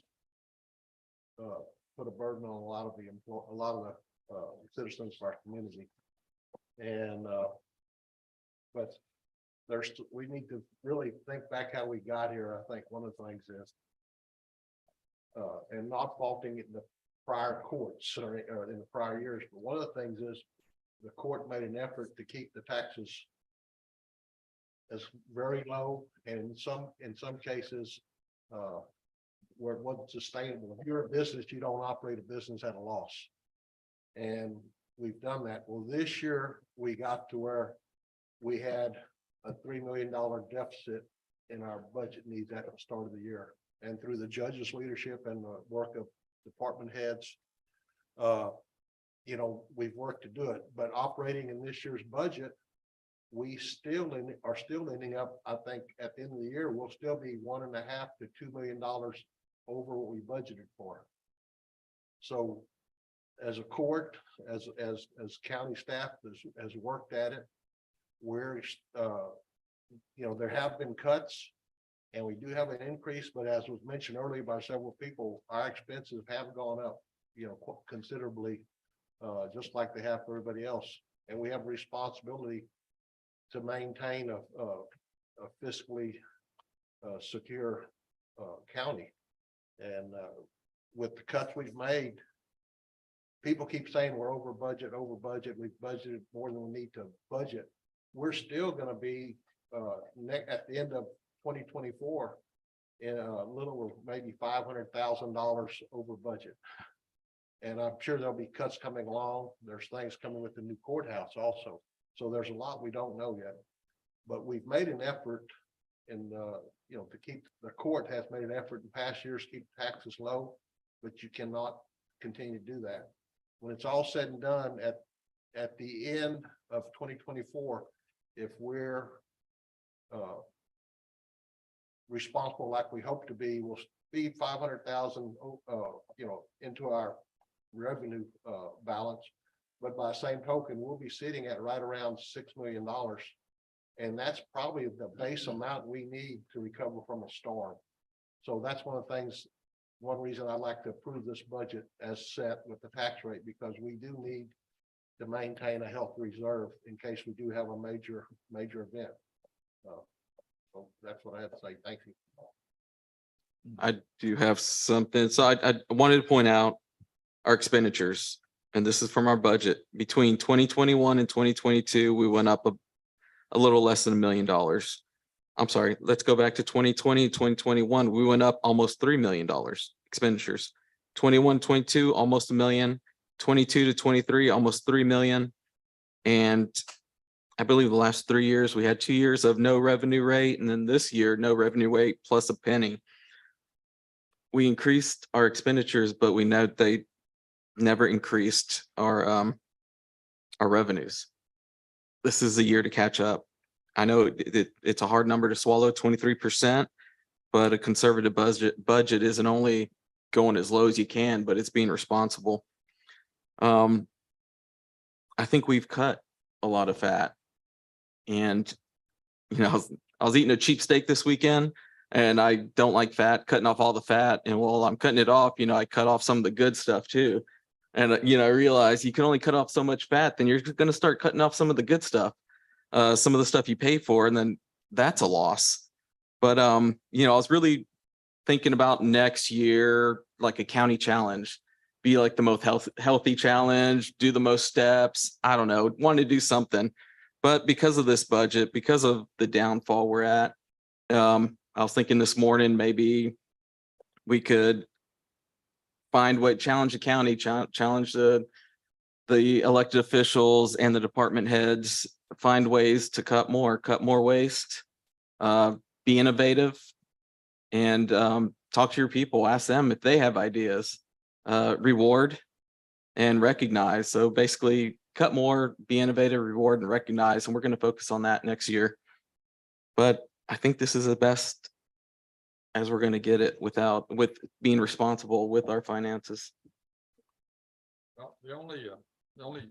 put a burden on a lot of the citizens of our community. And but we need to really think back how we got here. I think one of the things is and not faulting it in the prior courts or in the prior years, but one of the things is the court made an effort to keep the taxes as very low, and in some cases where it wasn't sustainable. If you're a business, you don't operate a business at a loss. And we've done that. Well, this year we got to where we had a $3 million deficit in our budget needs at the start of the year. And through the judge's leadership and the work of department heads, we've worked to do it. But operating in this year's budget, we are still ending up, I think, at the end of the year, we'll still be $1.5 to $2 million over what we budgeted for. So as a court, as county staff has worked at it, we're there have been cuts and we do have an increase, but as was mentioned earlier by several people, our expenses have gone up, considerably, just like they have for everybody else. And we have a responsibility to maintain a fiscally secure county. And with the cuts we've made, people keep saying we're over budget. We've budgeted more than we need to budget. We're still going to be at the end of 2024 in a little, maybe $500,000 over budget. And I'm sure there'll be cuts coming along. There's things coming with the new courthouse also. So there's a lot we don't know yet, but we've made an effort and, to keep, the court has made an effort in past years, to keep taxes low, but you cannot continue to do that. When it's all said and done at the end of 2024, if we're responsible like we hope to be, we'll feed 500,000, into our revenue balance. But by the same token, we'll be sitting at right around $6 million. And that's probably the base amount we need to recover from a storm. So that's one of the things, one reason I'd like to approve this budget as set with the tax rate, because we do need to maintain a health reserve in case we do have a major event. So that's what I had to say. Thank you. I do have something. So I wanted to point out our expenditures, and this is from our budget. Between 2021 and 2022, we went up a little less than $1 million. I'm sorry, let's go back to 2020, 2021. We went up almost $3 million expenditures. 21, 22, almost 1 million, 22 to 23, almost 3 million. And I believe the last 3 years, we had 2 years of no revenue rate. And then this year, no revenue rate plus a penny. We increased our expenditures, but we know they never increased our revenues. This is the year to catch up. I know it's a hard number to swallow, 23%, but a conservative budget isn't only going as low as you can, but it's being responsible. I think we've cut a lot of fat, and you know, I was eating a cheap steak this weekend, and I don't like fat, cutting off all the fat. And while I'm cutting it off, you know, I cut off some of the good stuff too. And you know, I realize you can only cut off so much fat, then you're going to start cutting off some of the good stuff. Some of the stuff you pay for, and then that's a loss. But you know, I was really thinking about next year, like a county challenge, be like the most healthy challenge, do the most steps. I don't know, wanted to do something. But because of this budget, because of the downfall we're at, I was thinking this morning, maybe we could find what challenge the county, challenge the elected officials and the department heads, find ways to cut more waste, be innovative, and talk to your people, ask them if they have ideas, reward and recognize. So basically cut more, be innovative, reward and recognize. And we're going to focus on that next year. But I think this is the best as we're going to get it with being responsible with our finances. Well, the only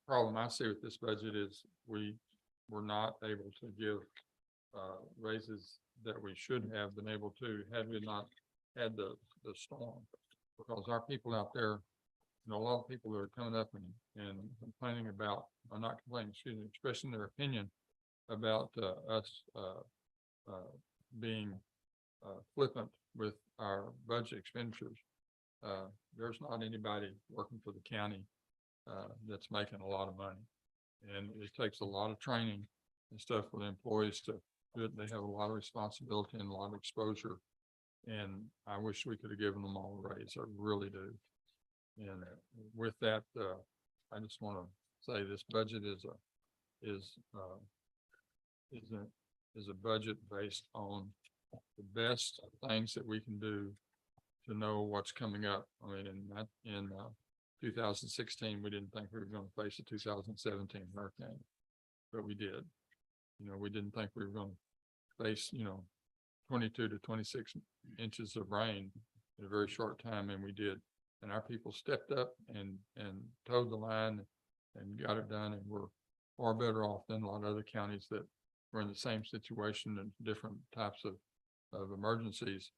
problem I see with this budget is we were not able to give raises that we should have been able to had we not had the storm, because our people out there, you know, a lot of people that are coming up and complaining about, or not complaining, excuse me, expressing their opinion about us being flippant with our budget expenditures. There's not anybody working for the county that's making a lot of money, and it takes a lot of training and stuff for the employees to do it. They have a lot of responsibility and a lot of exposure, and I wish we could have given them all a raise. I really do. And with that, I just want to say this budget is a budget based on the best things that we can do to know what's coming up. I mean, in 2016, we didn't think we were going to face a 2017 hurricane, but we did. You know, we didn't think we were going to face, you know, 22 to 26 inches of rain in a very short time, and we did. And our people stepped up and towed the line and got it done, and we're far better off than a lot of other counties that were in the same situation and different types of emergencies.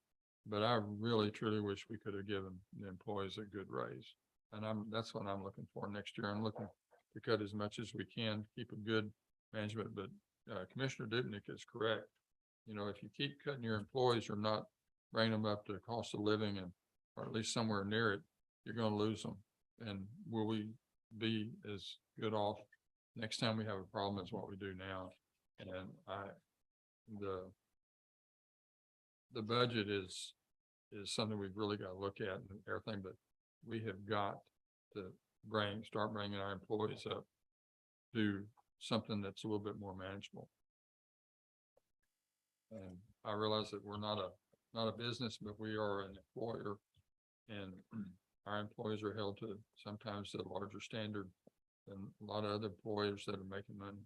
But I really truly wish we could have given the employees a good raise, and that's what I'm looking for next year. I'm looking to cut as much as we can, keep a good management. But Commissioner Dubnik is correct. You know, if you keep cutting your employees or not bringing them up to the cost of living, and or at least somewhere near it, you're going to lose them. And will we be as good off next time we have a problem as what we do now? And the budget is something we've really got to look at and everything, but we have got to start bringing our employees up to something that's a little bit more manageable. And I realize that we're not a business, but we are an employer, and our employees are held to sometimes a larger standard than a lot of other employers that are making money.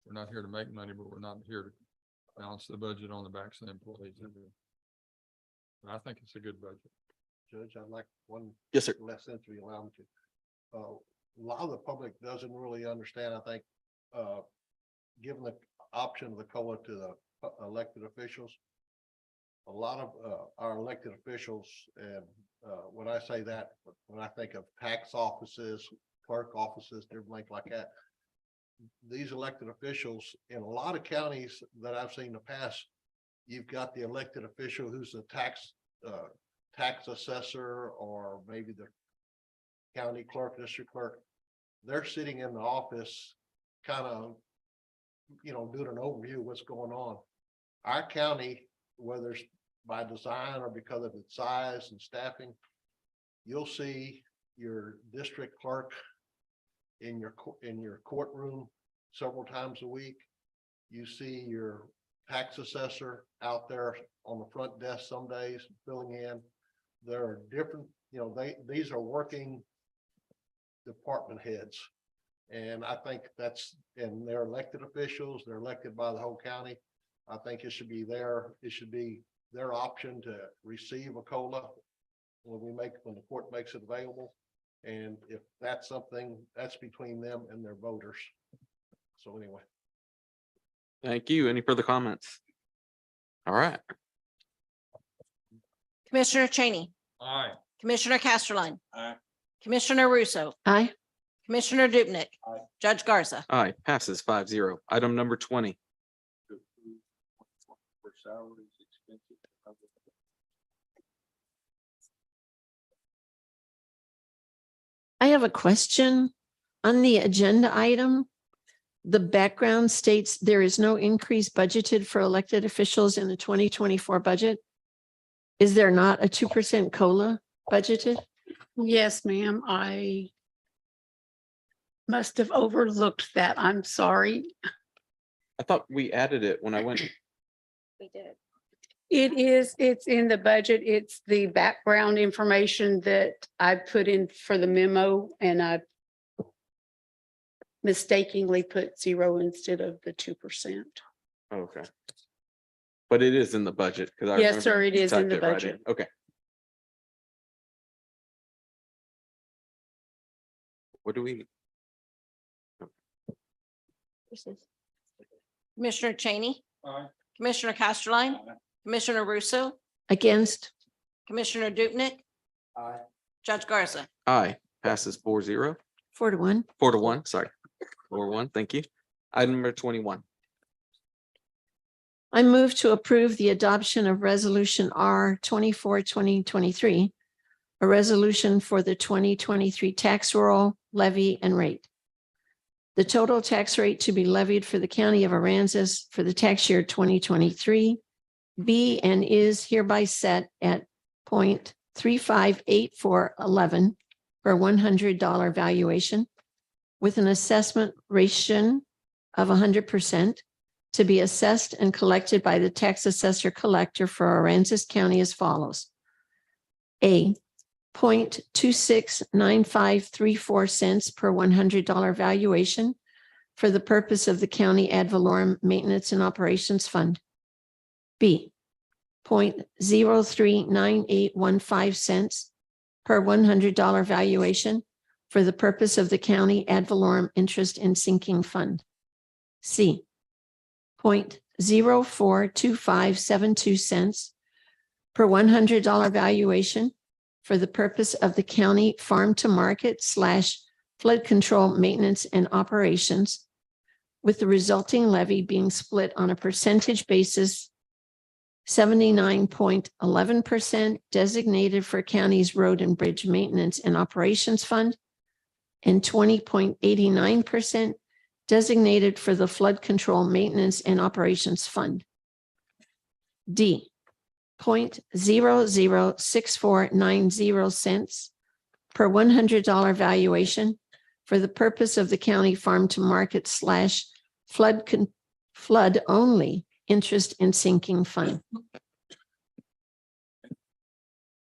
We're not here to make money, but we're not here to balance the budget on the backs of the employees. I think it's a good budget. Judge, I'd like one. Yes, sir. Less sense if you allow me to. A lot of the public doesn't really understand, I think, given the option of the COLA to the elected officials, a lot of our elected officials, and when I say that, when I think of tax offices, clerk offices, everything like that, these elected officials in a lot of counties that I've seen in the past, you've got the elected official who's the tax assessor, or maybe the county clerk, district clerk. They're sitting in the office kind of doing an overview of what's going on. Our county, whether it's by design or because of its size and staffing, you'll see your district clerk in your courtroom several times a week. You see your tax assessor out there on the front desk some days filling in. There are different, these are working department heads. And I think and they're elected officials, they're elected by the whole county. I think it should be their option to receive a COLA when the court makes it available. And if that's something, that's between them and their voters. So anyway. Thank you. Any further comments? All right. Commissioner Cheney, Aye. Commissioner Casterline, Aye. Commissioner Russo, Aye. Commissioner Dubnik, Aye. Judge Garza. Aye, passes 5-0. Item number 20. For salaries, expenses. I have a question on the agenda item. The background states there is no increase budgeted for elected officials in the 2024 budget. Is there not a 2% COLA budgeted? Yes, ma'am. I must have overlooked that. I'm sorry. I thought we added it when I went. We did. It's in the budget. It's the background information that I put in for the memo, and I mistakenly put 0 instead of the 2%. Okay. But it is in the budget because I. Yes, sir, it is in typed the it right budget. Okay. What do we? Commissioner Cheney, Aye. Commissioner Casterline, Commissioner Russo, Against? Commissioner Dubnik, Aye. Judge Garza. Aye, passes 4-0. 4-1. 4-1, sorry. 4-1, thank you. Item number 21. I move to approve the adoption of Resolution R 24-2023, a resolution for the 2023 tax roll, levy, and rate. The total tax rate to be levied for the county of Aransas for the tax year 2023 be and is hereby set at 0.358411 per $100 valuation, with an assessment ratio of 100% to be assessed and collected by the tax assessor collector for Aransas County as follows. A, 0.269534 cents per $100 valuation for the purpose of the county ad valorem maintenance and operations fund. B, 0.039815 cents per $100 valuation for the purpose of the county ad valorem interest and sinking fund. C, 0.042572 cents per $100 valuation for the purpose of the county farm to market / flood control maintenance and operations, with the resulting levy being split on a percentage basis, 79.11% designated for county's road and bridge maintenance and operations fund, and 20.89% designated for the flood control maintenance and operations fund. D, 0.006490 cents per $100 valuation for the purpose of the county farm to market / flood only interest and sinking fund.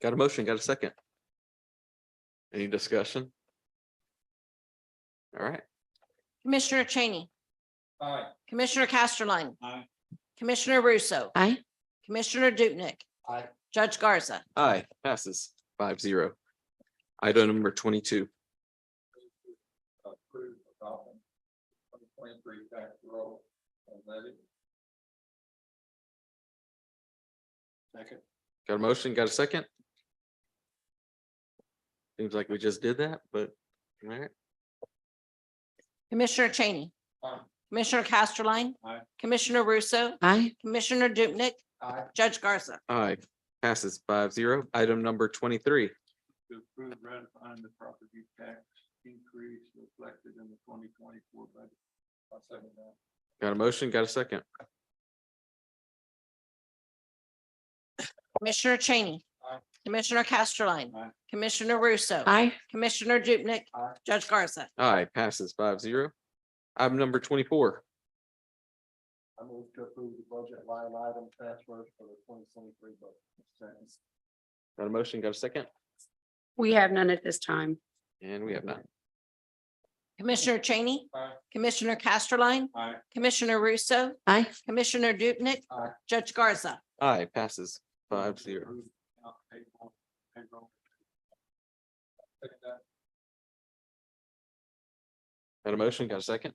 Got a motion, got a second? Any discussion? All right. Commissioner Cheney, Aye. Commissioner Casterline, Aye. Commissioner Russo, Aye. Commissioner Dubnik, Aye. Judge Garza. Aye, passes 5-0. Item number 22. Approve adoption 2023 tax roll and levy. Second. Got a motion, got a second? Seems like we just did that, but all right. Commissioner Cheney, Aye. Commissioner Casterline, Aye. Commissioner Russo, Aye. Commissioner Dubnik, Aye. Judge Garza. Aye, passes 5-0. Item number 23. To approve ratifying the property tax increase reflected in the 2024 budget. I'll second that. Got a motion, got a second. Commissioner Cheney. Commissioner Casterline. Commissioner Russo. Aye. Commissioner Dupnick. Judge Garza. Aye, passes 5-0. Item number 24. I move to approve the budget line item transfers for the 2023 budget. Second. Got a motion, got a second, We have none at this time. and we have none. Commissioner Cheney. Commissioner Casterline. Commissioner Russo. Aye. Commissioner Dupnick. Judge Garza. Aye, passes 5-0. Got a motion, got a second?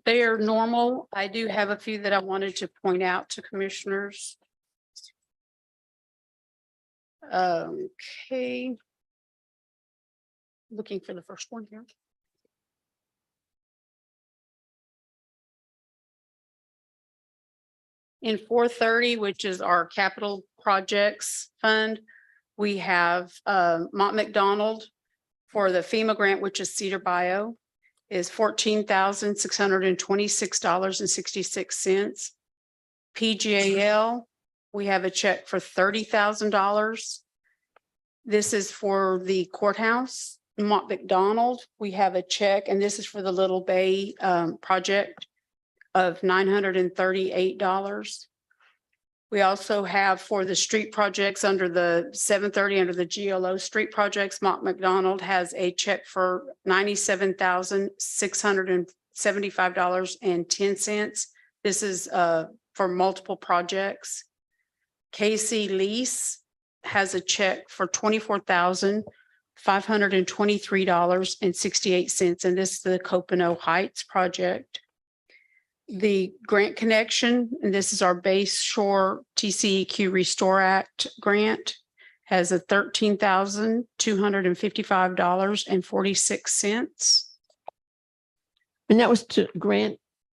They are normal. I do have a few that I wanted to point out to commissioners. Okay. Looking for the first one here. In 430, which is our capital projects fund, we have Mont McDonald for the FEMA grant, which is Cedar Bio, is $14,626.66. PGAL, we have a check for $30,000. This is for the courthouse. Mont McDonald, we have a check, and this is for the Little Bay project of $938. We also have for the street projects under the 730, under the GLO street projects, Mont McDonald has a check for $97,675.10. This is for multiple projects. KC Lease has a check for $24,523.68, and this is the Copano Heights project. The Grant Connection, and this is our Base Shore TCEQ Restore Act grant, has a $13,255.46. And that was to grant,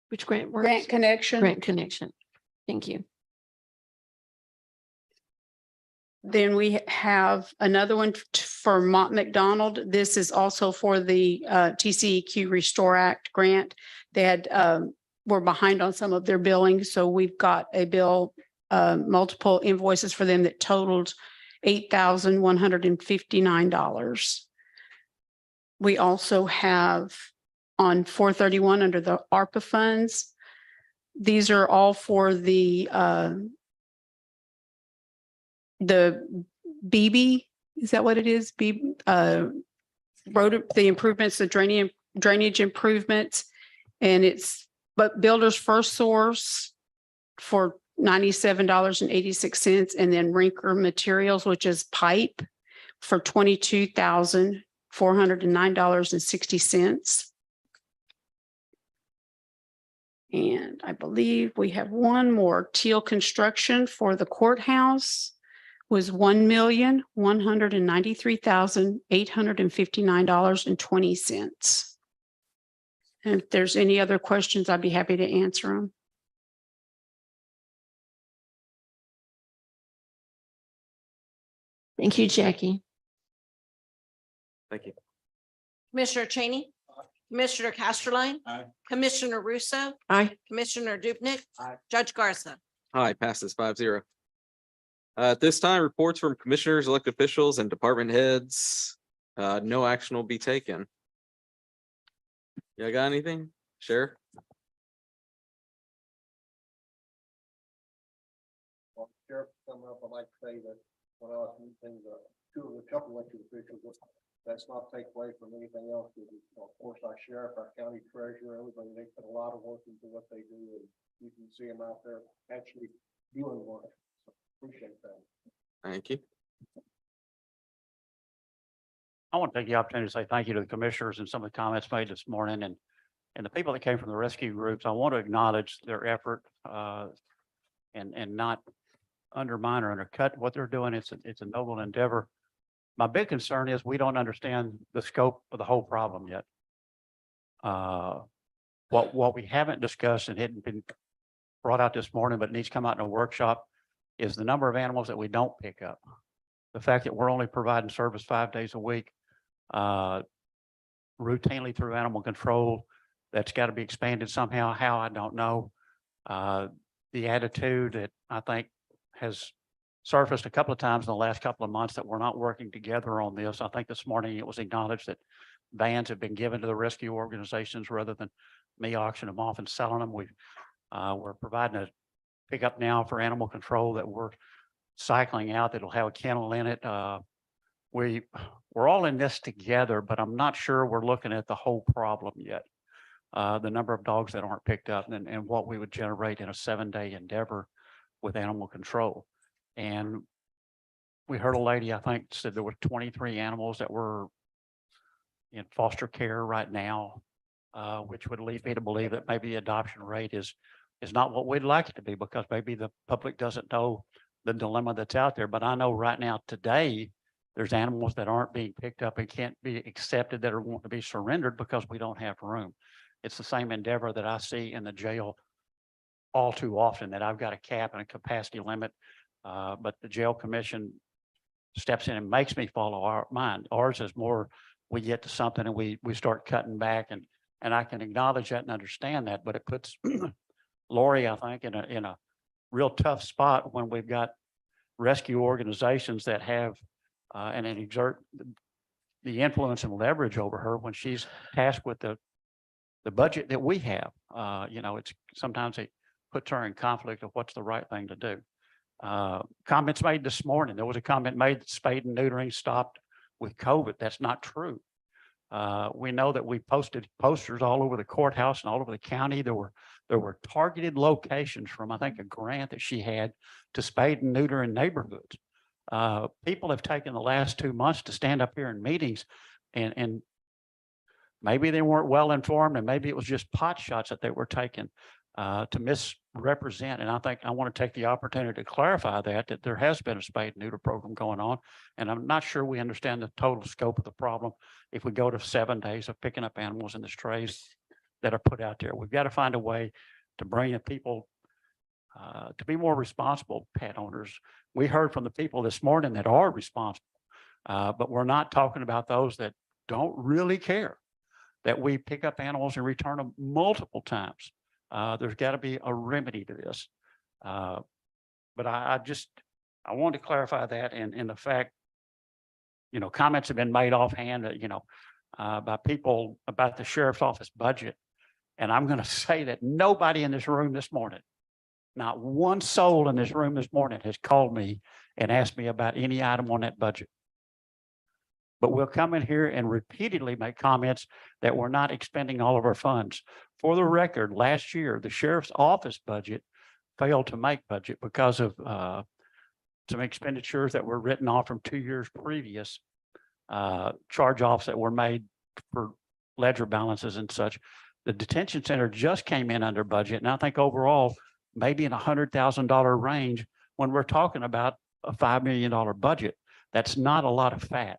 which grant? was? Grant Connection. Grant Connection. Thank you. Then we have another one for Mont McDonald. This is also for the TCEQ Restore Act grant. They had were behind on some of their billing, so we've got a bill, multiple invoices for them that totaled $8,159. We also have on 431 under the ARPA funds. These are all for the BB, is that what it is? Road, the improvements, the drainage improvements, and it's, but Builders First Source for $97.86, and then Rinker Materials, which is pipe, for $22,409.60. And I believe we have one more. Teal Construction for the courthouse was $1,193,859.20. And if there's any other questions, I'd be happy to answer them. Thank you, Jackie. Thank you. Commissioner Cheney. Commissioner Casterline. Commissioner Russo. Aye. Commissioner Dupnick. Judge Garza. Aye, passes 5-0. At this time, reports from commissioners, elected officials, and department heads. No action will be taken. You got anything, Sheriff? Well, Sheriff, coming up, I'd like to say that when I was meeting two of the couple elected officials, that's not take away from anything else. Of course, our sheriff, our county treasurer, everybody, they put a lot of work into what they do, and you can see them out there actually doing work. So appreciate that. Thank you. I want to take the opportunity to say thank you to the commissioners and some of the comments made this morning, and the people that came from the rescue groups. I want to acknowledge their effort and not undermine or undercut what they're doing. It's a noble endeavor. My big concern is we don't understand the scope of the whole problem yet. What we haven't discussed and hadn't been brought out this morning, but needs to come out in a workshop, is the number of animals that we don't pick up. The fact that we're only providing service 5 days a week, routinely through animal control, that's got to be expanded somehow. How, I don't know. The attitude that I think has surfaced a couple of times in the last couple of months that we're not working together on this. I think this morning it was acknowledged that vans have been given to the rescue organizations rather than me auctioning them off and selling them. We're providing a pickup now for animal control that we're cycling out that'll have a kennel in it. We're all in this together, but I'm not sure we're looking at the whole problem yet. The number of dogs that aren't picked up and what we would generate in a 7-day endeavor with animal control. And we heard a lady, I think, said there were 23 animals that were in foster care right now, which would lead me to believe that maybe the adoption rate is not what we'd like it to be, because maybe the public doesn't know the dilemma that's out there. But I know right now today, there's animals that aren't being picked up and can't be accepted that are wanting to be surrendered because we don't have room. It's the same endeavor that I see in the jail all too often, that I've got a cap and a capacity limit. But the jail commission steps in and makes me follow our mind. Ours is more, we get to something and we start cutting back, and I can acknowledge that and understand that, but it puts Lori, I think, in a real tough spot when we've got rescue organizations that have and exert the influence and leverage over her when she's tasked with the budget that we have. It's sometimes it puts her in conflict of what's the right thing to do. Comments made this morning. There was a comment made that spade and neutering stopped with COVID. That's not true. We know that we posted posters all over the courthouse and all over the county. There were targeted locations from, I think, a grant that she had to spade and neuter in neighborhoods. People have taken the last 2 months to stand up here in meetings and maybe they weren't well informed, and maybe it was just pot shots that they were taking to misrepresent. And I think I want to take the opportunity to clarify that there has been a spade and neuter program going on. And I'm not sure we understand the total scope of the problem if we go to 7 days of picking up animals in the strays that are put out there. We've got to find a way to bring the people to be more responsible pet owners. We heard from the people this morning that are responsible, but we're not talking about those that don't really care that we pick up animals and return them multiple times. There's got to be a remedy to this. But I wanted to clarify that, and the fact, comments have been made offhand, by people about the sheriff's office budget. And I'm going to say that nobody in this room this morning, not one soul in this room this morning has called me and asked me about any item on that budget. But we'll come in here and repeatedly make comments that we're not expending all of our funds. For the record, last year, the sheriff's office budget failed to make budget because of some expenditures that were written off from 2 years previous, charge-offs that were made for ledger balances and such. The detention center just came in under budget, and I think overall, maybe in $100,000 range when we're talking about a $5 million budget. That's not a lot of fat.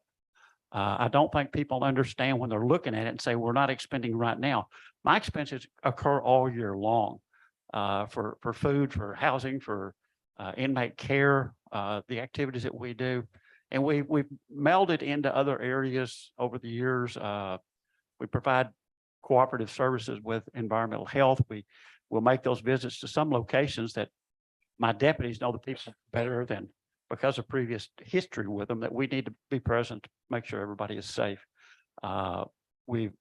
I don't think people understand when they're looking at it and say, we're not expending right now. My expenses occur all year long for food, for housing, for inmate care, the activities that we do. And we've melded into other areas over the years. We provide cooperative services with environmental health. We will make those visits to some locations that my deputies know the people better than, because of previous history with them, that we need to be present to make sure everybody is safe. We've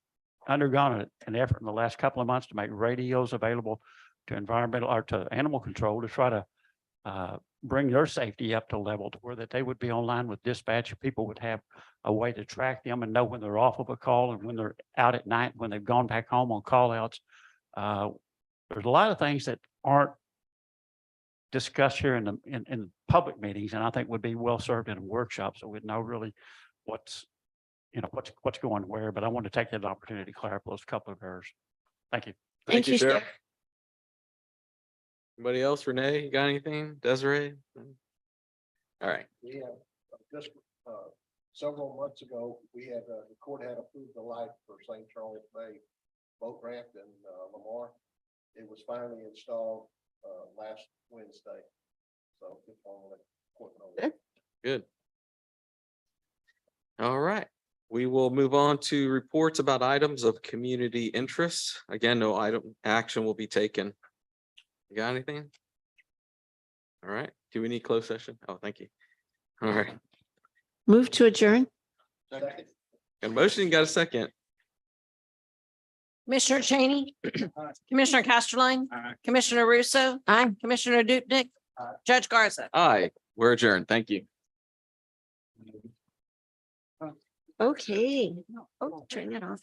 undergone an effort in the last couple of months to make radios available to environmental or to animal control to try to bring their safety up to level to where that they would be online with dispatch. People would have a way to track them and know when they're off of a call and when they're out at night, when they've gone back home on call outs. There's a lot of things that aren't discussed here in public meetings, and I think would be well served in a workshop, so we'd know really what's going where. But I want to take that opportunity to clarify those couple of errors. Thank you. Thank you, Sheriff. Anybody else? Renee, you got anything? Desiree? All right. We have just several months ago, we had the court had approved the light for St. Charles Bay boat ramp in Lamar. It was finally installed last Wednesday. So just want to let the court know that. Good. All right. We will move on to reports about items of community interest. Again, no item action will be taken. You got anything? All right. Do we need closed session? Oh, thank you. All right. Move to adjourn. Got a motion, got a second. Commissioner Cheney, Commissioner Casterline, Commissioner Russo. Aye. Commissioner Dupnick, Judge Garza. Aye, we're adjourned. Thank you. Okay. Oh, turn that off.